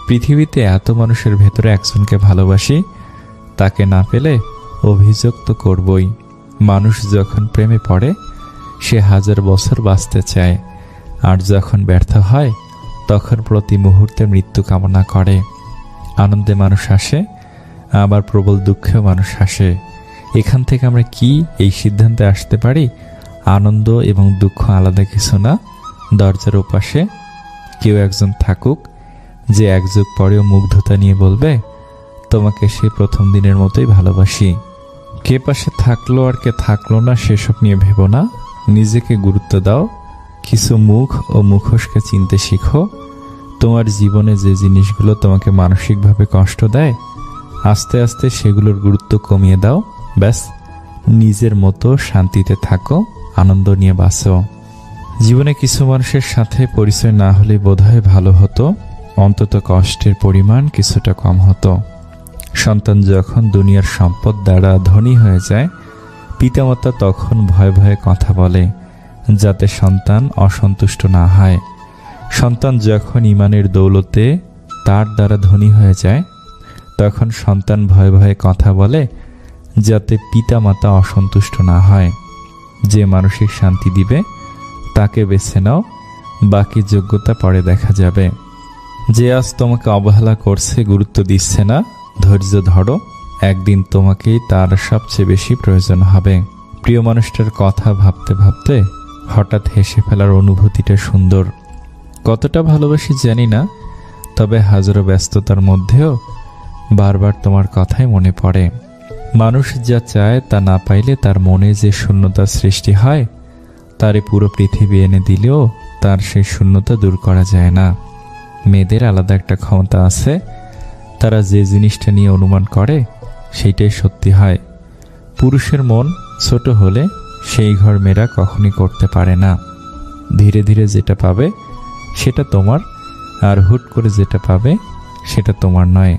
পৃথিবীতে এত মানুষের ভেতরে একজনকে ভালোবাসি, তাকে না পেলে অভিযোগ তো করবই। মানুষ যখন প্রেমে পড়ে সে 1000 বছর বাঁচতে চায়, আর যখন ব্যর্থ হয় তখন প্রতি মুহূর্তে মৃত্যু কামনা করে। আনন্দে মানুষ হাসে, আবার প্রবল দুঃখেও মানুষ হাসে। এখান থেকে আমরা কি এই সিদ্ধান্তে আসতে পারি, আনন্দ এবং দুঃখ আলাদা কিছু না। দরজার ওপাশে কেউ একজন থাকুক যে এক যুগ পরেও মুগ্ধতা নিয়ে বলবে, তোমাকে সে প্রথম দিনের মতোই ভালোবাসি। কে পাশে থাকলো আর কে থাকলো না সেসব নিয়ে ভেবো না, নিজেকে গুরুত্ব দাও। কিছু মুখ ও মুখোশকে চিনতে শিখো। তোমার জীবনে যে জিনিসগুলো তোমাকে মানসিকভাবে কষ্ট দেয়, আস্তে আস্তে সেগুলোর গুরুত্ব কমিয়ে দাও। ব্যাস, নিজের মতো শান্তিতে থাকো, আনন্দ নিয়ে বাঁচো। জীবনে কিছু মানুষের সাথে পরিচয় না হলে বোধহয় ভালো হতো, অন্তত কষ্টের পরিমাণ কিছুটা কম হতো। সন্তান যখন দুনিয়ার সম্পদ দ্বারা ধনী হয়ে যায়, পিতামাতা তখন ভয়ে ভয়ে কথা বলে যাতে সন্তান অসন্তুষ্ট না হয়। সন্তান যখন ঈমানের দৌলতে তার দ্বারা ধনী হয়ে যায়, তখন সন্তান ভয়ে ভয়ে কথা বলে যাতে পিতামাতা অসন্তুষ্ট না হয়। যে মানসিক শান্তি দিবে তাকে বেছে নাও, বাকি যোগ্যতা পরে দেখা যাবে। যে আজ তোমাকে অবহেলা করছে, গুরুত্ব দিচ্ছে না, ধৈর্য ধরো, একদিন তোমাকেই তার সবচেয়ে বেশি প্রয়োজন হবে। প্রিয় মানুষটার কথা ভাবতে ভাবতে হঠাৎ হেসে ফেলার অনুভূতিটা সুন্দর। কতটা ভালোবাসি জানি না, তবে হাজারো ব্যস্ততার মধ্যেও বারবার তোমার কথাই মনে পড়ে। মানুষ যা চায় তা না পাইলে তার মনে যে শূন্যতা সৃষ্টি হয়, তারে পুরো পৃথিবী এনে দিলেও তার সেই শূন্যতা দূর করা যায় না। মেয়েদের আলাদা একটা ক্ষমতা আছে, তারা যে জিনিসটা নিয়ে অনুমান করে সেইটাই সত্যি হয়। পুরুষের মন ছোট হলে সেই ঘর মেয়েরা কখনই করতে পারে না। ধীরে ধীরে যেটা পাবে সেটা তোমার, আর হুট করে যেটা পাবে সেটা তোমার নয়।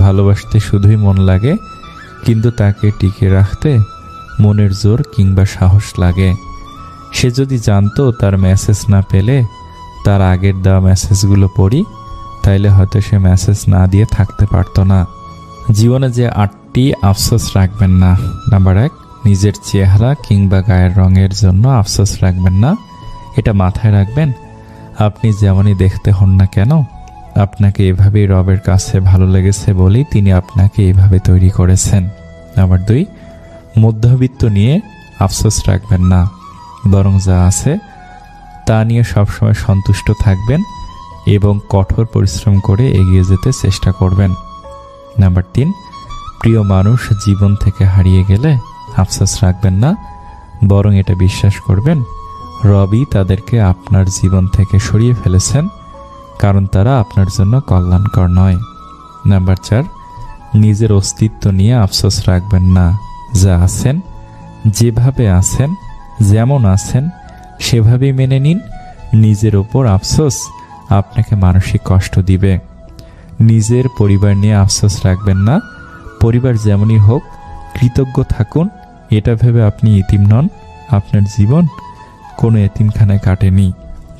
ভালোবাসতে শুধুই মন লাগে, কিন্তু তাকে টিকে রাখতে মনের জোর কিংবা সাহস লাগে। সে যদি জানতো তার মেসেজ না পেলে তার আগের দেওয়া মেসেজগুলো পড়ি, তাইলে হয়তো সে মেসেজ না দিয়ে থাকতে পারতো না। জীবনে যে 8টি আফসোস রাখবেন না। নাম্বার 1, নিজের চেহারা কিংবা গায়ের রঙের জন্য আফসোস রাখবেন না। এটা মাথায় রাখবেন, আপনি যেমনই দেখতে হন না কেন, আপনাকে এভাবেই রবের কাছে ভালো লেগেছে বলেই তিনি আপনাকে এভাবে তৈরি করেছেন। নাম্বার 2, মধ্যবিত্ত নিয়ে আফসোস রাখবেন না, বরং যা আছে তা নিয়ে সবসময় সন্তুষ্ট থাকবেন এবং কঠোর পরিশ্রম করে এগিয়ে যেতে চেষ্টা করবেন। নাম্বার 3, প্রিয় মানুষ জীবন থেকে হারিয়ে গেলে আফসোস রাখবেন না, বরং এটা বিশ্বাস করবেন রবই তাদেরকে আপনার জীবন থেকে সরিয়ে ফেলেছেন, কারণ তারা আপনার জন্য কল্যাণকর নয়। নাম্বার 4, নিজের অস্তিত্ব নিয়ে আফসোস রাখবেন না, যা আছেন, যেভাবে আছেন, যেমন আছেন সেভাবেই মেনে নিন। নিজের ওপর আফসোস আপনাকে মানসিক কষ্ট দিবে। নিজের পরিবার নিয়ে আফসোস রাখবেন না, পরিবার যেমনই হোক কৃতজ্ঞ থাকুন, এটা ভেবে আপনি ইতিম নন, আপনার জীবন কোনো এতিমখানায় কাটেনি।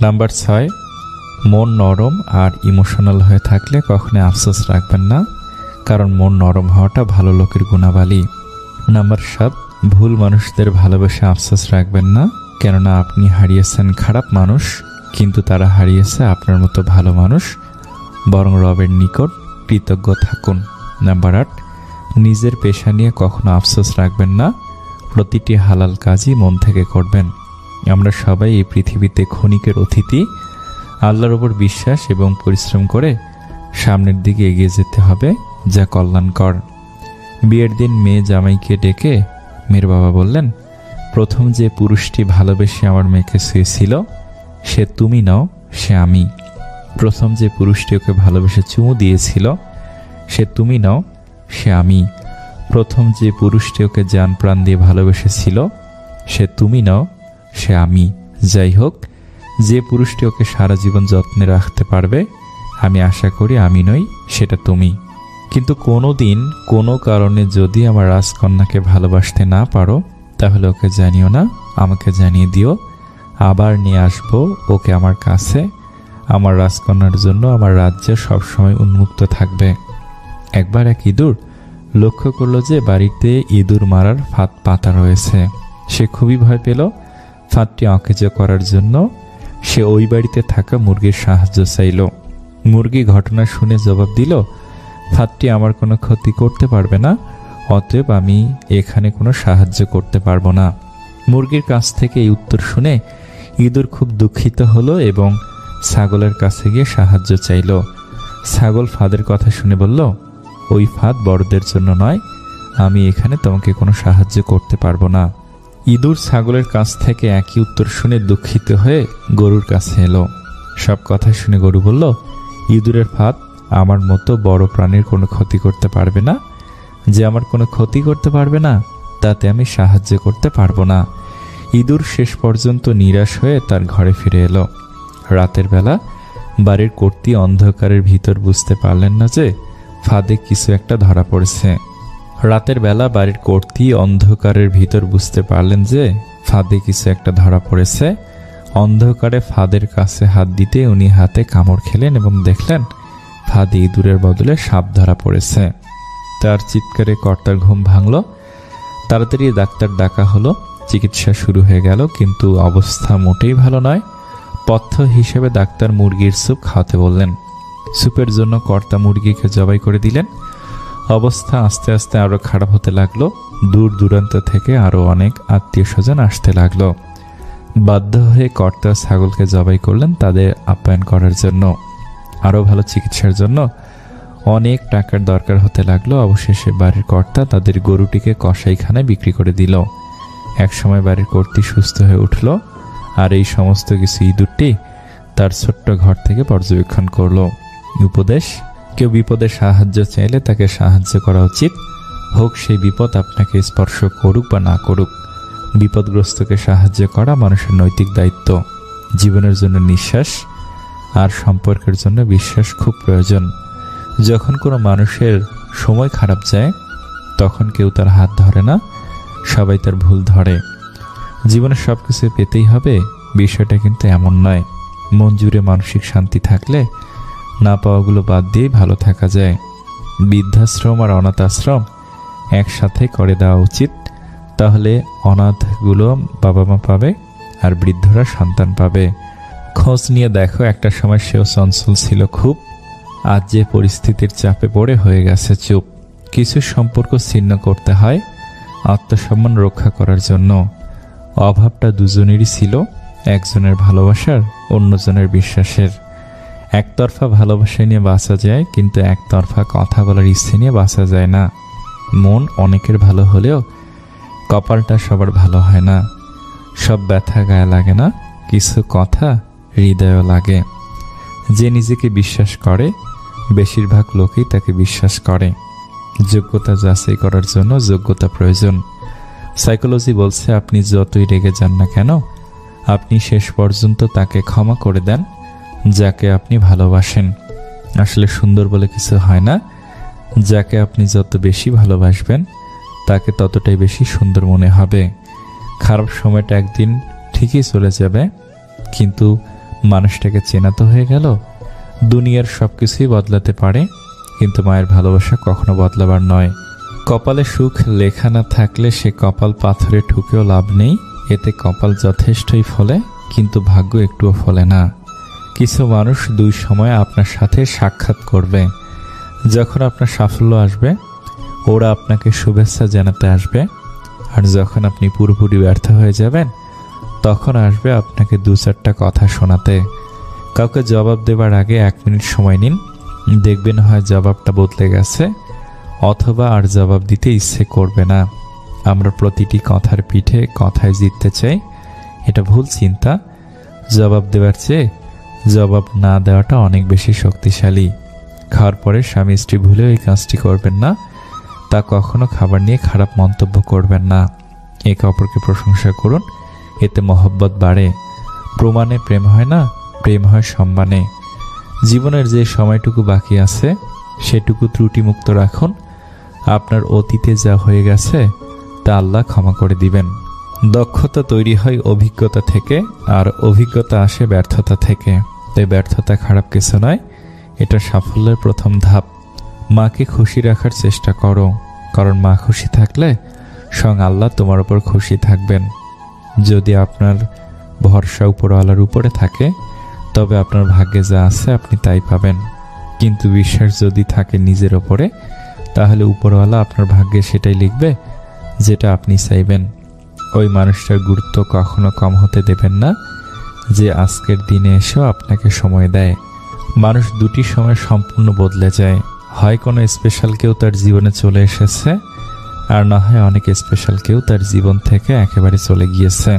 নাম্বার 6, মন নরম আর ইমোশনাল হয়ে থাকলে কখনো আফসোস রাখবেন না, কারণ মন নরম হওয়াটা ভালো লোকের গুণাবলী। নাম্বার 7, ভুল মানুষদের ভালোবেসে আফসোস রাখবেন না, কেননা আপনি হারিয়েছেন খারাপ মানুষ, কিন্তু তারা হারিয়েছে আপনার মতো ভালো মানুষ, বরং রবের নিকট কৃতজ্ঞ থাকুন। নাম্বার 8, নিজের পেশা নিয়ে কখনো আফসোস রাখবেন না, প্রতিটি হালাল কাজই মন থেকে করবেন। আমরা সবাই এই পৃথিবীতে ক্ষণিকের অতিথি। আল্লাহর ওপর বিশ্বাস এবং পরিশ্রম করে সামনের দিকে এগিয়ে যেতে হবে, যা কল্যাণকর। বিয়ের দিন মেয়ে জামাইকে ডেকে মেয়ের বাবা বললেন, প্রথম যে পুরুষটি ভালোবেসে আমার মেয়েকে শুয়েছিল সে তুমি নও, সে আমি। প্রথম যে পুরুষটি ওকে ভালোবেসে চুমু দিয়েছিল সে তুমি নও, সে আমি। প্রথম যে পুরুষটি ওকে জান প্রাণ দিয়ে ভালোবেসেছিল সে তুমি নও, সে আমি। যাই হোক, যে পুরুষটি ওকে সারা জীবন যত্নে রাখতে পারবে, আমি আশা করি আমি নই, সেটা তুমি। কিন্তু কোনো দিন কোনো কারণে যদি আমার রাজকন্যাকে ভালোবাসতে না পারো, তাহলে ওকে জানিও না, আমাকে জানিয়ে দিও, আবার নিয়ে আসবো ওকে আমার কাছে। আমার রাজকন্যার জন্য আমার রাজ্য সবসময় উন্মুক্ত থাকবে। একবার এক ইঁদুর লক্ষ্য করলো যে বাড়িতে ইঁদুর মারার ফাঁদ পাতা রয়েছে। সে খুবই ভয় পেল। ফাঁদটি অকেজো করার জন্য সে ওই বাড়িতে থাকা মুরগির সাহায্য চাইল। মুরগি ঘটনা শুনে জবাব দিল, ফাঁদটি আমার কোনো ক্ষতি করতে পারবে না, অতএব আমি এখানে কোনো সাহায্য করতে পারবো না। মুরগির কাছ থেকে এই উত্তর শুনে ইঁদুর খুব দুঃখিত হলো এবং ছাগলের কাছে গিয়ে সাহায্য চাইল। ছাগল ফাঁদের কথা শুনে বলল, ওই ফাঁদ বড়দের জন্য নয়, আমি এখানে তোমাকে কোনো সাহায্য করতে পারবো না। ইঁদুর ছাগলের কাছ থেকে একই উত্তর শুনে দুঃখিত হয়ে গরুর কাছে এলো। সব কথা শুনে গরু বলল, ইঁদুরের ফাঁদ আমার মতো বড় প্রাণীর কোনো ক্ষতি করতে পারবে না। যে আমার কোনো ক্ষতি করতে পারবে না, তাতে আমি সাহায্য করতে পারবো না। ইঁদুর শেষ পর্যন্ত নিরাশ হয়ে তার ঘরে ফিরে এলো। রাতের বেলা বাড়ির কর্ত্রী অন্ধকারের ভিতর বুঝতে পারলেন না যে ফাঁদে কিছু একটা ধরা পড়েছে। রাতের বেলা বাড়ির কর্ত্রী অন্ধকারের ভিতর বুঝতে পারলেন যে ফাঁদে কিছু একটা ধরা পড়েছে। অন্ধকারে ফাঁদের কাছে হাত দিতে উনি হাতে কামড় খেলেন এবং দেখলেন ফাঁদে ইঁদুরের বদলে সাপ ধরা পড়েছে। তার চিৎকারে কর্তার ঘুম ভাঙল। তাড়াতাড়ি ডাক্তার ডাকা হলো। চিকিৎসা শুরু হয়ে গেল, কিন্তু অবস্থা মোটেই ভালো নয়। পথ্য হিসেবে ডাক্তার মুরগির স্যুপ খাওয়াতে বললেন। স্যুপের জন্য কর্তা মুরগিকে জবাই করে দিলেন। অবস্থা আস্তে আস্তে আরও খারাপ হতে লাগলো। দূর দূরান্ত থেকে আরও অনেক আত্মীয় স্বজন আসতে লাগলো। বাধ্য হয়ে কর্তা ছাগলকে জবাই করলেন তাদের আপ্যায়ন করার জন্য। আরও ভালো চিকিৎসার জন্য অনেক টাকার দরকার হতে লাগলো। অবশেষে বাড়ির কর্তা তাদের গরুটিকে কসাইখানায় বিক্রি করে দিল। একসময় বাড়ির কর্ত্রী সুস্থ হয়ে উঠল, আর এই সমস্ত কিছু ইঁদুরটি তার ছোট্ট ঘর থেকে পর্যবেক্ষণ করলো। উপদেশ: কেউ বিপদে সাহায্য চাইলে তাকে সাহায্য করা উচিত, হোক সেই বিপদ আপনাকে স্পর্শ করুক বা না করুক। বিপদগ্রস্তকে সাহায্য করা মানুষের নৈতিক দায়িত্ব। জীবনের জন্য নিঃশ্বাস আর সম্পর্কের জন্য বিশ্বাস খুব প্রয়োজন। যখন কোনো মানুষের সময় খারাপ যায়, তখন কেউ তার হাত ধরে না, সবাই তার ভুল ধরে। জীবনে সব কিছু পেতেই হবে, বিষয়টা কিন্তু এমন নয়। মন জুড়ে মানসিক শান্তি থাকলে না পাওয়াগুলো বাদ দিয়েই ভালো থাকা যায়। বৃদ্ধাশ্রম আর অনাথ আশ্রম একসাথে করে দেওয়া উচিত, তাহলে অনাথগুলো বাবা মা পাবে আর বৃদ্ধরা সন্তান পাবে। খোঁজ নিয়ে দেখো একটা সময় সেও চঞ্চল ছিল খুব, আজ যে পরিস্থিতির চাপে পড়ে হয়ে গেছে চুপ। কিছু সম্পর্ক ছিন্ন করতে হয় আত্মসম্মান রক্ষা করার জন্য। অভাবটা দুজনেরই ছিল, একজনের ভালোবাসার, অন্যজনের বিশ্বাসের। একতরফা ভালোবাসা নিয়ে বাঁচা যায়, কিন্তু একতরফা কথা বলার ইচ্ছে নিয়ে বাঁচা যায় না। মন অনেকের ভালো হলেও কপালটা সবার ভালো হয় না। সব ব্যথা গায়ে লাগে না, কিছু কথা হৃদয়ও লাগে। যে নিজেকে বিশ্বাস করে বেশিরভাগ লোকই তাকে বিশ্বাস করে। যোগ্যতা যাচাই করার জন্য যোগ্যতা প্রয়োজন। সাইকোলজি বলছে আপনি যতই রেগে যান না কেন, আপনি শেষ পর্যন্ত তাকে ক্ষমা করে দেন যাকে আপনি ভালোবাসেন। আসলে সুন্দর বলে কিছু হয় না, যাকে আপনি যত বেশি ভালোবাসবেন তাকে ততটাই বেশি সুন্দর মনে হবে। খারাপ সময়টা একদিন ঠিকই চলে যাবে, কিন্তু মানুষটাকে চেনা তো হয়ে গেল। দুনিয়ার সব কিছুই বদলাতে পারে, কিন্তু মায়ের ভালোবাসা কখনো বদলাবার নয়। কপালে সুখ লেখা না থাকলে সে কপাল পাথরে ঠুকেও লাভ নেই। এতে কপাল যথেষ্টই ফলে, কিন্তু ভাগ্য একটুও ফলে না। কিছু মানুষ দুই সময় আপনার সাথে সাক্ষাৎ করবে। যখন আপনার সাফল্য আসবে ওরা আপনাকে শুভেচ্ছা জানাতে আসবে, আর যখন আপনি পুরোপুরি ব্যর্থ হয়ে যাবেন তখন আসবে আপনাকে দু চারটা কথা শোনাতে। কাউকে জবাব দেবার আগে 1 মিনিট সময় নিন, দেখবেন হয় জবাবটা বদলে গেছে, অথবা আর জবাব দিতে ইচ্ছে করবে না। আমরা প্রতিটি কথার পিঠে কথায় জিততে চাই, এটা ভুল চিন্তা। জবাব দেওয়ার চেয়ে জবাব না দেওয়াটা অনেক বেশি শক্তিশালী। খাওয়ার পরে স্বামী স্ত্রী ভুলেও এই কাজটি করবেন না। তা কখনো খাবার নিয়ে খারাপ মন্তব্য করবেন না। একে অপরকে প্রশংসা করুন, এতে মহব্বত বাড়ে। প্রমাণে প্রেম হয় না, প্রেম হয় সম্মানে। জীবনের যে সময়টুকু বাকি আছে সেটুকু ত্রুটিমুক্ত রাখুন। আপনার অতীতে যা হয়ে গেছে তা আল্লাহ ক্ষমা করে দিবেন। দক্ষতা তৈরি হয় অভিজ্ঞতা থেকে, আর অভিজ্ঞতা আসে ব্যর্থতা থেকে। তাই ব্যর্থতা খারাপ কিছু নয়, এটা সাফল্যের প্রথম ধাপ। মাকে খুশি রাখার চেষ্টা করো, কারণ মা খুশি থাকলে স্বয়ং আল্লাহ তোমার উপর খুশি থাকবেন। যদি আপনার ভরসা উপরওয়ালার উপরে থাকে তবে আপনার ভাগ্যে যা আছে আপনি তাই পাবেন। কিন্তু বিশ্বাস যদি থাকে নিজের ওপরে, তাহলে উপরওয়ালা আপনার ভাগ্যে সেটাই লিখবে যেটা আপনি চাইবেন। ওই মানুষটার গুরুত্ব কখনো কম হতে দেবেন না যে আজকের দিনে এসেও আপনাকে সময় দেয়। মানুষ দুটি সময় সম্পূর্ণ বদলে যায়, হয় কোনো স্পেশাল কেউ তার জীবনে চলে এসেছে, আর না হয় অনেক স্পেশাল কেউ তার জীবন থেকে একেবারে চলে গিয়েছে।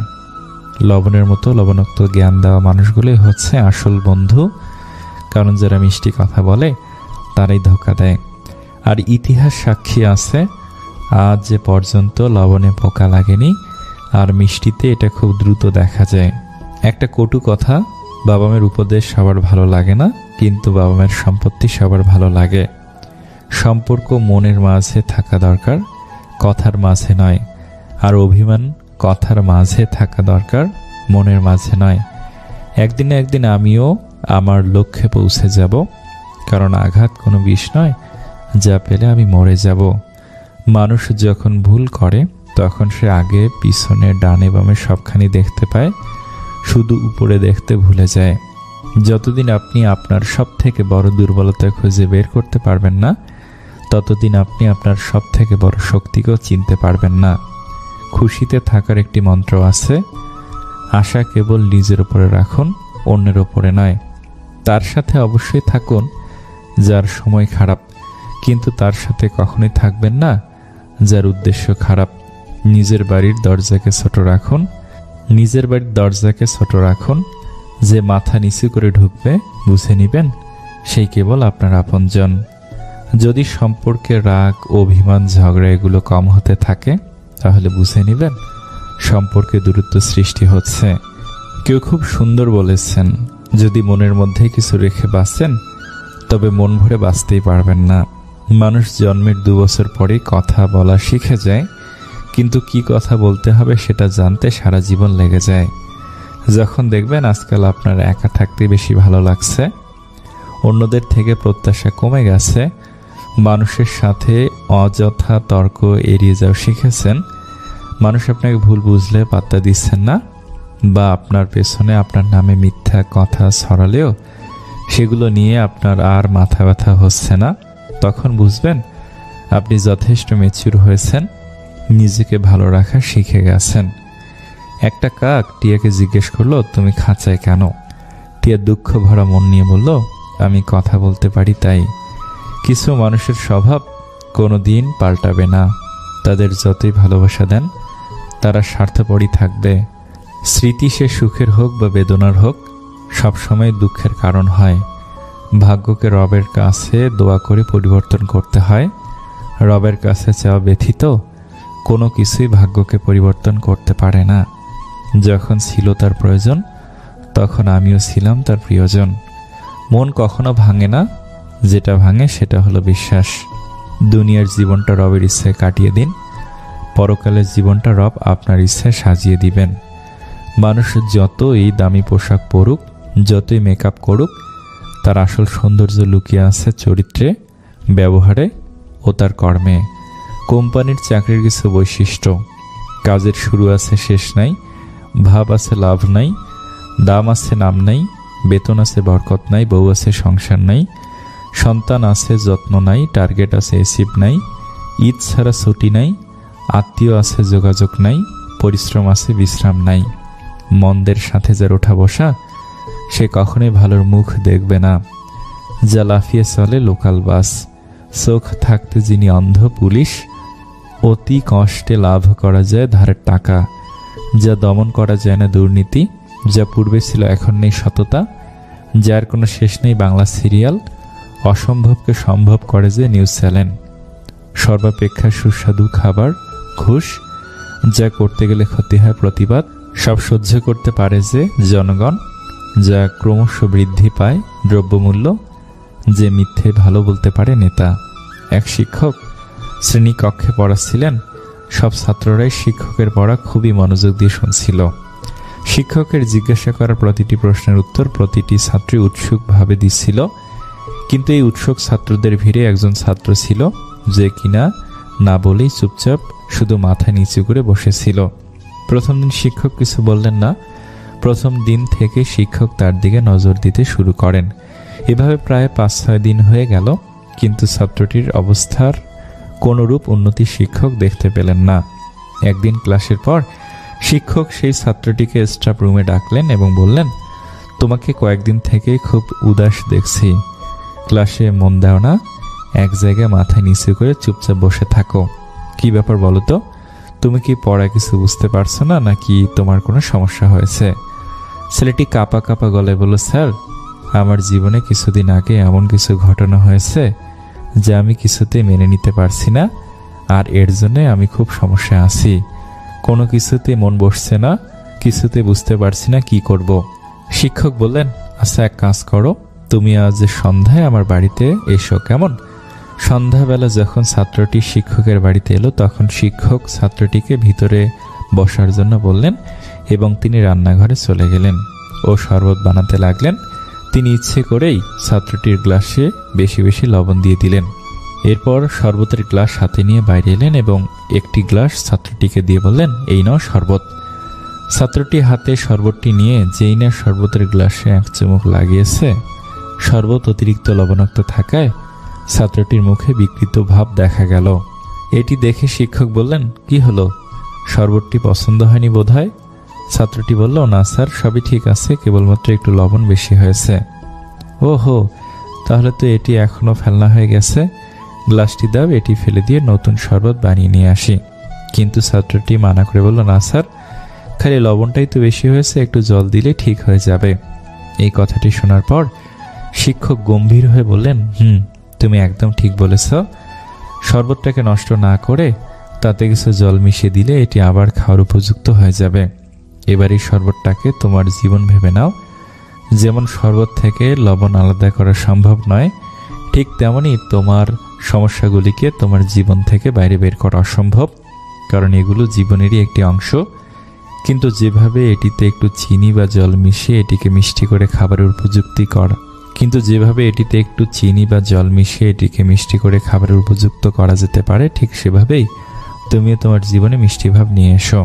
লবণের মতো লবণাক্ত জ্ঞান দেওয়া মানুষগুলোই হচ্ছে আসল বন্ধু, কারণ যারা মিষ্টি কথা বলে তারাই ধোঁকা দেয়। আর ইতিহাস সাক্ষী আছে, আজ যে পর্যন্ত লবণে পোকা লাগেনি, আর মিষ্টিতে এটা খুব দ্রুত দেখা যায়। একটা কটু কথা, বাবা মায়ের উপদেশ সবার ভালো লাগে না, কিন্তু বাবা মায়ের সম্পত্তি সবার ভালো লাগে। সম্পর্ক মনের মাঝে থাকা দরকার, কথার মাঝে নয়। আর অভিমান কথার মাঝে থাকা দরকার, মনের মাঝে নয়। একদিন না একদিন আমিও আমার লক্ষ্যে পৌঁছে যাব, কারণ আঘাত কোনো বিষ নয় যা পেলে আমি মরে যাব। মানুষ যখন ভুল করে তখন সে আগে পিছনে ডানে বামে সবখানি দেখতে পায়, শুধু উপরে দেখতে ভুলে যায়। যতদিন আপনি আপনার সব থেকে বড় দুর্বলতা খুঁজে বের করতে পারবেন না, ততদিন আপনি আপনার সব থেকে বড় শক্তিকেও চিনতে পারবেন না। খুশিতে থাকার একটি মন্ত্র আছে, আশা কেবল নিজের উপরে রাখুন, অন্যের উপরে নয়। তার সাথে অবশ্যই থাকুন যার সময় খারাপ, কিন্তু তার সাথে কখনোই থাকবেন না যার উদ্দেশ্য খারাপ। নিজের বাড়ির দরজাকে ছোট রাখুন, নিজের বাড়ির দরজাকে ছোট রাখুন। যে মাথা নিচু করে ঢুকবে বুঝে নিবেন সেই কেবল আপনার আপনজন। যদি সম্পর্কে রাগ, অভিমান, ঝগড়া এগুলো কম হতে থাকে তাহলে বুঝে নিবেন সম্পর্কে দূরত্ব সৃষ্টি হচ্ছে। কেউ খুব সুন্দর বলেছেন, যদি মনের মধ্যে কিছু রেখে বাঁচেন তবে মন ভরে বাঁচতেই পারবেন না। মানুষ জন্মের 2 বছর পরেই কথা বলা শিখে যায়, কিন্তু কি কথা বলতে হবে সেটা জানতে সারা জীবন লেগে যায়। যখন দেখবেন আজকাল আপনার একা থাকতে বেশি ভালো লাগছে, অন্যদের থেকে প্রত্যাশা কমে গেছে, মানুষের সাথে অযথা তর্ক এড়িয়ে যাওয়া শিখেছেন, মানুষ আপনাকে ভুল বুঝলে পাত্তা দিচ্ছেন না, বা আপনার পেছনে আপনার নামে মিথ্যা কথা ছড়ালেও সেগুলো নিয়ে আপনার আর মাথা ব্যথা হচ্ছে না, তখন বুঝবেন আপনি যথেষ্ট ম্যাচিউর হয়েছেন, নিজেকে ভালো রাখা শিখে গেছেন। একটা কাক টিয়াকে জিজ্ঞেস করলো, তুমি খাঁচায় কেন? টিয়া দুঃখ ভরা মন নিয়ে বলল, আমি কথা বলতে পারি তাই। কিছু মানুষের স্বভাব কোনো দিন পাল্টাবে না, তাদের যতই ভালোবাসা দেন তারা স্বার্থপরই থাকবে। স্মৃতি সে সুখের হোক বা বেদনার হোক সবসময় দুঃখের কারণ হয়। ভাগ্যকে রবের কাছে দোয়া করে পরিবর্তন করতে হয়। রবের কাছে চাওয়া ব্যথিত কোনো কিছুই ভাগ্যকে পরিবর্তন করতে পারে না। যখন ছিল তার প্রয়োজন তখন আমিও ছিলাম তার প্রিয়জন। মন কখনো ভাঙে না, যেটা ভাঙে সেটা হলো বিশ্বাস। দুনিয়ার জীবনটা রবের ইচ্ছায় কাটিয়ে দিন, পরকালের জীবনটা রব আপনার ইচ্ছায় সাজিয়ে দিবেন। মানুষ যতই দামি পোশাক পরুক, যতই মেকআপ করুক, তার আসল সৌন্দর্য লুকিয়ে আছে চরিত্রে, ব্যবহারে ও তার কর্মে। কোম্পানির চাকরির কিছু বৈশিষ্ট্য: কাজের শুরু আছে শেষ নাই, ভাব আছে লাভ নাই, দাম আছে নাম নাই, বেতন আছে বরকত নাই, বউ আছে সংসার নাই, সন্তান আছে যত্ন নাই, টার্গেট আছে অ্যাচিভ নাই, ঈদ ছাড়া ছুটি নাই, আত্মীয় আছে যোগাযোগ নাই, পরিশ্রম আছে বিশ্রাম নাই। মন্দের সাথে যার ওঠা বসা সে কখনোই ভালোর মুখ দেখবে না। যা লাফিয়ে চলে লোকাল বাস, চোখ থাকতে যিনি অন্ধ পুলিশ, অতি কষ্টে লাভ করা যায় ধারের টাকা, যা দমন করা যায় না দুর্নীতি, যা পূর্বে ছিল এখন নেই সততা, যার কোনো শেষ নেই বাংলা সিরিয়াল, অসম্ভবকে সম্ভব করে যে নিউজ চ্যানেল, সর্বাপেক্ষা সুস্বাদু খাবার ঘুষ, যা করতে গেলে ক্ষতি হয় প্রতিবাদ, সব সহ্য করতে পারে যে জনগণ, যা ক্রমশ বৃদ্ধি পায় দ্রব্যমূল্য, যে মিথ্যে ভালো বলতে পারে নেতা। এক শিক্ষক শ্রেণীকক্ষে পড়াচ্ছিলেন। সব ছাত্ররাই শিক্ষকের পড়া খুবই মনোযোগ দিয়ে শুনছিল। শিক্ষকের জিজ্ঞাসা করা প্রতিটি প্রশ্নের উত্তর প্রতিটি ছাত্রী উৎসুকভাবে দিচ্ছিল। কিন্তু এই উৎসুক ছাত্রদের ভিড়ে একজন ছাত্র ছিল যে কিনা না বলেই চুপচাপ শুধু মাথা নিচু করে বসেছিল। প্রথম দিন শিক্ষক কিছু বললেন না। প্রথম দিন থেকে শিক্ষক তার দিকে নজর দিতে শুরু করেন। এভাবে প্রায় 5-6 দিন হয়ে গেল, কিন্তু ছাত্রটির অবস্থার কোনরূপ উন্নতি শিক্ষক দেখতে পেলেন না। একদিন ক্লাসের পর শিক্ষক সেই ছাত্রটিকে স্টাফ রুমে ডাকলেন এবং বললেন, তোমাকে কয়েকদিন থেকে খুব উদাস দেখছি, ক্লাসে মন দাও না, এক জায়গায় মাথা নিচু করে চুপচাপ বসে থাকো। কি ব্যাপার বলো তো? তুমি কি পড়া কিছু বুঝতে পারছো না, নাকি তোমার কোনো সমস্যা হয়েছে? ছেলেটি কাঁপা কাঁপা গলায় বলল, স্যার, আমার জীবনে কিছুদিন আগে এমন কিছু ঘটনা হয়েছে যা আমি কিছুতেই মেনে নিতে পারছি না, আর এর জন্য আমি খুব সমস্যায় আছি। কোনো কিছুতে মন বসছে না, কিছুতে বুঝতে পারছি না কি করব। শিক্ষক বললেন, আচ্ছা এক কাজ করো, তুমি আজ সন্ধ্যায় আমার বাড়িতে এসো, কেমন? সন্ধ্যাবেলা যখন ছাত্রটি শিক্ষকের বাড়িতে এলো তখন শিক্ষক ছাত্রটিকে ভিতরে বসার জন্য বললেন এবং তিনি রান্নাঘরে চলে গেলেন ও শরবত বানাতে লাগলেন। তিনি ইচ্ছে করেই ছাত্রটির গ্লাসে বেশি বেশি লবণ দিয়ে দিলেন। এরপর শরবতের গ্লাস হাতে নিয়ে বাইরে এলেন এবং একটি গ্লাস ছাত্রটিকে দিয়ে বললেন, এই নাও শরবত। ছাত্রটি হাতে শরবতটি নিয়ে যেই না শরবতের গ্লাসে এক চুমুক লাগিয়েছে, শরবত অতিরিক্ত লবণাক্ত থাকায় ছাত্রটির মুখে বিকৃত ভাব দেখা গেল। এটি দেখে শিক্ষক বললেন, কি হলো, শরবতটি পছন্দ হয়নি বোধহয়? ছাত্রটি বলল, না স্যার, সবই ঠিক আছে, কেবলমাত্র একটু লবণ বেশি হয়েছে। ওহো, তাহলে তো এটি এখনো ফেলনা হয়ে গেছে। গ্লাসটি দাও, এটি ফেলে দিয়ে নতুন শরবত বানিয়ে নিয়ে আসি। কিন্তু ছাত্রটি মানা করে বলল, না স্যার, খালি লবণটাই তো বেশি হয়েছে, একটু জল দিলে ঠিক হয়ে যাবে। এই কথাটি শোনার পর শিক্ষক গম্ভীর হয়ে বললেন, তুমি একদম ঠিক বলেছ। শরবতটাকে নষ্ট না করে তাতে কিছু জল মিশিয়ে দিলে এটি আবার খাওয়ার উপযুক্ত হয়ে যাবে। এবার এই শরবতটাকে তোমার জীবন ভেবে নাও। যেমন শরবত থেকে লবণ আলাদা করা সম্ভব নয়, ঠিক তেমনি তোমার সমস্যাগুলিকে তোমার জীবন থেকে বাইরে বের করা অসম্ভব, কারণ এগুলো জীবনেরই একটি অংশ। কিন্তু যেভাবে এটিতে একটু চিনি বা জল মিশিয়ে এটিকে মিষ্টি করে খাবারের উপযুক্ত করা যেতে পারে, ঠিক সেভাবেই তুমিও তোমার জীবনে মিষ্টি ভাব নিয়ে এসো।